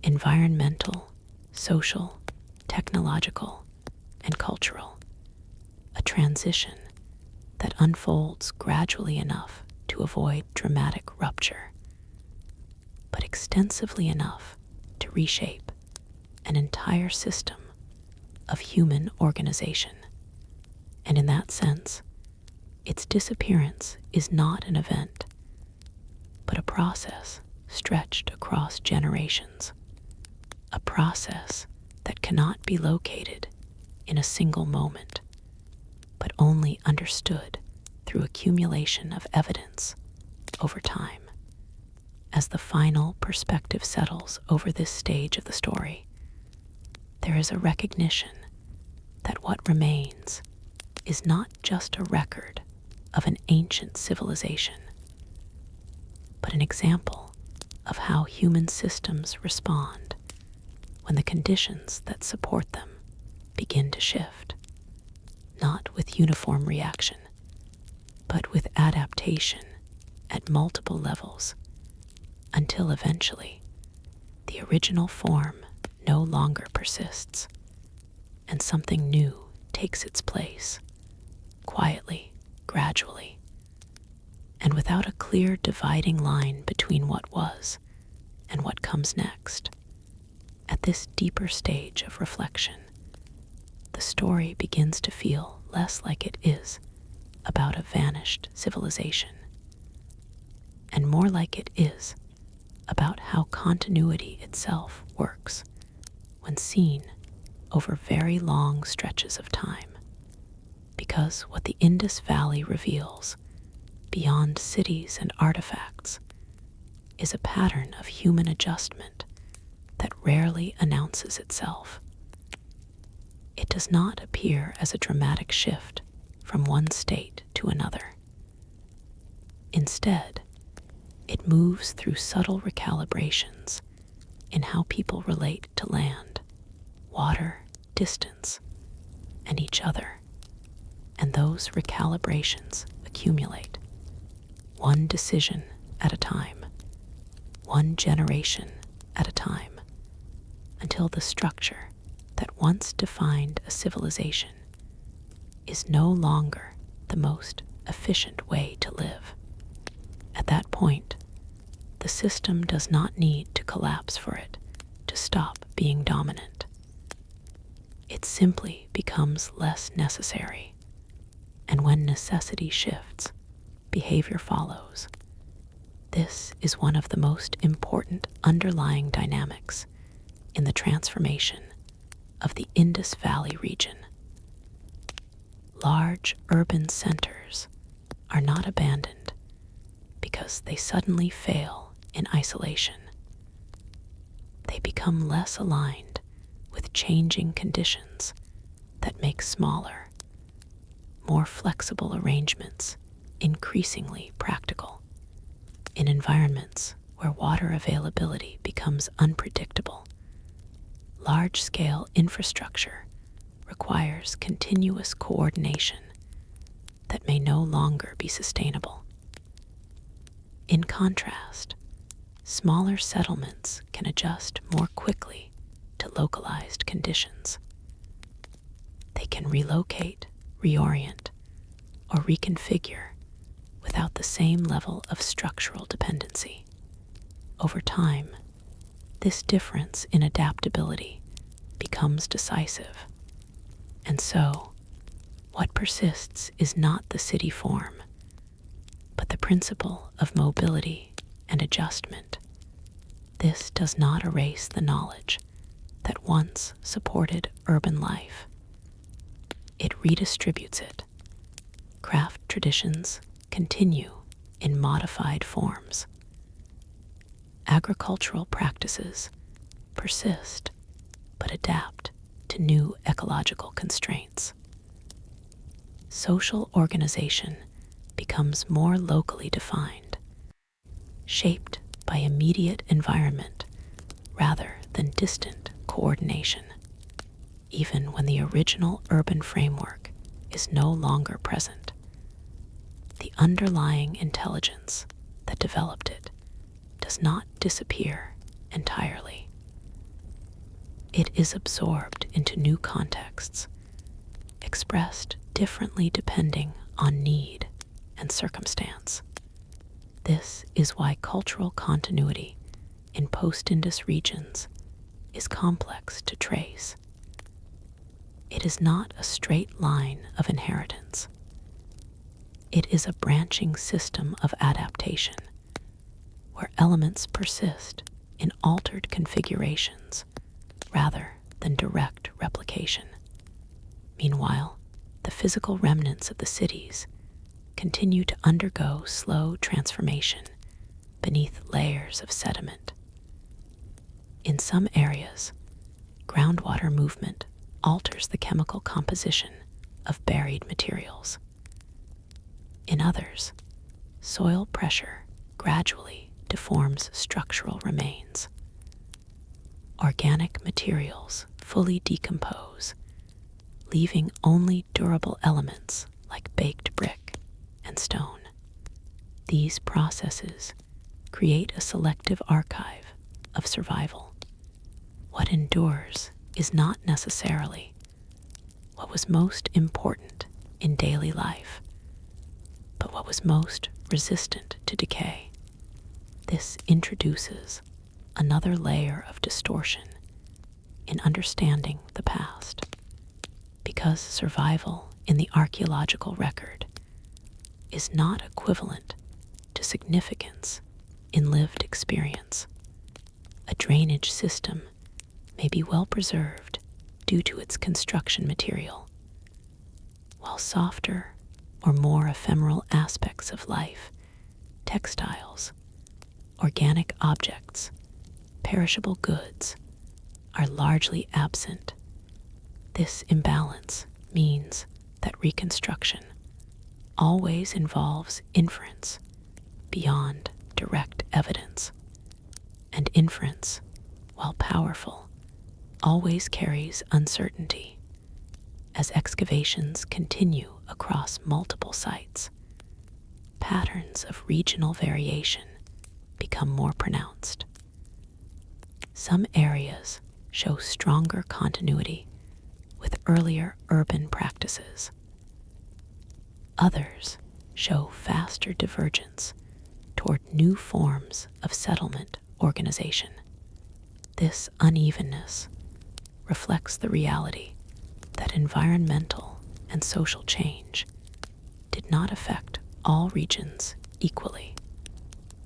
environmental, social, technological, and cultural. A transition that unfolds gradually enough to avoid dramatic rupture, but extensively enough to reshape an entire system of human organization. And in that sense, its disappearance is not an event, but a process stretched across generations, a process that cannot be located in a single moment, but only understood through accumulation of evidence over time. As the final perspective settles over this stage of the story, there is a recognition that what remains is not just a record of an ancient civilization, but an example of how human systems respond when the conditions that support them begin to shift, not with uniform reaction, but with adaptation at multiple levels, until eventually the original form no longer persists and something new takes its place, quietly, gradually, and without a clear dividing line between what was and what comes next. At this deeper stage of reflection, the story begins to feel less like it is about a vanished civilization, and more like it is about how continuity itself works when seen over very long stretches of time. Because what the Indus Valley reveals, beyond cities and artifacts, is a pattern of human adjustment that rarely announces itself. It does not appear as a dramatic shift from one state to another. Instead, it moves through subtle recalibrations in how people relate to land, water, distance, and each other. And those recalibrations accumulate, one decision at a time, one generation at a time, until the structure that once defined a civilization is no longer the most efficient way to live. At that point, the system does not need to collapse for it to stop being dominant. It simply becomes less necessary. And when necessity shifts, behavior follows. This is one of the most important underlying dynamics in the transformation of the Indus Valley region. Large urban centers are not abandoned because they suddenly fail in isolation. They become less aligned with changing conditions that make smaller, more flexible arrangements increasingly practical. In environments where water availability becomes unpredictable, large-scale infrastructure requires continuous coordination that may no longer be sustainable. In contrast, smaller settlements can adjust more quickly to localized conditions. They can relocate, reorient, or reconfigure without the same level of structural dependency. Over time, this difference in adaptability becomes decisive. And so, what persists is not the city form, but the principle of mobility and adjustment. This does not erase the knowledge that once supported urban life. It redistributes it. Craft traditions continue in modified forms. agricultural practices persist but adapt to new ecological constraints. Social organization becomes more locally defined, shaped by immediate environment rather than distant coordination, even when the original urban framework is no longer present. The underlying intelligence that developed it does not disappear entirely. It is absorbed into new contexts, expressed differently depending on need and circumstance. This is why cultural continuity in post-Indus regions is complex to trace. It is not a straight line of inheritance. It is a branching system of adaptation, where elements persist in altered configurations rather than direct replication. Meanwhile, the physical remnants of the cities continue to undergo slow transformation beneath layers of sediment. In some areas, groundwater movement alters the chemical composition of buried materials. In others, soil pressure gradually deforms structural remains. Organic materials fully decompose, leaving only durable elements like baked brick and stone. These processes create a selective archive of survival. What endures is not necessarily what was most important in daily life, but what was most resistant to decay. This introduces another layer of distortion in understanding the past, because survival in the archaeological record is not equivalent to significance in lived experience. A drainage system may be well preserved due to its construction material, while softer or more ephemeral aspects of life, textiles, organic objects, perishable goods, are largely absent. This imbalance means that reconstruction always involves inference beyond direct evidence, and inference, while powerful, always carries uncertainty. As excavations continue across multiple sites, patterns of regional variation become more pronounced. Some areas show stronger continuity with earlier urban practices. Others show faster divergence toward new forms of settlement organization. This unevenness reflects the reality that environmental and social change did not affect all regions equally.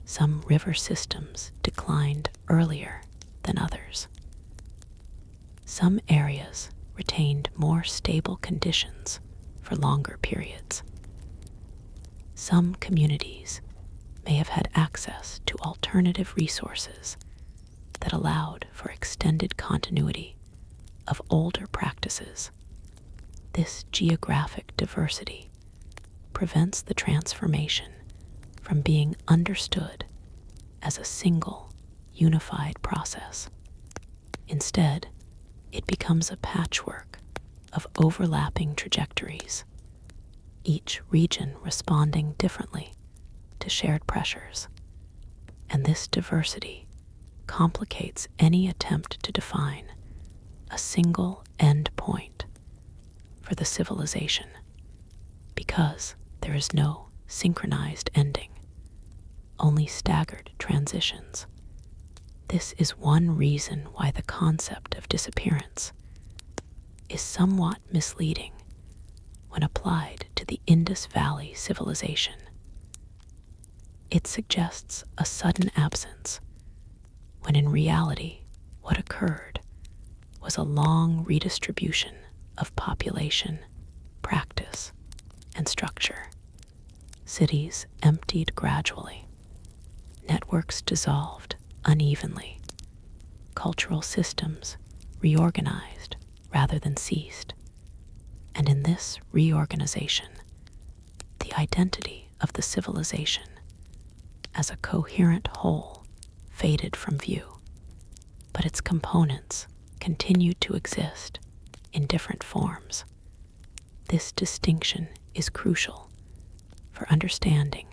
Some river systems declined earlier than others. Some areas retained more stable conditions for longer periods. Some communities may have had access to alternative resources that allowed for extended continuity of older practices. This geographic diversity prevents the transformation from being understood as a single, unified process. Instead, it becomes a patchwork of overlapping trajectories, each region responding differently to shared pressures. And this diversity complicates any attempt to define a single end point for the civilization, because there is no synchronized ending, only staggered transitions. This is one reason why the concept of disappearance is somewhat misleading when applied to the Indus Valley Civilization. It suggests a sudden absence, when in reality what occurred was a long redistribution of population, practice, and structure. Cities emptied gradually, networks dissolved, unevenly. Cultural systems reorganized rather than ceased. And in this reorganization, the identity of the civilization as a coherent whole faded from view, but its components continued to exist in different forms. This distinction is crucial for understanding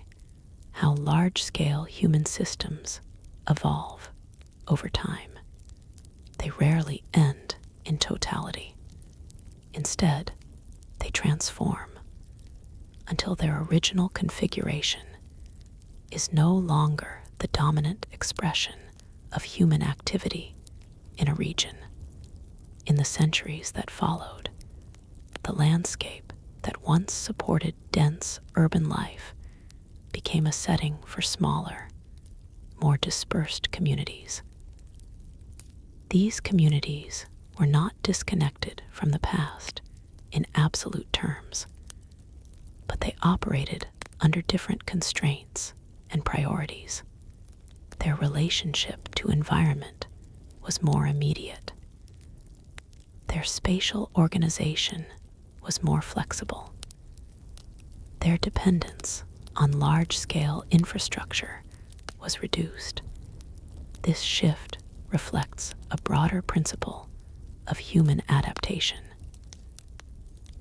how large-scale human systems evolve over time. They rarely end in totality. Instead, they transform until their original configuration is no longer the dominant expression of human activity in a region. In the centuries that followed, the landscape that once supported dense urban life became a setting for smaller, more dispersed communities. These communities were not disconnected from the past in absolute terms, but they operated under different constraints and priorities. Their relationship to environment was more immediate. Their spatial organization was more flexible. Their dependence on large-scale infrastructure was reduced. This shift reflects a broader principle of human adaptation.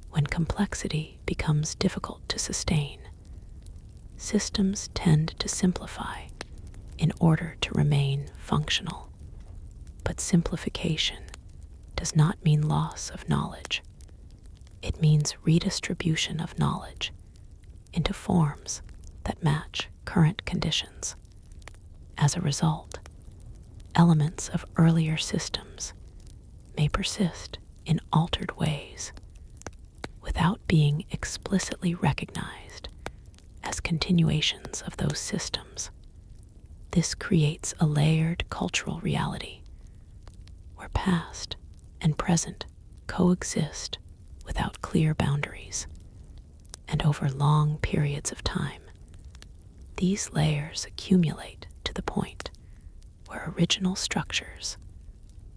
When complexity becomes difficult to sustain, systems tend to simplify in order to remain functional. But simplification does not mean loss of knowledge. It means redistribution of knowledge into forms that match current conditions. As a result, elements of earlier systems may persist in altered ways without being explicitly recognized as continuations of those systems. This creates a layered cultural reality where past and present coexist without clear boundaries. And over long periods of time, these layers accumulate to the point where original structures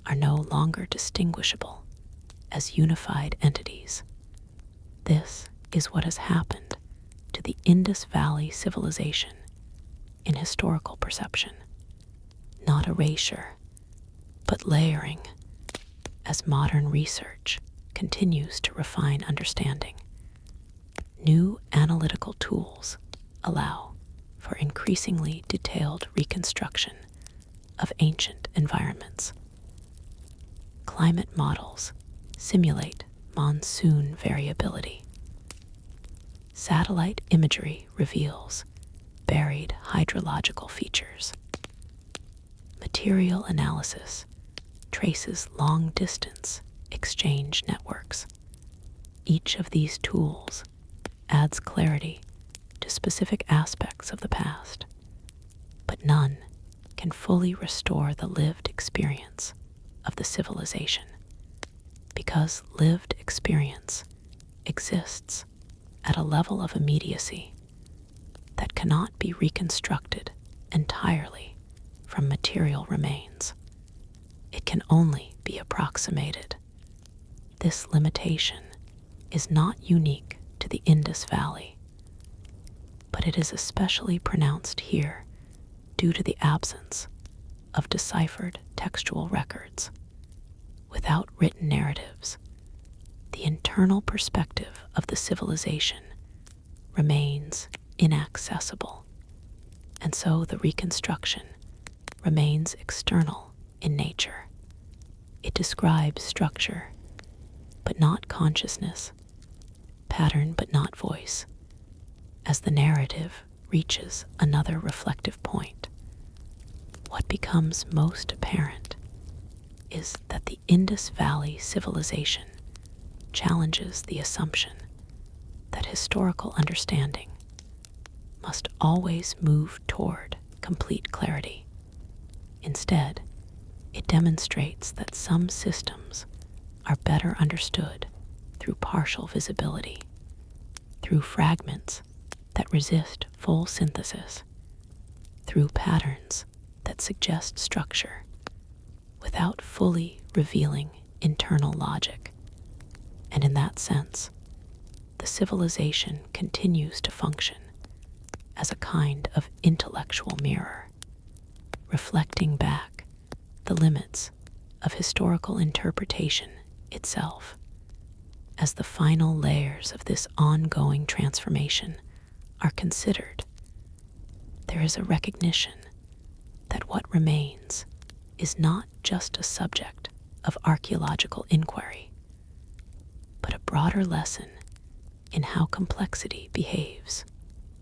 are no longer distinguishable as unified entities. This is what has happened to the Indus Valley Civilization in historical perception. Not erasure, but layering, as modern research continues to refine understanding. New analytical tools allow for increasingly detailed reconstruction of ancient environments. Climate models simulate monsoon variability. Satellite imagery reveals buried hydrological features. Material analysis traces long-distance exchange networks. Each of these tools adds clarity to specific aspects of the past, but none can fully restore the lived experience of the civilization, because lived experience exists at a level of immediacy that cannot be reconstructed entirely from material remains. It can only be approximated. This limitation is not unique to the Indus Valley, but it is especially pronounced here due to the absence of deciphered textual records. Without written narratives, the internal perspective of the civilization remains inaccessible, and so the reconstruction remains external in nature. It describes structure, but not consciousness, pattern but not voice. As the narrative reaches another reflective point, what becomes most apparent is that the Indus Valley Civilization challenges the assumption that historical understanding must always move toward complete clarity. Instead, it demonstrates that some systems are better understood through partial visibility, through fragments that resist full synthesis, through patterns that suggest structure without fully revealing internal logic. And in that sense, the civilization continues to function as a kind of intellectual mirror, reflecting back the limits of historical interpretation itself. As the final layers of this ongoing transformation are considered, there is a recognition that what remains is not just a subject of archaeological inquiry, but a broader lesson in how complexity behaves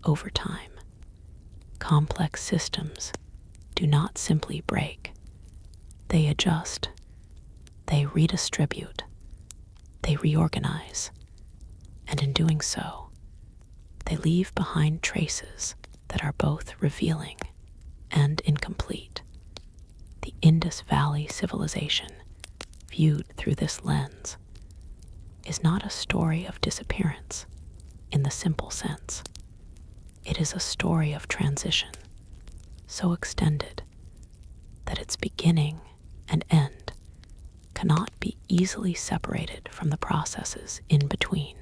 over time. Complex systems do not simply break, they adjust, they redistribute, they reorganize, and in doing so, they leave behind traces that are both revealing and incomplete. The Indus Valley Civilization, viewed through this lens, is not a story of disappearance in the simple sense. It is a story of transition, so extended that its beginning and end cannot be easily separated from the processes in between.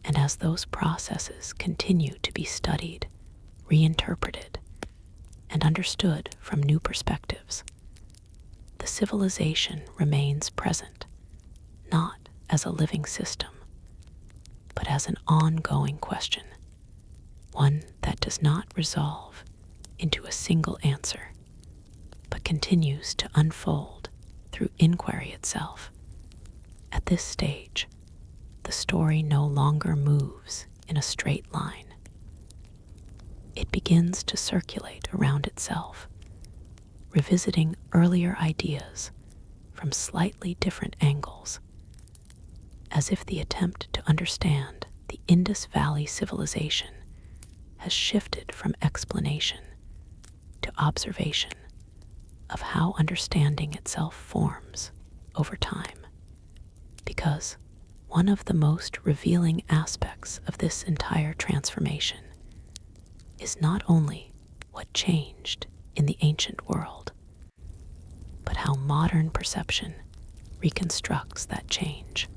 And as those processes continue to be studied, reinterpreted, and understood from new perspectives, the civilization remains present, not as a living system, but as an ongoing question, one that does not resolve into a single answer, but continues to unfold through inquiry itself. At this stage, the story no longer moves in a straight line. It begins to circulate around itself, revisiting earlier ideas from slightly different angles, as if the attempt to understand the Indus Valley Civilization has shifted from explanation to observation of how understanding itself forms over time. Because one of the most revealing aspects of this entire transformation is not only what changed in the ancient world, but how modern perception reconstructs that change.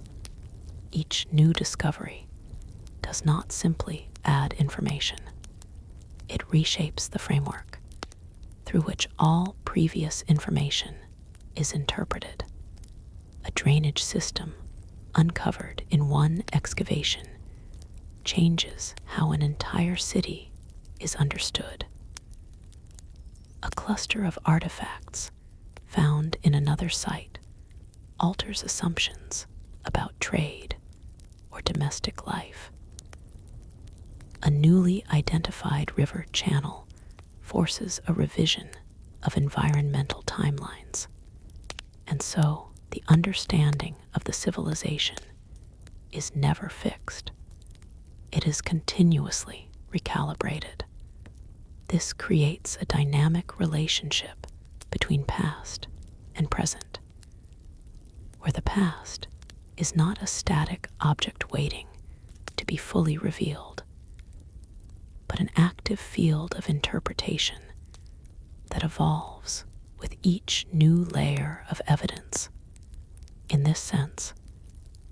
Each new discovery does not simply add information. It reshapes the framework through which all previous information is interpreted. A drainage system uncovered in one excavation changes how an entire city is understood. A cluster of artifacts found in another site alters assumptions about trade or domestic life. A newly identified river channel forces a revision of environmental timelines, and so the understanding of the civilization is never fixed. It is continuously recalibrated. This creates a dynamic relationship between past and present, where the past is not a static object waiting to be fully revealed, but an active field of interpretation that evolves with each new layer of evidence. In this sense,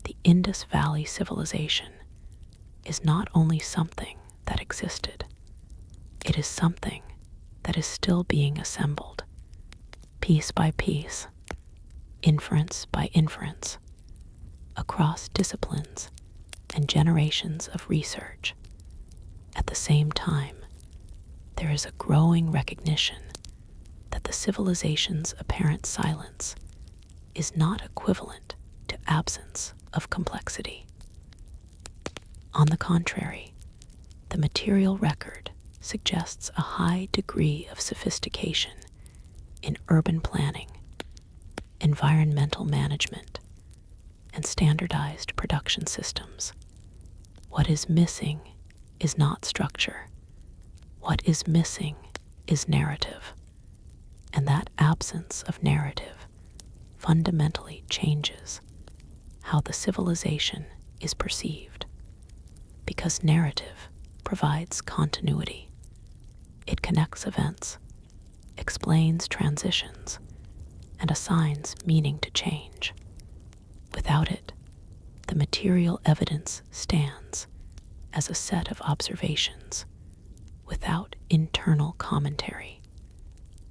the Indus Valley Civilization is not only something that existed, it is something that is still being assembled, piece by piece, inference by inference, across disciplines and generations of research. At the same time, there is a growing recognition that the civilization's apparent silence is not equivalent to absence of complexity. On the contrary, the material record suggests a high degree of sophistication in urban planning, environmental management, and standardized production systems. What is missing is not structure. What is missing is narrative. And that absence of narrative fundamentally changes how the civilization is perceived, because narrative provides continuity. It connects events, explains transitions, and assigns meaning to change. Without it, the material evidence stands as a set of observations without internal commentary,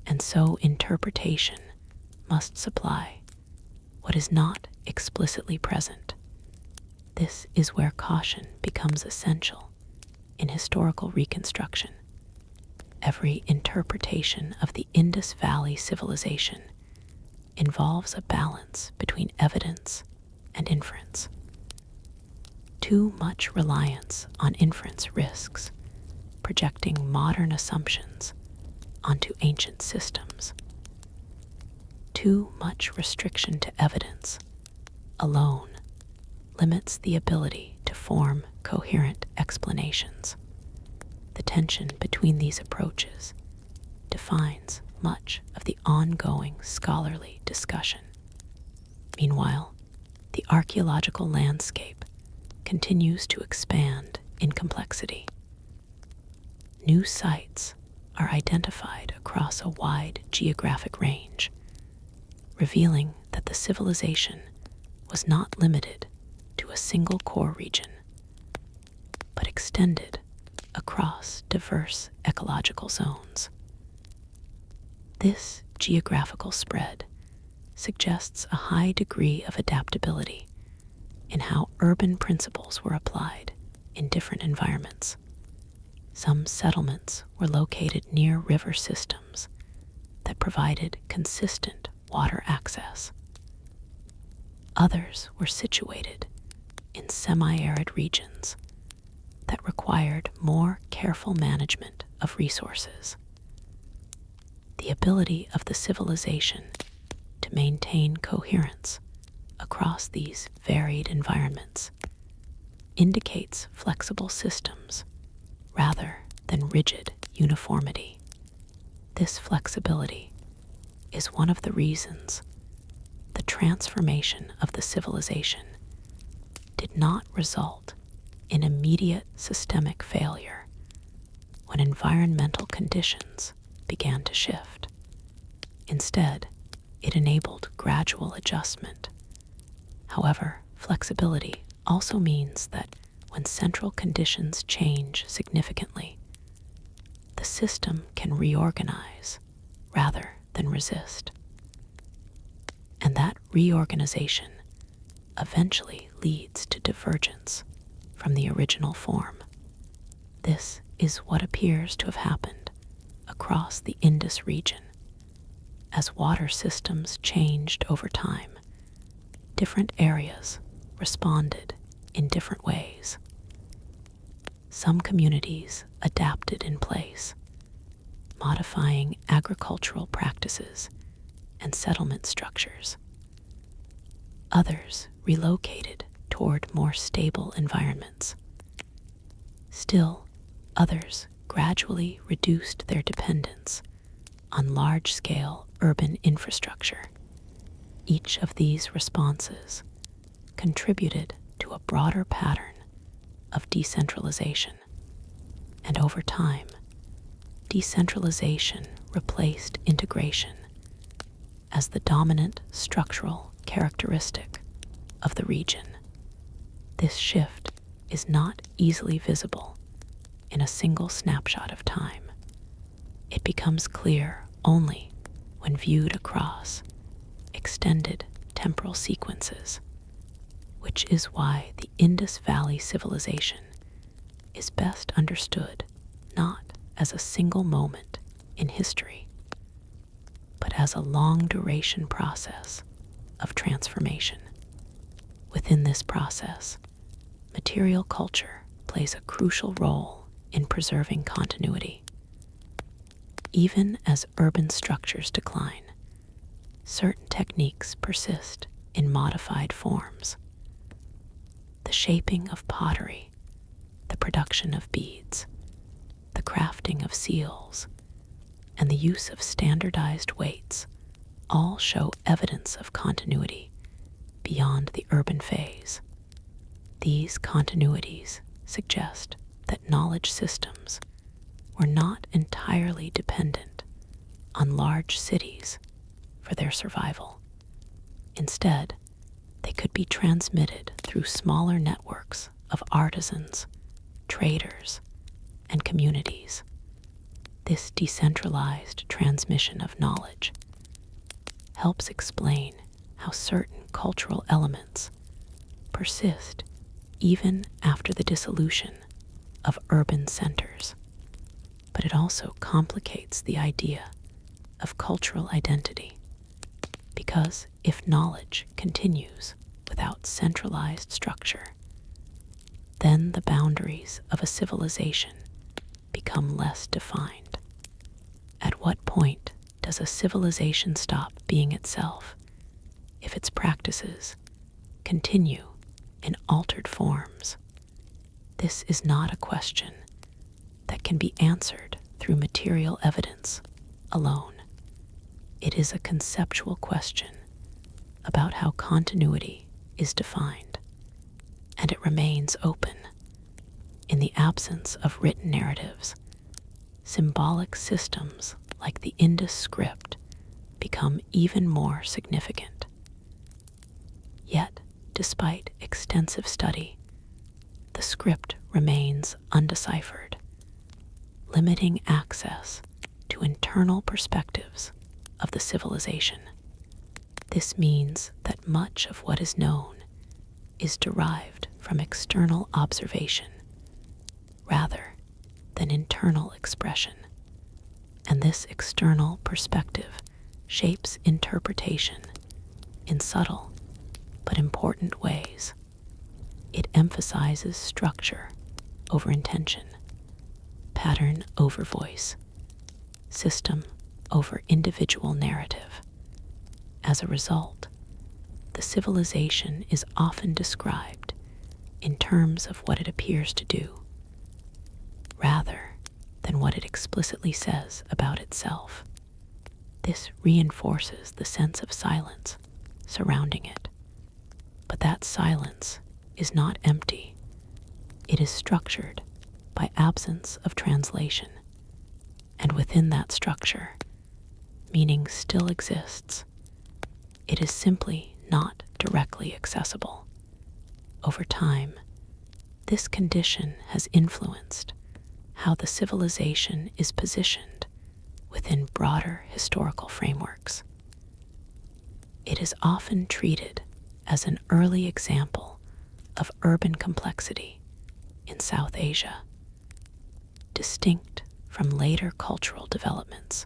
and so interpretation must supply what is not explicitly present. This is where caution becomes essential in historical reconstruction. Every interpretation of the Indus Valley Civilization involves a balance between evidence and inference. Too much reliance on inference risks projecting modern assumptions onto ancient systems. Too much restriction to evidence alone limits the ability to form coherent explanations. The tension between these approaches defines much of the ongoing scholarly discussion. Meanwhile, the archaeological landscape continues to expand in complexity. New sites are identified across a wide geographic range, revealing that the civilization was not limited to a single core region, but extended across diverse ecological zones. This geographical spread suggests a high degree of adaptability in how urban principles were applied in different environments. Some settlements were located near river systems that provided consistent water access. Others were situated in semi-arid regions that required more careful management of resources. The ability of the civilization to maintain coherence across these varied environments indicates flexible systems rather than rigid uniformity. This flexibility is one of the reasons the transformation of the civilization did not result in immediate systemic failure when environmental conditions began to shift. Instead, it enabled gradual adjustment. However, flexibility also means that when central conditions change significantly, the system can reorganize rather than resist. And that reorganization eventually leads to divergence from the original form. This is what appears to have happened across the Indus region. As water systems changed over time, different areas responded in different ways. Some communities adapted in place, modifying agricultural practices and settlement structures. Others relocated toward more stable environments. Still, others gradually reduced their dependence on large-scale urban infrastructure. Each of these responses contributed to a broader pattern of decentralization, and over time, decentralization replaced integration as the dominant structural characteristic of the region. This shift is not easily visible in a single snapshot of time. It becomes clear only when viewed across extended temporal sequences, which is why the Indus Valley Civilization is best understood not as a single moment in history, but as a long-duration process of transformation. Within this process, material culture plays a crucial role in preserving continuity. Even as urban structures decline, certain techniques persist in modified forms. The shaping of pottery, the production of beads, the crafting of seals, and the use of standardized weights all show evidence of continuity beyond the urban phase. These continuities suggest that knowledge systems were not entirely dependent on large cities for their survival. Instead, they could be transmitted through smaller networks of artisans, traders, and communities. This decentralized transmission of knowledge helps explain how certain cultural elements persist even after the dissolution of urban centers. But it also complicates the idea of cultural identity, because if knowledge continues without centralized structure, then the boundaries of a civilization become less defined. At what point does a civilization stop being itself if its practices continue in altered forms? This is not a question that can be answered through material evidence alone. It is a conceptual question about how continuity is defined, and it remains open. In the absence of written narratives, symbolic systems like the Indus script become even more significant. Yet, despite extensive study, the script remains undeciphered, limiting access to internal perspectives of the civilization. This means that much of what is known is derived from external observation rather than internal expression, and this external perspective shapes interpretation in subtle but important ways. It emphasizes structure over intention, pattern over voice, system over individual narrative. As a result, the civilization is often described in terms of what it appears to do, rather than what it explicitly says about itself. This reinforces the sense of silence surrounding it. But that silence is not empty. It is structured by absence of translation. And within that structure, meaning still exists. It is simply not directly accessible. Over time, this condition has influenced how the civilization is positioned within broader historical frameworks. It is often treated as an early example of urban complexity in South Asia, distinct from later cultural developments,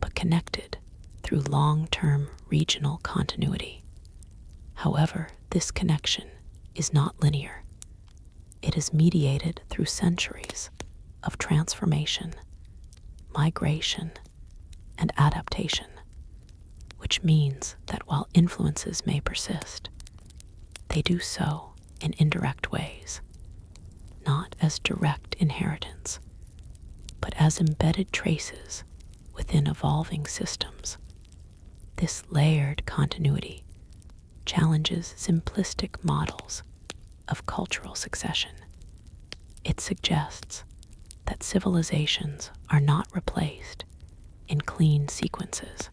but connected through long-term regional continuity. However, this connection is not linear. It is mediated through centuries of transformation, migration, and adaptation, which means that while influences may persist, they do so in indirect ways, not as direct inheritance, but as embedded traces within evolving systems. This layered continuity challenges simplistic models of cultural succession. It suggests that civilizations are not replaced in clean sequences.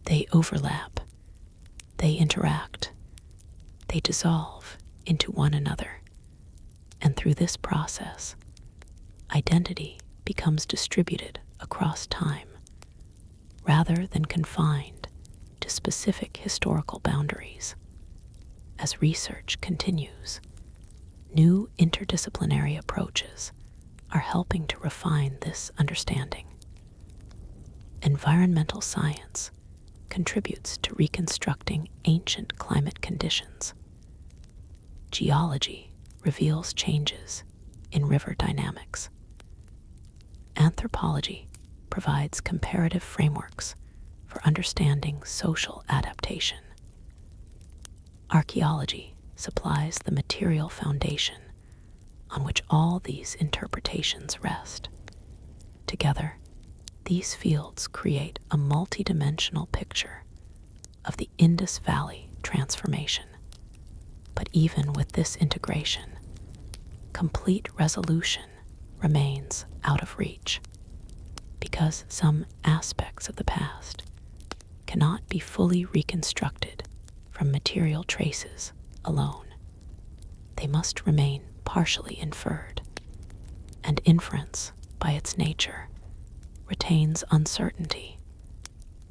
They overlap, they interact, they dissolve into one another, and through this process, identity becomes distributed across time, rather than confined to specific historical boundaries. As research continues, new interdisciplinary approaches are helping to refine this understanding. Environmental science contributes to reconstructing ancient climate conditions. Geology reveals changes in river dynamics. Anthropology provides comparative frameworks for understanding social adaptation. Archaeology supplies the material foundation on which all these interpretations rest. Together, these fields create a multidimensional picture of the Indus Valley transformation. But even with this integration, complete resolution remains out of reach. because some aspects of the past cannot be fully reconstructed from material traces alone. They must remain partially inferred, and inference, by its nature, retains uncertainty.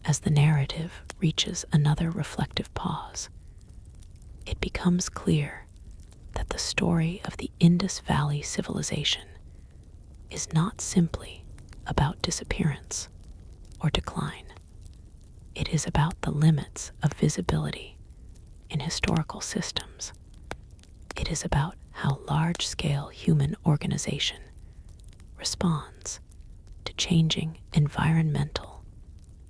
As the narrative reaches another reflective pause, it becomes clear that the story of the Indus Valley Civilization is not simply about disappearance or decline. It is about the limits of visibility in historical systems. It is about how large-scale human organization responds to changing environmental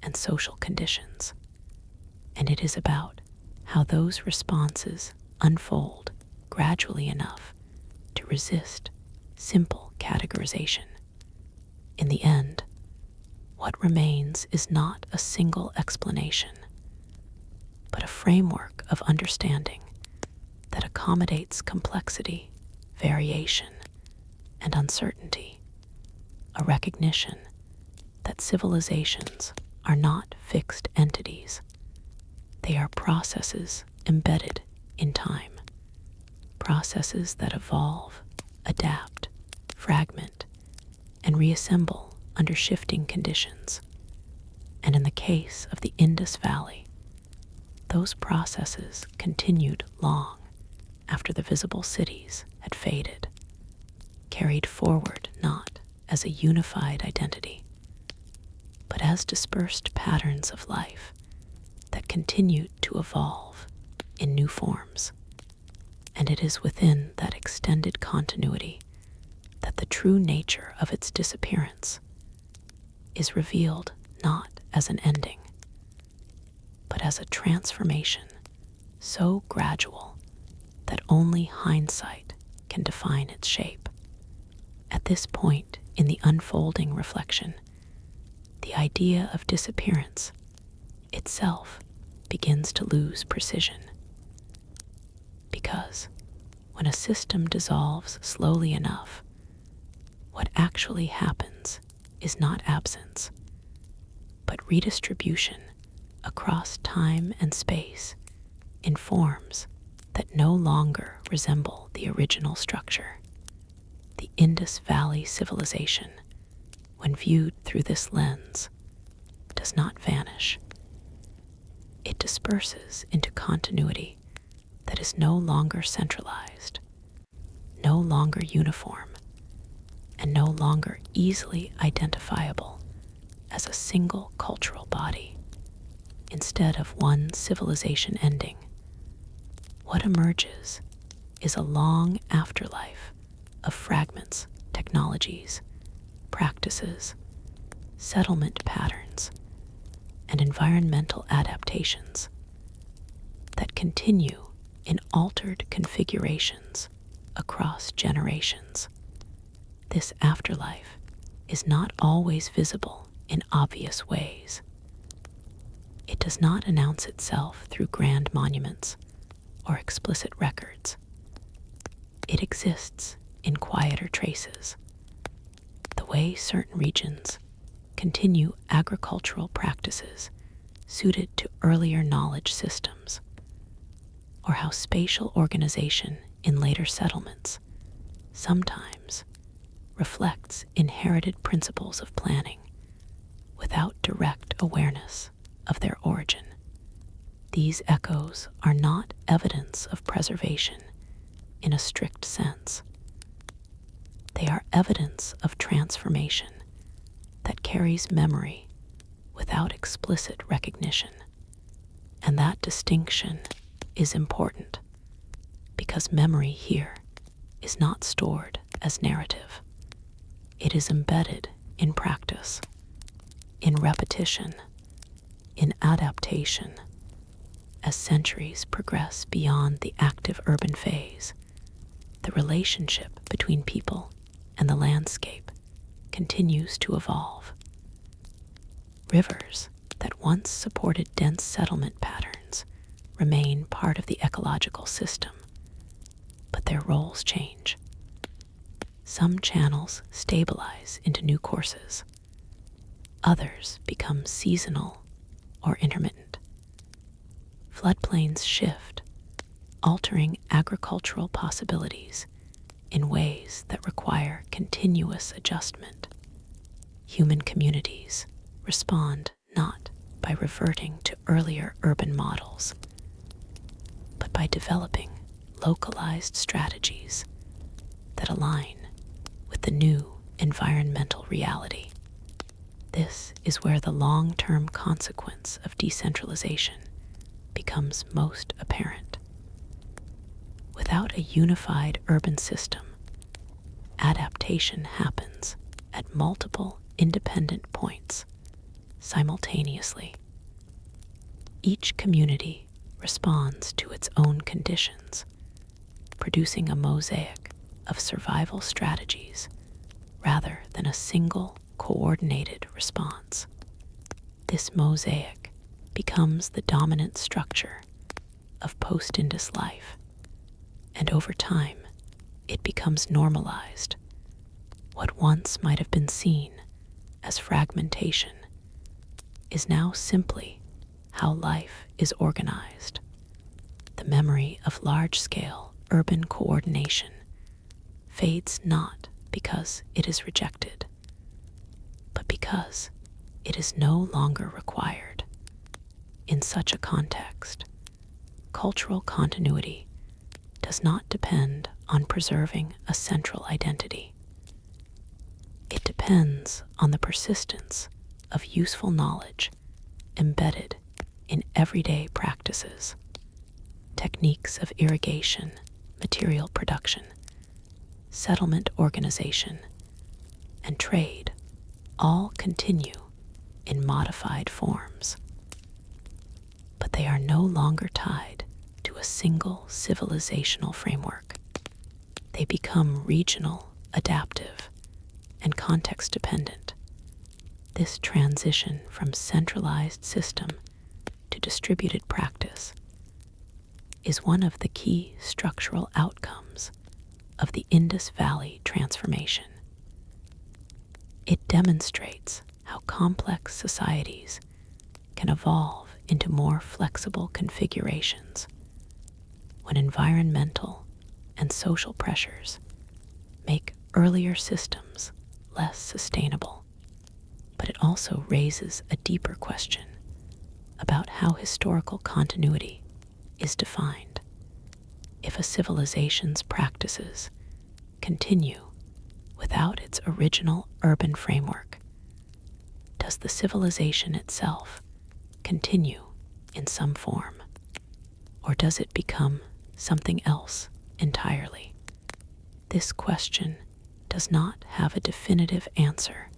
and social conditions. And it is about how those responses unfold gradually enough to resist simple categorization. In the end, what remains is not a single explanation, but a framework of understanding that accommodates complexity, variation, and uncertainty, a recognition that civilizations are not fixed entities. They are processes embedded in time, processes that evolve, adapt, fragment, and reassemble under shifting conditions. And in the case of the Indus Valley, those processes continued long after the visible cities had faded, carried forward not as a unified identity, but as dispersed patterns of life that continued to evolve in new forms. And it is within that extended continuity that the true nature of its disappearance is revealed not as an ending, but as a transformation so gradual that only hindsight can define its shape. At this point in the unfolding reflection, the idea of disappearance itself begins to lose precision. Because when a system dissolves slowly enough, what actually happens is not absence, but redistribution across time and space in forms that no longer resemble the original structure. The Indus Valley Civilization, when viewed through this lens, does not vanish. It disperses into continuity that is no longer centralized, no longer uniform, and no longer easily identifiable as a single cultural body. Instead of one civilization ending, what emerges is a long afterlife of fragments, technologies, practices, settlement patterns, and environmental adaptations that continue in altered configurations across generations. This afterlife is not always visible in obvious ways. It does not announce itself through grand monuments or explicit records. It exists in quieter traces, the way certain regions continue agricultural practices suited to earlier knowledge systems, or how spatial organization in later settlements sometimes reflects inherited principles of planning without direct awareness of their origin. These echoes are not evidence of preservation in a strict sense. They are evidence of transformation that carries memory without explicit recognition. And that distinction is important because memory here is not stored as narrative. It is embedded in practice, in repetition, in adaptation. As centuries progress beyond the active urban phase, the relationship between people and the landscape continues to evolve. Rivers that once supported dense settlement patterns remain part of the ecological system, but their roles change. Some channels stabilize into new courses, Others become seasonal or intermittent. Floodplains shift, altering agricultural possibilities in ways that require continuous adjustment. Human communities respond not by reverting to earlier urban models, but by developing localized strategies that align with the new environmental reality. This is where the long-term consequence of decentralization becomes most apparent. Without a unified urban system, adaptation happens at multiple independent points simultaneously. Each community responds to its own conditions, producing a mosaic of survival strategies rather than a single coordinated response. This mosaic becomes the dominant structure of post-Indus life, and over time, it becomes normalized. What once might have been seen as fragmentation is now simply how life is organized. The memory of large-scale urban coordination fades not because it is rejected, but because it is no longer required. In such a context, cultural continuity does not depend on preserving a central identity. It depends on the persistence of useful knowledge embedded in everyday practices. Techniques of irrigation, material production, settlement organization, and trade all continue in modified forms. But they are no longer tied to a single civilizational framework. They become regional, adaptive, and context-dependent. This transition from centralized system to distributed practice is one of the key structural outcomes of the Indus Valley transformation. It demonstrates how complex societies can evolve into more flexible configurations when environmental and social pressures make earlier systems less sustainable. But it also raises a deeper question about how historical continuity is defined. If a civilization's practices continue without its original urban framework, does the civilization itself continue in some form, or does it become something else entirely? This question does not have a definitive answer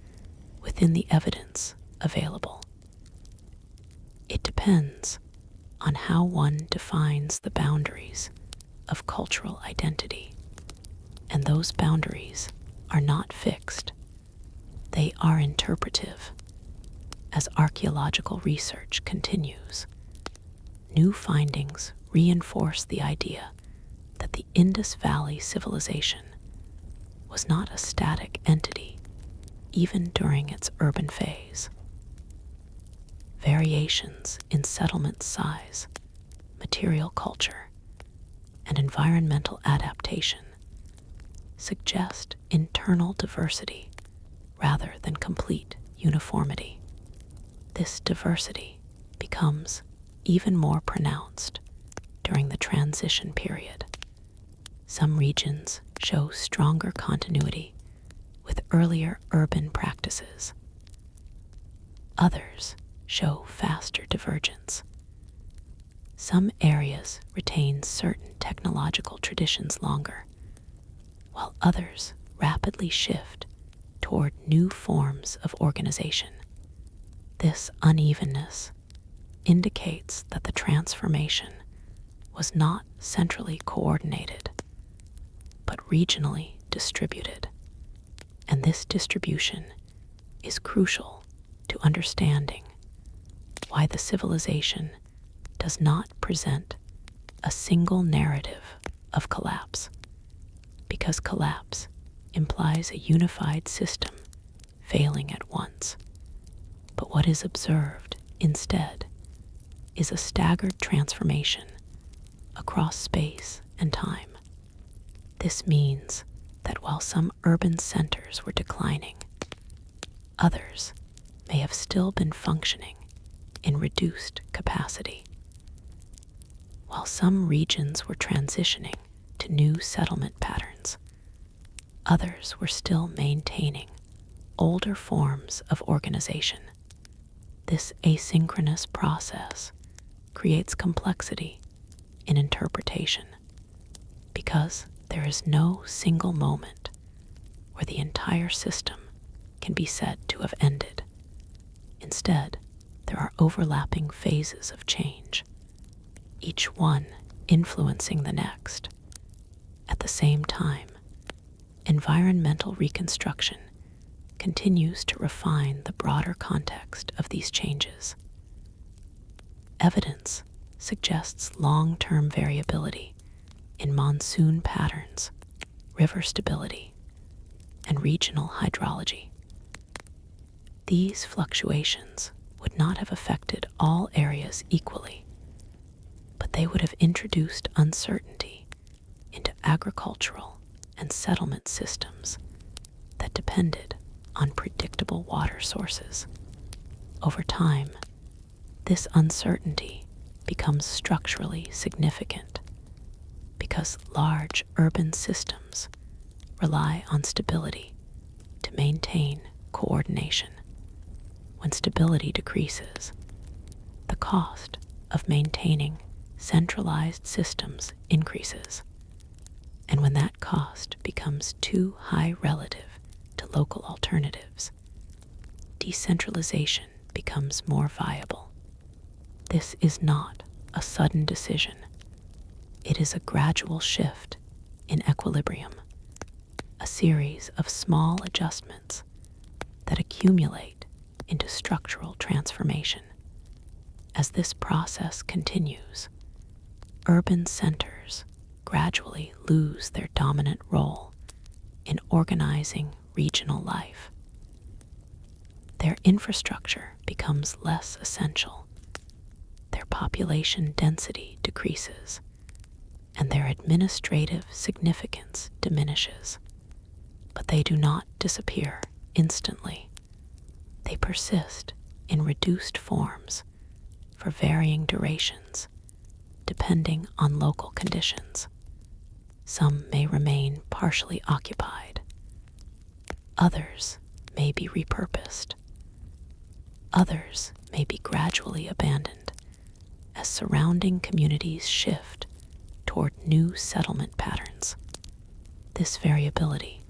within the evidence available. It depends on how one defines the boundaries of cultural identity, and those boundaries are not fixed. They are interpretive. As archaeological research continues, new findings reinforce the idea that the Indus Valley Civilization was not a static entity even during its urban phase. Variations in settlement size, material culture, and environmental adaptation suggest internal diversity rather than complete uniformity. This diversity becomes even more pronounced during the transition period. Some regions show stronger continuity with earlier urban practices. Others show faster divergence. Some areas retain certain technological traditions longer, while others rapidly shift toward new forms of organization. This unevenness indicates that the transformation was not centrally coordinated, but regionally distributed. And this distribution is crucial to understanding why the civilization does not present a single narrative of collapse, because collapse implies a unified system failing at once. But what is observed, instead, is a staggered transformation across space and time. This means that while some urban centers were declining, others may have still been functioning in reduced capacity. While some regions were transitioning to new settlement patterns, others were still maintaining older forms of organization. This asynchronous process creates complexity in interpretation because there is no single moment where the entire system can be said to have ended. Instead, there are overlapping phases of change, each one influencing the next. At the same time, environmental reconstruction continues to refine the broader context of these changes. Evidence suggests long-term variability in monsoon patterns, river stability, and regional hydrology. These fluctuations would not have affected all areas equally, but they would have introduced uncertainty into agricultural and settlement systems that depended on predictable water sources. Over time, this uncertainty becomes structurally significant because large urban systems rely on stability to maintain coordination. When stability decreases, the cost of maintaining centralized systems increases. And when that cost becomes too high relative to local alternatives, decentralization becomes more viable. This is not a sudden decision. It is a gradual shift in equilibrium, a series of small adjustments that accumulate into structural transformation. As this process continues, urban centers gradually lose their dominant role in organizing regional life. Their infrastructure becomes less essential, their population density decreases, and their administrative significance diminishes. But they do not disappear instantly. They persist in reduced forms for varying durations, depending on local conditions. Some may remain partially occupied. Others may be repurposed. Others may be gradually abandoned as surrounding communities shift toward new settlement patterns. This variability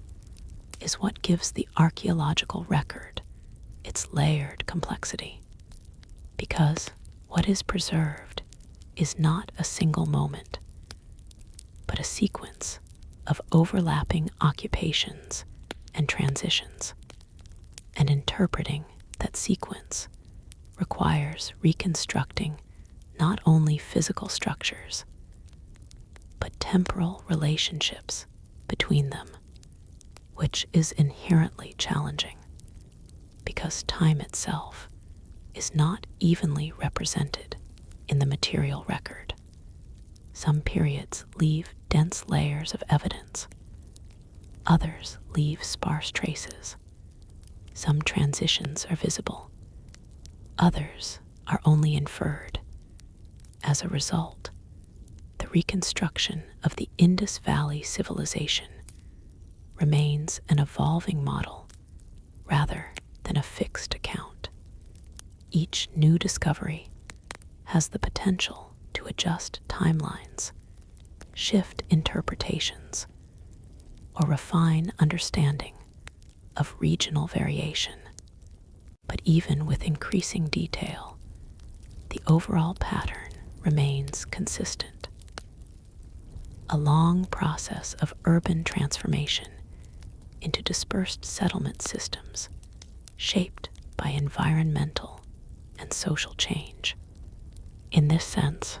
is what gives the archaeological record its layered complexity, because what is preserved is not a single moment, but a sequence of overlapping occupations and transitions. And interpreting that sequence requires reconstructing not only physical structures, but temporal relationships between them, which is inherently challenging because time itself is not evenly represented in the material record. Some periods leave dense layers of evidence. Others leave sparse traces. Some transitions are visible. Others are only inferred. As a result, the reconstruction of the Indus Valley Civilization remains an evolving model rather than a fixed account. Each new discovery has the potential to adjust timelines, shift interpretations, or refine understanding of regional variation. But even with increasing detail, the overall pattern remains consistent. A long process of urban transformation into dispersed settlement systems shaped by environmental and social change. In this sense,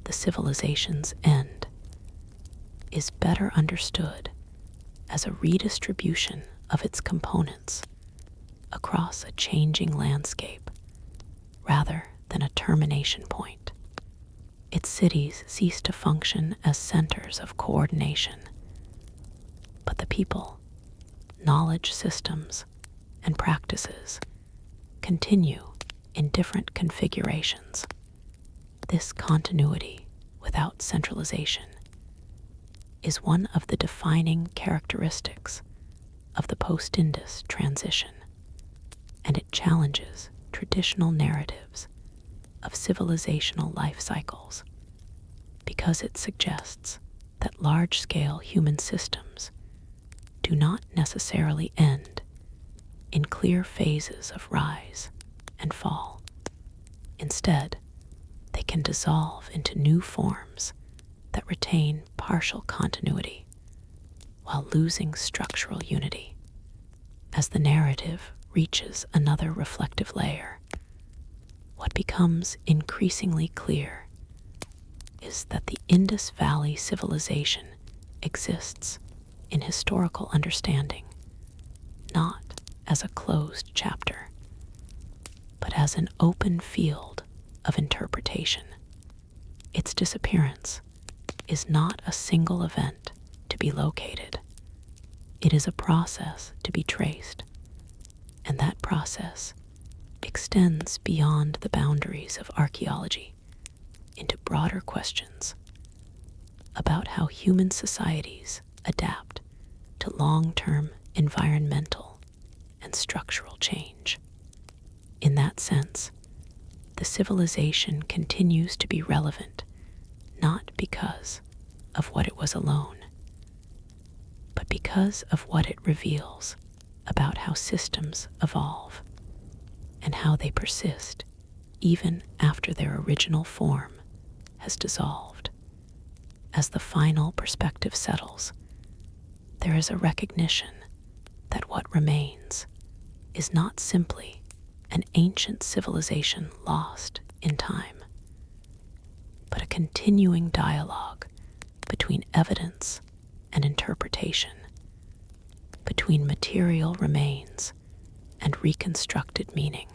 the civilization's end is better understood as a redistribution of its components across a changing landscape rather than a termination point. Its cities cease to function as centers of coordination, but the people, knowledge systems, and practices continue in different configurations. This continuity without centralization is one of the defining characteristics of the post-Indus transition, and it challenges traditional narratives of civilizational life cycles because it suggests that large-scale human systems do not necessarily end in clear phases of rise and fall. Instead, they can dissolve into new forms that retain partial continuity while losing structural unity. As the narrative reaches another reflective layer, what becomes increasingly clear is that the Indus Valley Civilization exists in historical understanding, not as a closed chapter, but as an open field of interpretation. Its disappearance is not a single event to be located. It is a process to be traced, and that process extends beyond the boundaries of archaeology into broader questions about how human societies adapt to long-term environmental and structural change. In that sense, the civilization continues to be relevant not because of what it was alone, but because of what it reveals about how systems evolve and how they persist even after their original form has dissolved. As the final perspective settles, there is a recognition that what remains is not simply an ancient civilization lost in time, but a continuing dialogue between evidence and interpretation, between material remains and reconstructed meaning,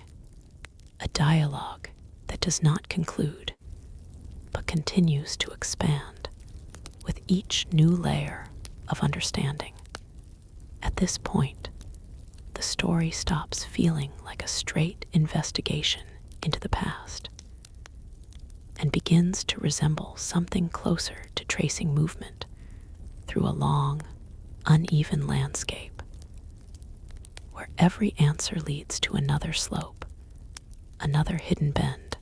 a dialogue that does not conclude, but continues to expand with each new layer of understanding. At this point, the story stops feeling like a straight investigation into the past and begins to resemble something closer to tracing movement through a long, uneven landscape, where every answer leads to another slope, another hidden bend,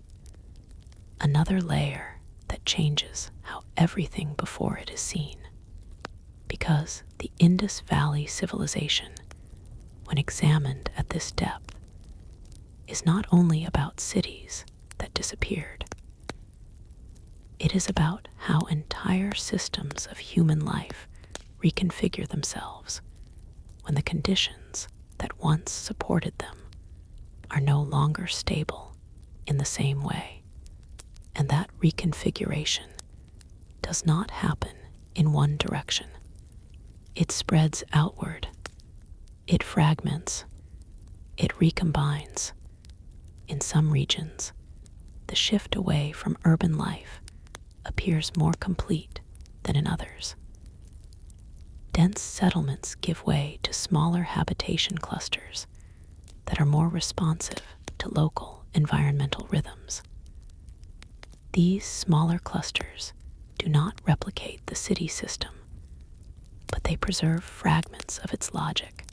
another layer that changes how everything before it is seen. Because the Indus Valley Civilization, when examined at this depth, is not only about cities that disappeared. It is about how entire systems of human life reconfigure themselves when the conditions that once supported them are no longer stable in the same way. And that reconfiguration does not happen in one direction. It spreads outward. It fragments. It recombines. In some regions, the shift away from urban life appears more complete than in others. Dense settlements give way to smaller habitation clusters that are more responsive to local environmental rhythms. These smaller clusters do not replicate the city system, but they preserve fragments of its logic,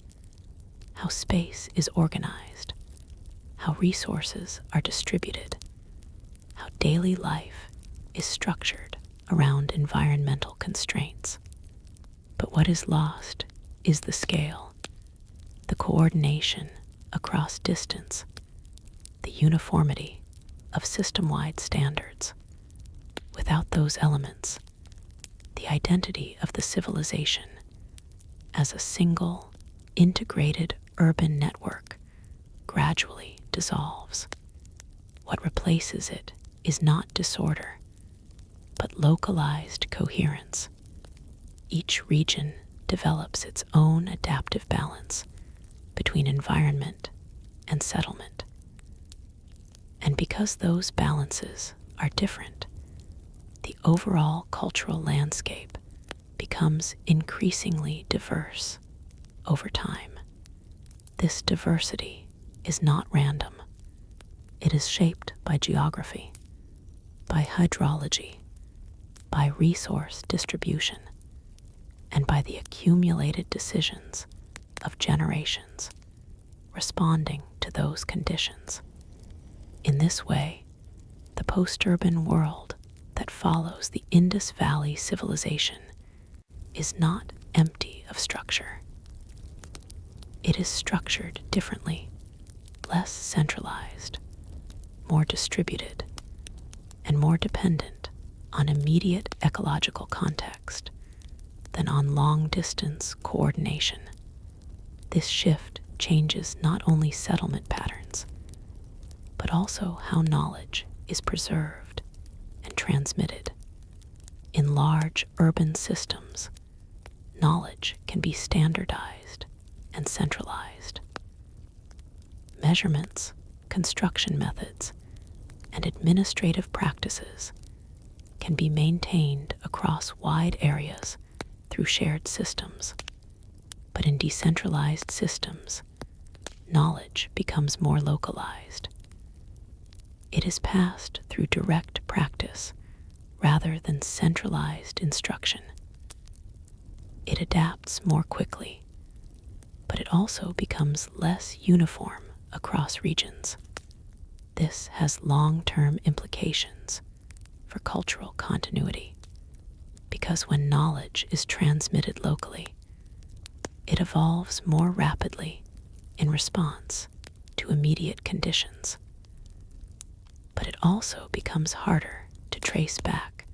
how space is organized, how resources are distributed, how daily life is structured around environmental constraints. But what is lost is the scale, the coordination across distance, the uniformity of system-wide standards. Without those elements, the identity of the civilization as a single, integrated urban network gradually dissolves. What replaces it is not disorder, but localized coherence. Each region develops its own adaptive balance between environment and settlement. And because those balances are different, the overall cultural landscape becomes increasingly diverse over time. This diversity is not random. It is shaped by geography, by hydrology, by resource distribution, and by the accumulated decisions of generations responding to those conditions. In this way, the post-urban world that follows the Indus Valley Civilization is not empty of structure. It is structured differently, less centralized, more distributed, and more dependent on immediate ecological context than on long-distance coordination. This shift changes not only settlement patterns, but also how knowledge is preserved and transmitted. In large urban systems, knowledge can be standardized and centralized. Measurements, construction methods, and administrative practices can be maintained across wide areas through shared systems. But in decentralized systems, knowledge becomes more localized. It is passed through direct practice rather than centralized instruction. It adapts more quickly, but it also becomes less uniform across regions. This has long-term implications for cultural continuity, because when knowledge is transmitted locally, it evolves more rapidly in response to immediate conditions. But it also becomes harder to trace back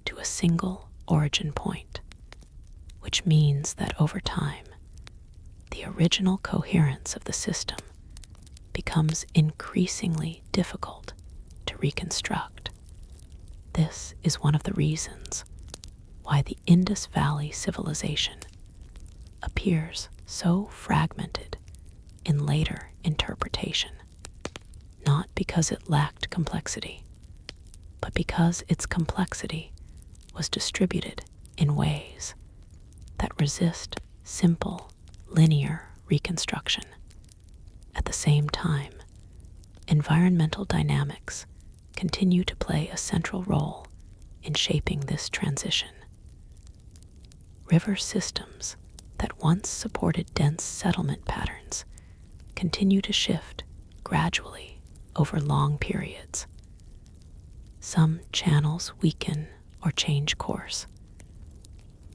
to a single origin point, which means that over time, the original coherence of the system becomes increasingly difficult to reconstruct. This is one of the reasons why the Indus Valley Civilization appears so fragmented in later interpretation, not because it lacked complexity, but because its complexity was distributed in ways that resist simple, linear reconstruction. At the same time, environmental dynamics continue to play a central role in shaping this transition. River systems that once supported dense settlement patterns continue to shift gradually over long periods. Some channels weaken or change course.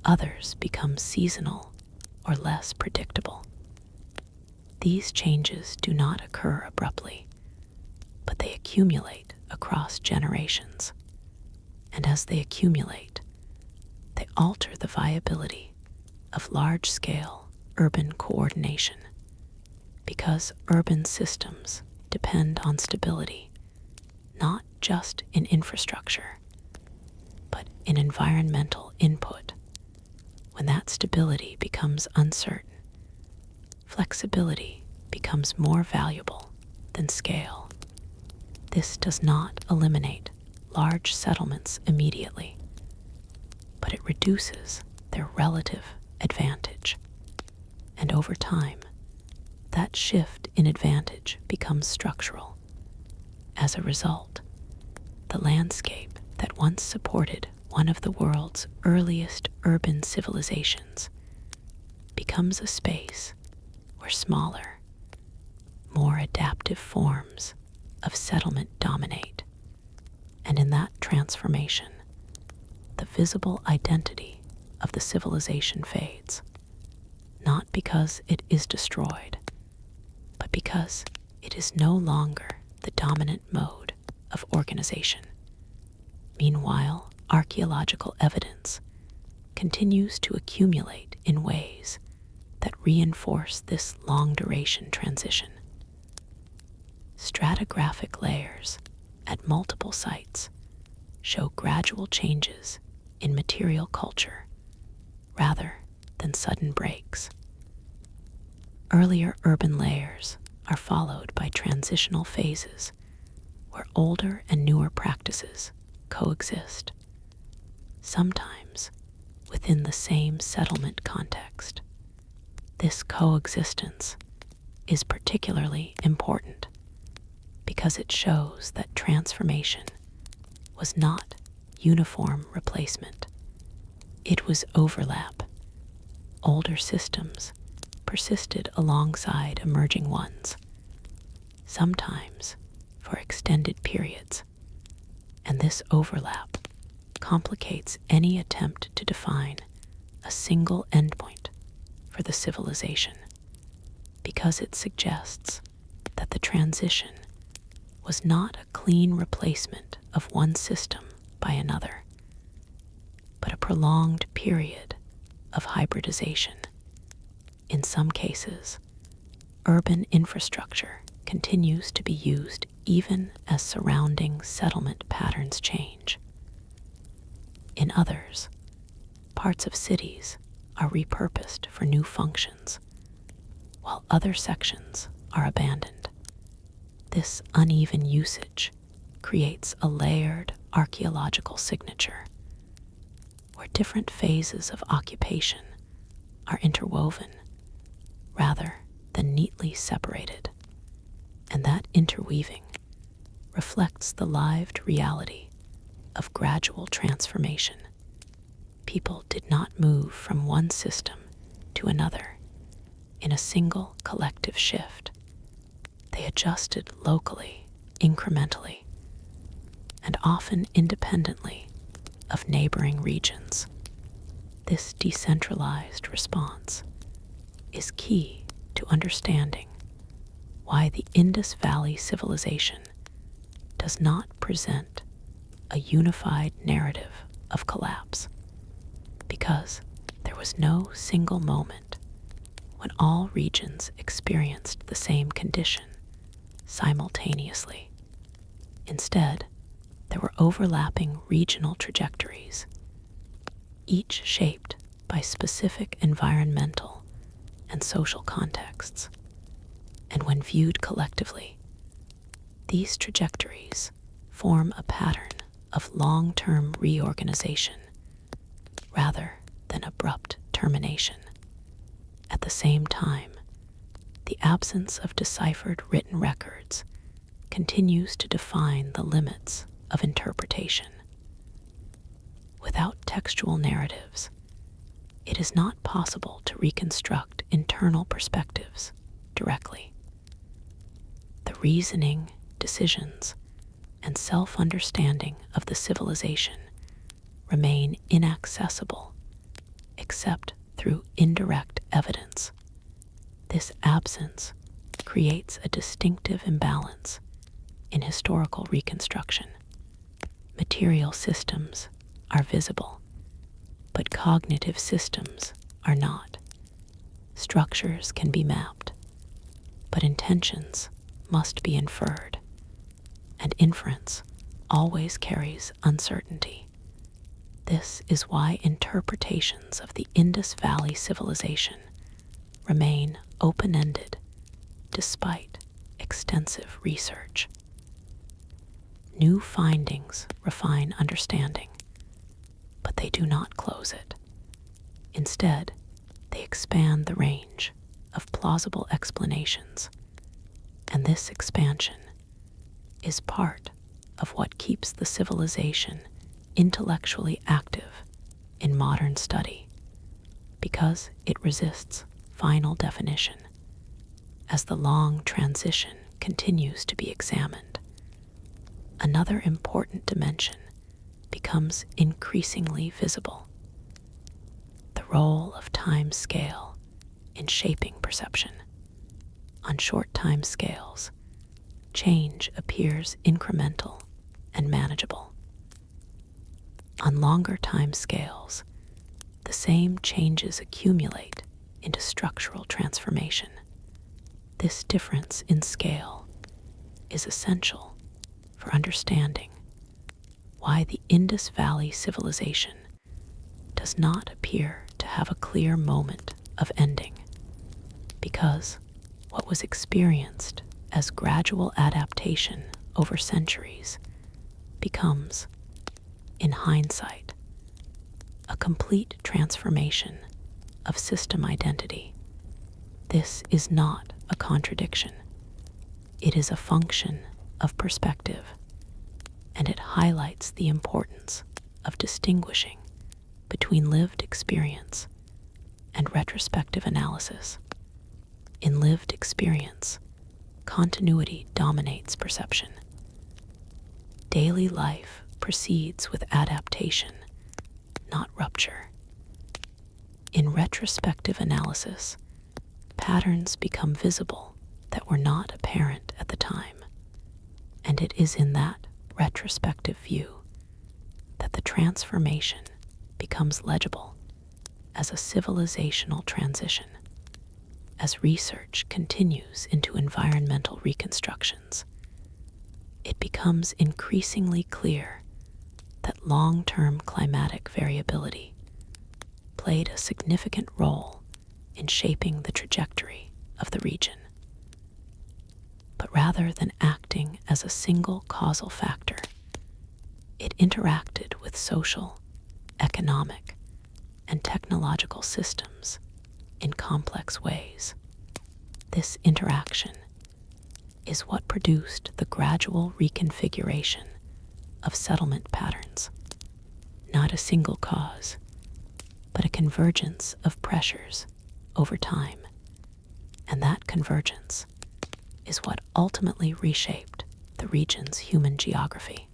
Others become seasonal or less predictable. These changes do not occur abruptly, but they accumulate across generations. And as they accumulate, they alter the viability of large-scale urban coordination, because urban systems depend on stability, not just in infrastructure, but in environmental input. When that stability becomes uncertain, flexibility becomes more valuable than scale. This does not eliminate large settlements immediately, but it reduces their relative advantage. And over time, that shift in advantage becomes structural. As a result, the landscape that once supported one of the world's earliest urban civilizations becomes a space where smaller, more adaptive forms of settlement dominate. And in that transformation, the visible identity of the civilization fades, not because it is destroyed, but because it is no longer the dominant mode of organization. Meanwhile, archaeological evidence continues to accumulate in ways that reinforce this long-duration transition. Stratigraphic layers at multiple sites show gradual changes in material culture rather than sudden breaks. Earlier urban layers are followed by transitional phases where older and newer practices coexist, sometimes within the same settlement context. This coexistence is particularly important because it shows that transformation was not uniform replacement. It was overlap. Older systems persisted alongside emerging ones, sometimes for extended periods, and this overlap complicates any attempt to define a single endpoint for the civilization, because it suggests that the transition was not a clean replacement of one system by another, but a prolonged period of hybridization. In some cases, urban infrastructure continues to be used even as surrounding settlement patterns change. In others, parts of cities are repurposed for new functions, while other sections are abandoned. This uneven usage creates a layered archaeological signature, where different phases of occupation are interwoven rather than neatly separated, and that interweaving reflects the lived reality of gradual transformation. People did not move from one system to another in a single collective shift. They adjusted locally, incrementally, and often independently of neighboring regions. This decentralized response is key to understanding why the Indus Valley Civilization does not present a unified narrative of collapse, because there was no single moment when all regions experienced the same condition simultaneously. Instead, there were overlapping regional trajectories, each shaped by specific environmental and social contexts. And when viewed collectively, these trajectories form a pattern of long-term reorganization rather than abrupt termination. At the same time, the absence of deciphered written records continues to define the limits of interpretation. Without textual narratives, it is not possible to reconstruct internal perspectives directly. The reasoning, decisions, and self-understanding of the civilization remain inaccessible except through indirect evidence. This absence creates a distinctive imbalance in historical reconstruction. Material systems are visible, but cognitive systems are not. Structures can be mapped, but intentions must be inferred, and inference always carries uncertainty. This is why interpretations of the Indus Valley Civilization remain open-ended despite extensive research. New findings refine understanding, but they do not close it. Instead, they expand the range of plausible explanations, and this expansion is part of what keeps the civilization intellectually active in modern study, because it resists final definition. As the long transition continues to be examined, another important dimension becomes increasingly visible: the role of time scale in shaping perception. On short time scales, change appears incremental and manageable. On longer time scales, the same changes accumulate into structural transformation. This difference in scale is essential for understanding why the Indus Valley Civilization does not appear to have a clear moment of ending, because what was experienced as gradual adaptation over centuries becomes, in hindsight, a complete transformation of system identity. This is not a contradiction. It is a function of perspective, and it highlights the importance of distinguishing between lived experience and retrospective analysis. In lived experience, continuity dominates perception. Daily life proceeds with adaptation, not rupture. In retrospective analysis, patterns become visible that were not apparent at the time, and it is in that retrospective view that the transformation becomes legible as a civilizational transition. As research continues into environmental reconstructions, it becomes increasingly clear that long-term climatic variability played a significant role in shaping the trajectory of the region. But rather than acting as a single causal factor, it interacted with social, economic, and technological systems in complex ways. This interaction is what produced the gradual reconfiguration of settlement patterns, not a single cause, but a convergence of pressures over time. And that convergence is what ultimately reshaped the region's human geography.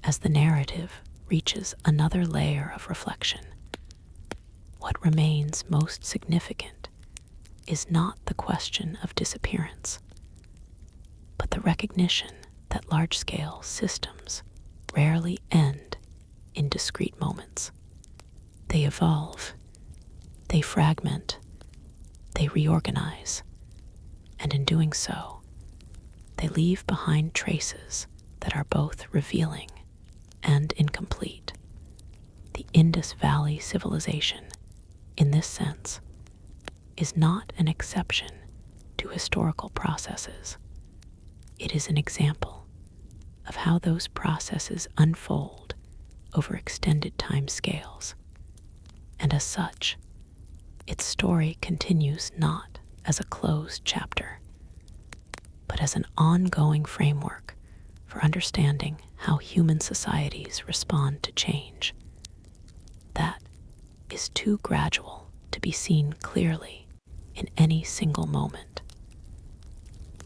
As the narrative reaches another layer of reflection, what remains most significant is not the question of disappearance, but the recognition that large-scale systems rarely end in discrete moments. They evolve, they fragment, they reorganize, and in doing so, they leave behind traces that are both revealing and incomplete. The Indus Valley Civilization, in this sense, is not an exception to historical processes. It is an example of how those processes unfold over extended time scales, and as such, its story continues not as a closed chapter, but as an ongoing framework for understanding how human societies respond to change. That is too gradual to be seen clearly in any single moment,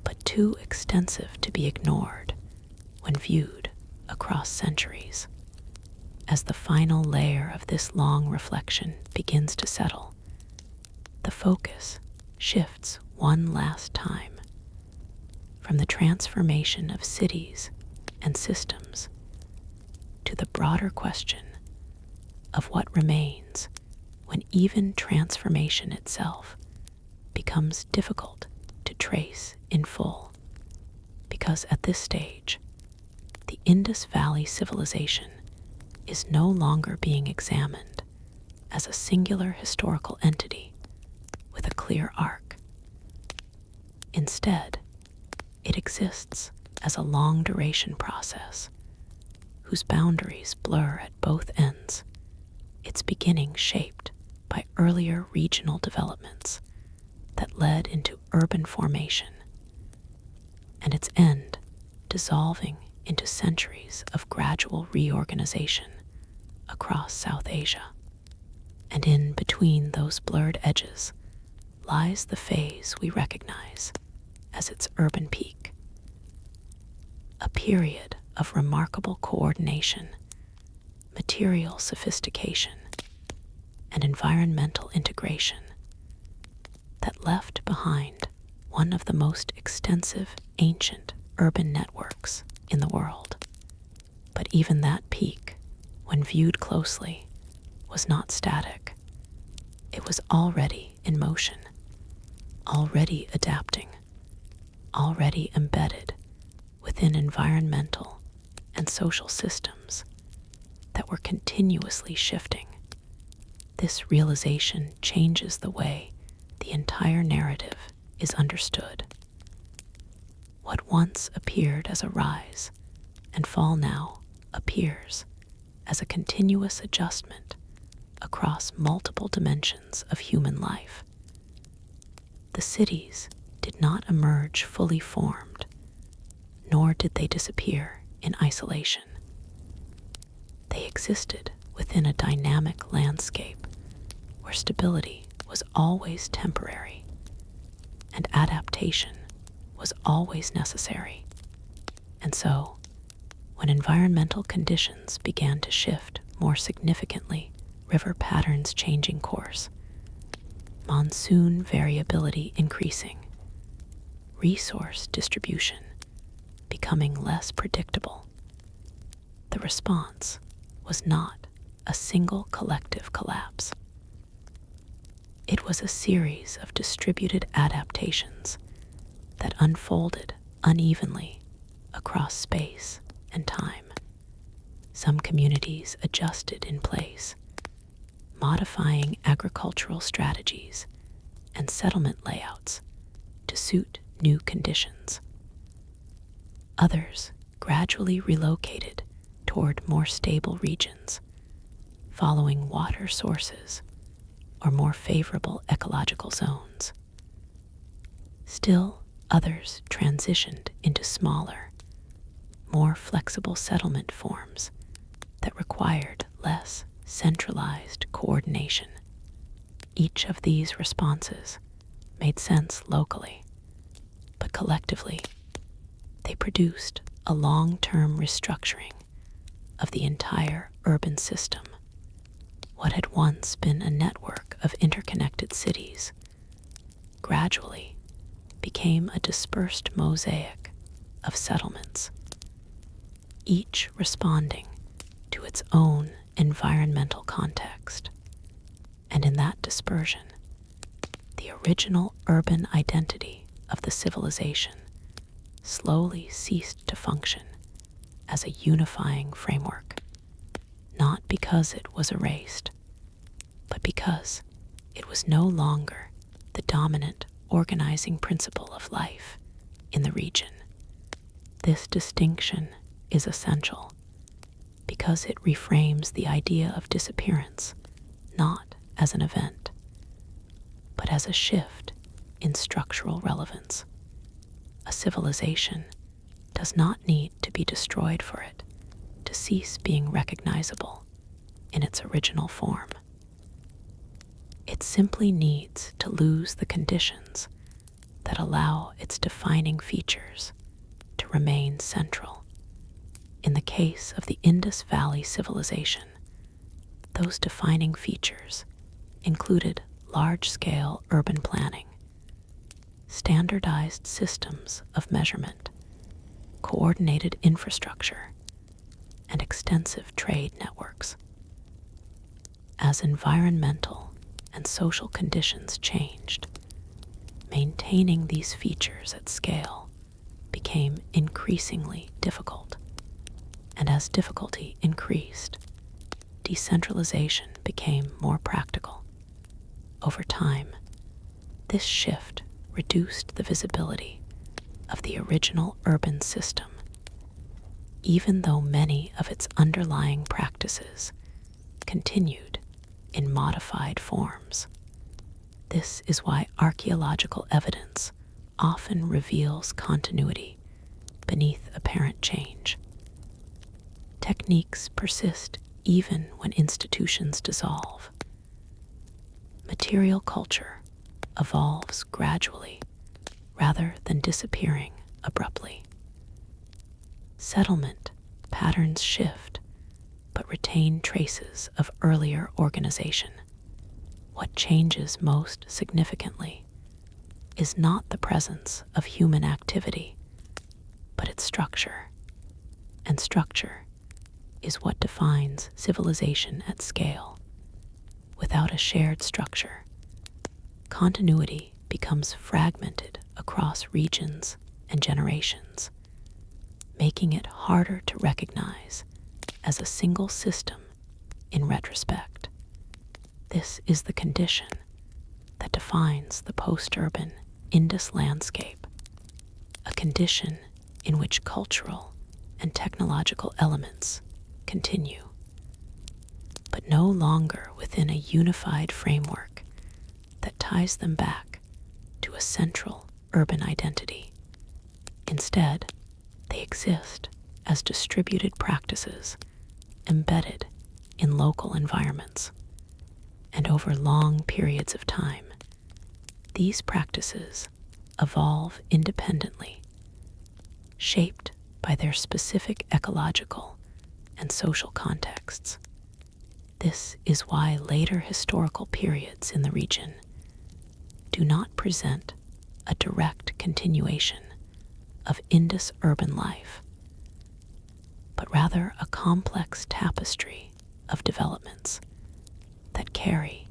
but too extensive to be ignored when viewed across centuries. As the final layer of this long reflection begins to settle, the focus shifts one last time from the transformation of cities and systems to the broader question of what remains when even transformation itself becomes difficult to trace in full. Because at this stage, the Indus Valley Civilization is no longer being examined as a singular historical entity with a clear arc. Instead, it exists as a long-duration process whose boundaries blur at both ends, its beginning shaped by earlier regional developments that led into urban formation, and its end dissolving into centuries of gradual reorganization across South Asia. And in between those blurred edges lies the phase we recognize as its urban peak, a period of remarkable coordination, material sophistication, and environmental integration that left behind one of the most extensive ancient urban networks in the world. But even that peak, when viewed closely, was not static. It was already in motion, already adapting, already embedded within environmental and social systems that were continuously shifting. This realization changes the way the entire narrative is understood. What once appeared as a rise and fall now appears as a continuous adjustment across multiple dimensions of human life. The cities did not emerge fully formed, nor did they disappear in isolation. They existed within a dynamic landscape where stability was always temporary and adaptation was always necessary. And so, when environmental conditions began to shift more significantly, river patterns changing course, monsoon variability increasing, resource distribution becoming less predictable, the response was not a single collective collapse. It was a series of distributed adaptations that unfolded unevenly across space and time. Some communities adjusted in place, modifying agricultural strategies and settlement layouts to suit new conditions. Others gradually relocated toward more stable regions, following water sources or more favorable ecological zones. Still, others transitioned into smaller, more flexible settlement forms that required less centralized coordination. Each of these responses made sense locally, but collectively, they produced a long-term restructuring of the entire urban system. What had once been a network of interconnected cities gradually became a dispersed mosaic of settlements, each responding to its own environmental context. And in that dispersion, the original urban identity of the civilization slowly ceased to function as a unifying framework, not because it was erased, but because it was no longer the dominant organizing principle of life in the region. This distinction is essential because it reframes the idea of disappearance not as an event, but as a shift in structural relevance. A civilization does not need to be destroyed for it to cease being recognizable in its original form. It simply needs to lose the conditions that allow its defining features to remain central. In the case of the Indus Valley Civilization, those defining features included large-scale urban planning, standardized systems of measurement, coordinated infrastructure, and extensive trade networks. As environmental and social conditions changed, maintaining these features at scale became increasingly difficult. And as difficulty increased, decentralization became more practical. Over time, this shift reduced the visibility of the original urban system, even though many of its underlying practices continued in modified forms. This is why archaeological evidence often reveals continuity beneath apparent change. Techniques persist even when institutions dissolve. Material culture evolves gradually rather than disappearing abruptly. Settlement patterns shift but retain traces of earlier organization. What changes most significantly is not the presence of human activity, but its structure. And structure is what defines civilization at scale. Without a shared structure, continuity becomes fragmented across regions and generations, making it harder to recognize as a single system in retrospect. This is the condition that defines the post-urban Indus landscape, a condition in which cultural and technological elements continue, but no longer within a unified framework that ties them back to a central urban identity. Instead, they exist as distributed practices embedded in local environments. And over long periods of time, these practices evolve independently, shaped by their specific ecological and social contexts. This is why later historical periods in the region do not present a direct continuation of Indus urban life, but rather a complex tapestry of developments that carry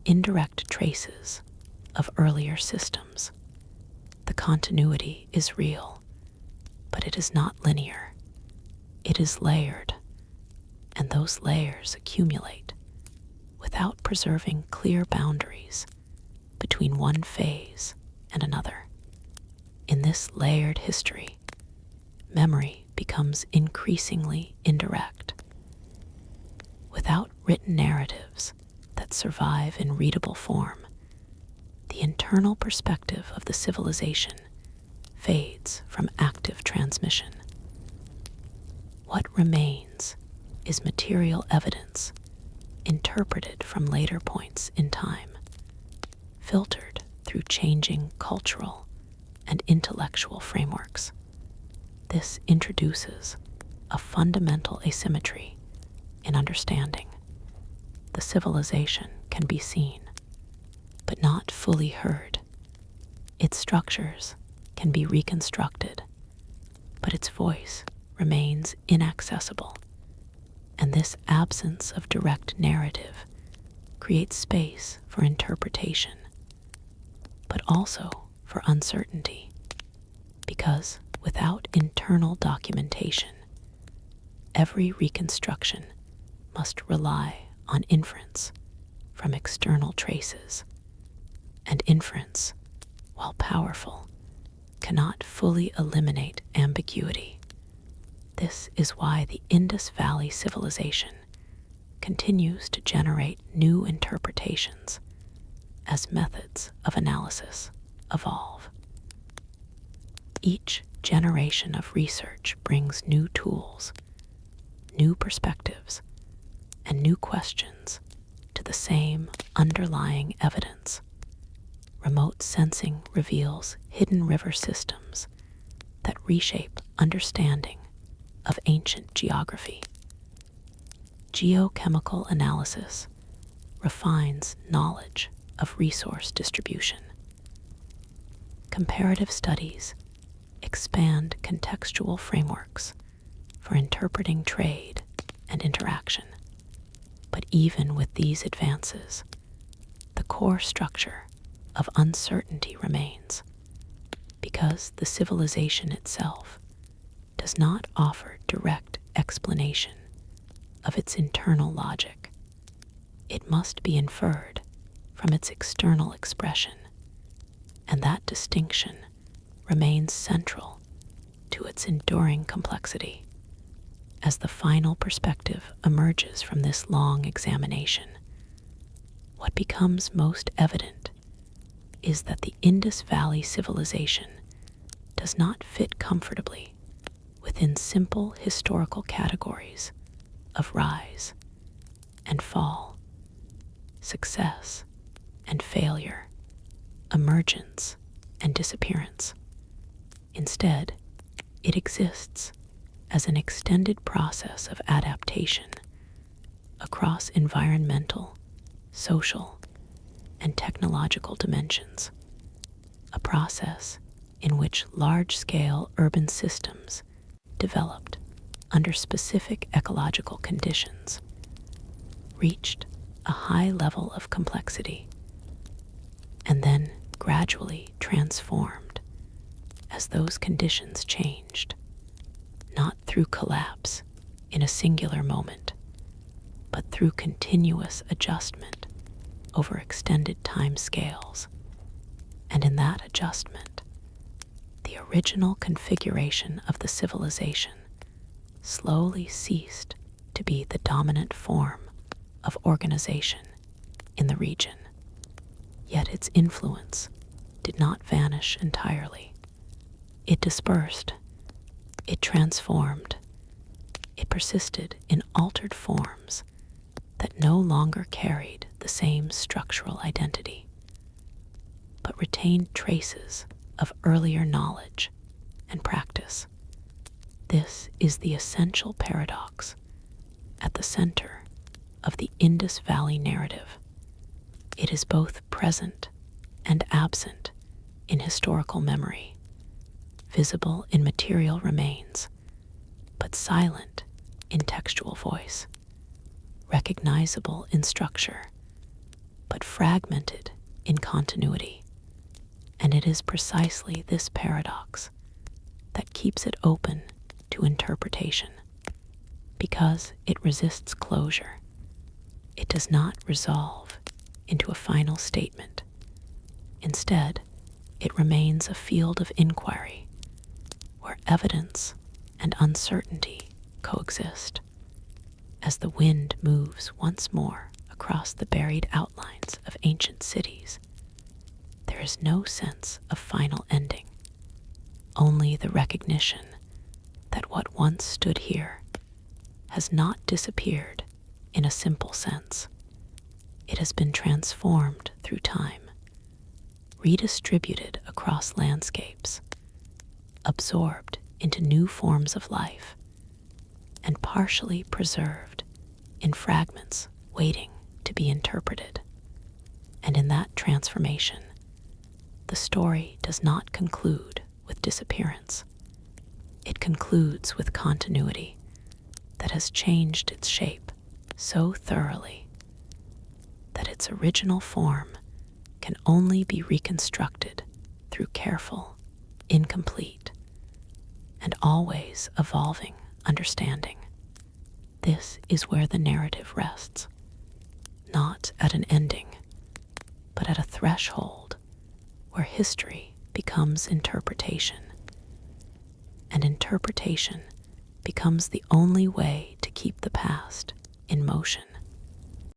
indirect traces of earlier systems. The continuity is real, but it is not linear. It is layered, and those layers accumulate without preserving clear boundaries between one phase and another. In this layered history, memory becomes increasingly indirect. Without written narratives that survive in readable form, the internal perspective of the civilization fades from active transmission. What remains is material evidence interpreted from later points in time, filtered through changing cultural and intellectual frameworks. This introduces a fundamental asymmetry in understanding. The civilization can be seen, but not fully heard. Its structures can be reconstructed, but its voice remains inaccessible. And this absence of direct narrative creates space for interpretation, but also for uncertainty, because without internal documentation, every reconstruction must rely on inference from external traces, and inference, while powerful, cannot fully eliminate ambiguity. This is why the Indus Valley Civilization continues to generate new interpretations as methods of analysis evolve. Each generation of research brings new tools, new perspectives, and new questions to the same underlying evidence. Remote sensing reveals hidden river systems that reshape understanding of ancient geography. Geochemical analysis refines knowledge of resource distribution. Comparative studies expand contextual frameworks for interpreting trade and interaction. But even with these advances, the core structure of uncertainty remains, because the civilization itself does not offer direct explanation of its internal logic. It must be inferred from its external expression, and that distinction remains central to its enduring complexity. As the final perspective emerges from this long examination, what becomes most evident is that the Indus Valley Civilization does not fit comfortably within simple historical categories of rise and fall, success and failure, emergence and disappearance. Instead, it exists as an extended process of adaptation across environmental, social, and technological dimensions, a process in which large-scale urban systems developed under specific ecological conditions reached a high level of complexity and then gradually transformed as those conditions changed, not through collapse in a singular moment, but through continuous adjustment over extended time scales. And in that adjustment, the original configuration of the civilization slowly ceased to be the dominant form of organization in the region. Yet its influence did not vanish entirely. It dispersed, it transformed, it persisted in altered forms that no longer carried the same structural identity, but retained traces of earlier knowledge and practice. This is the essential paradox at the center of the Indus Valley narrative. It is both present and absent in historical memory, visible in material remains, but silent in textual voice, recognizable in structure, but fragmented in continuity. And it is precisely this paradox that keeps it open to interpretation. Because it resists closure, it does not resolve into a final statement. Instead, it remains a field of inquiry where evidence and uncertainty coexist. As the wind moves once more across the buried outlines of ancient cities, there is no sense of final ending, only the recognition that what once stood here has not disappeared in a simple sense. It has been transformed through time, redistributed across landscapes, absorbed into new forms of life, and partially preserved in fragments waiting to be interpreted. And in that transformation, the story does not conclude with disappearance. It concludes with continuity that has changed its shape so thoroughly that its original form can only be reconstructed through careful, incomplete, and always evolving understanding. This is where the narrative rests, not at an ending, but at a threshold where history becomes interpretation, and interpretation becomes the only way to keep the past in motion.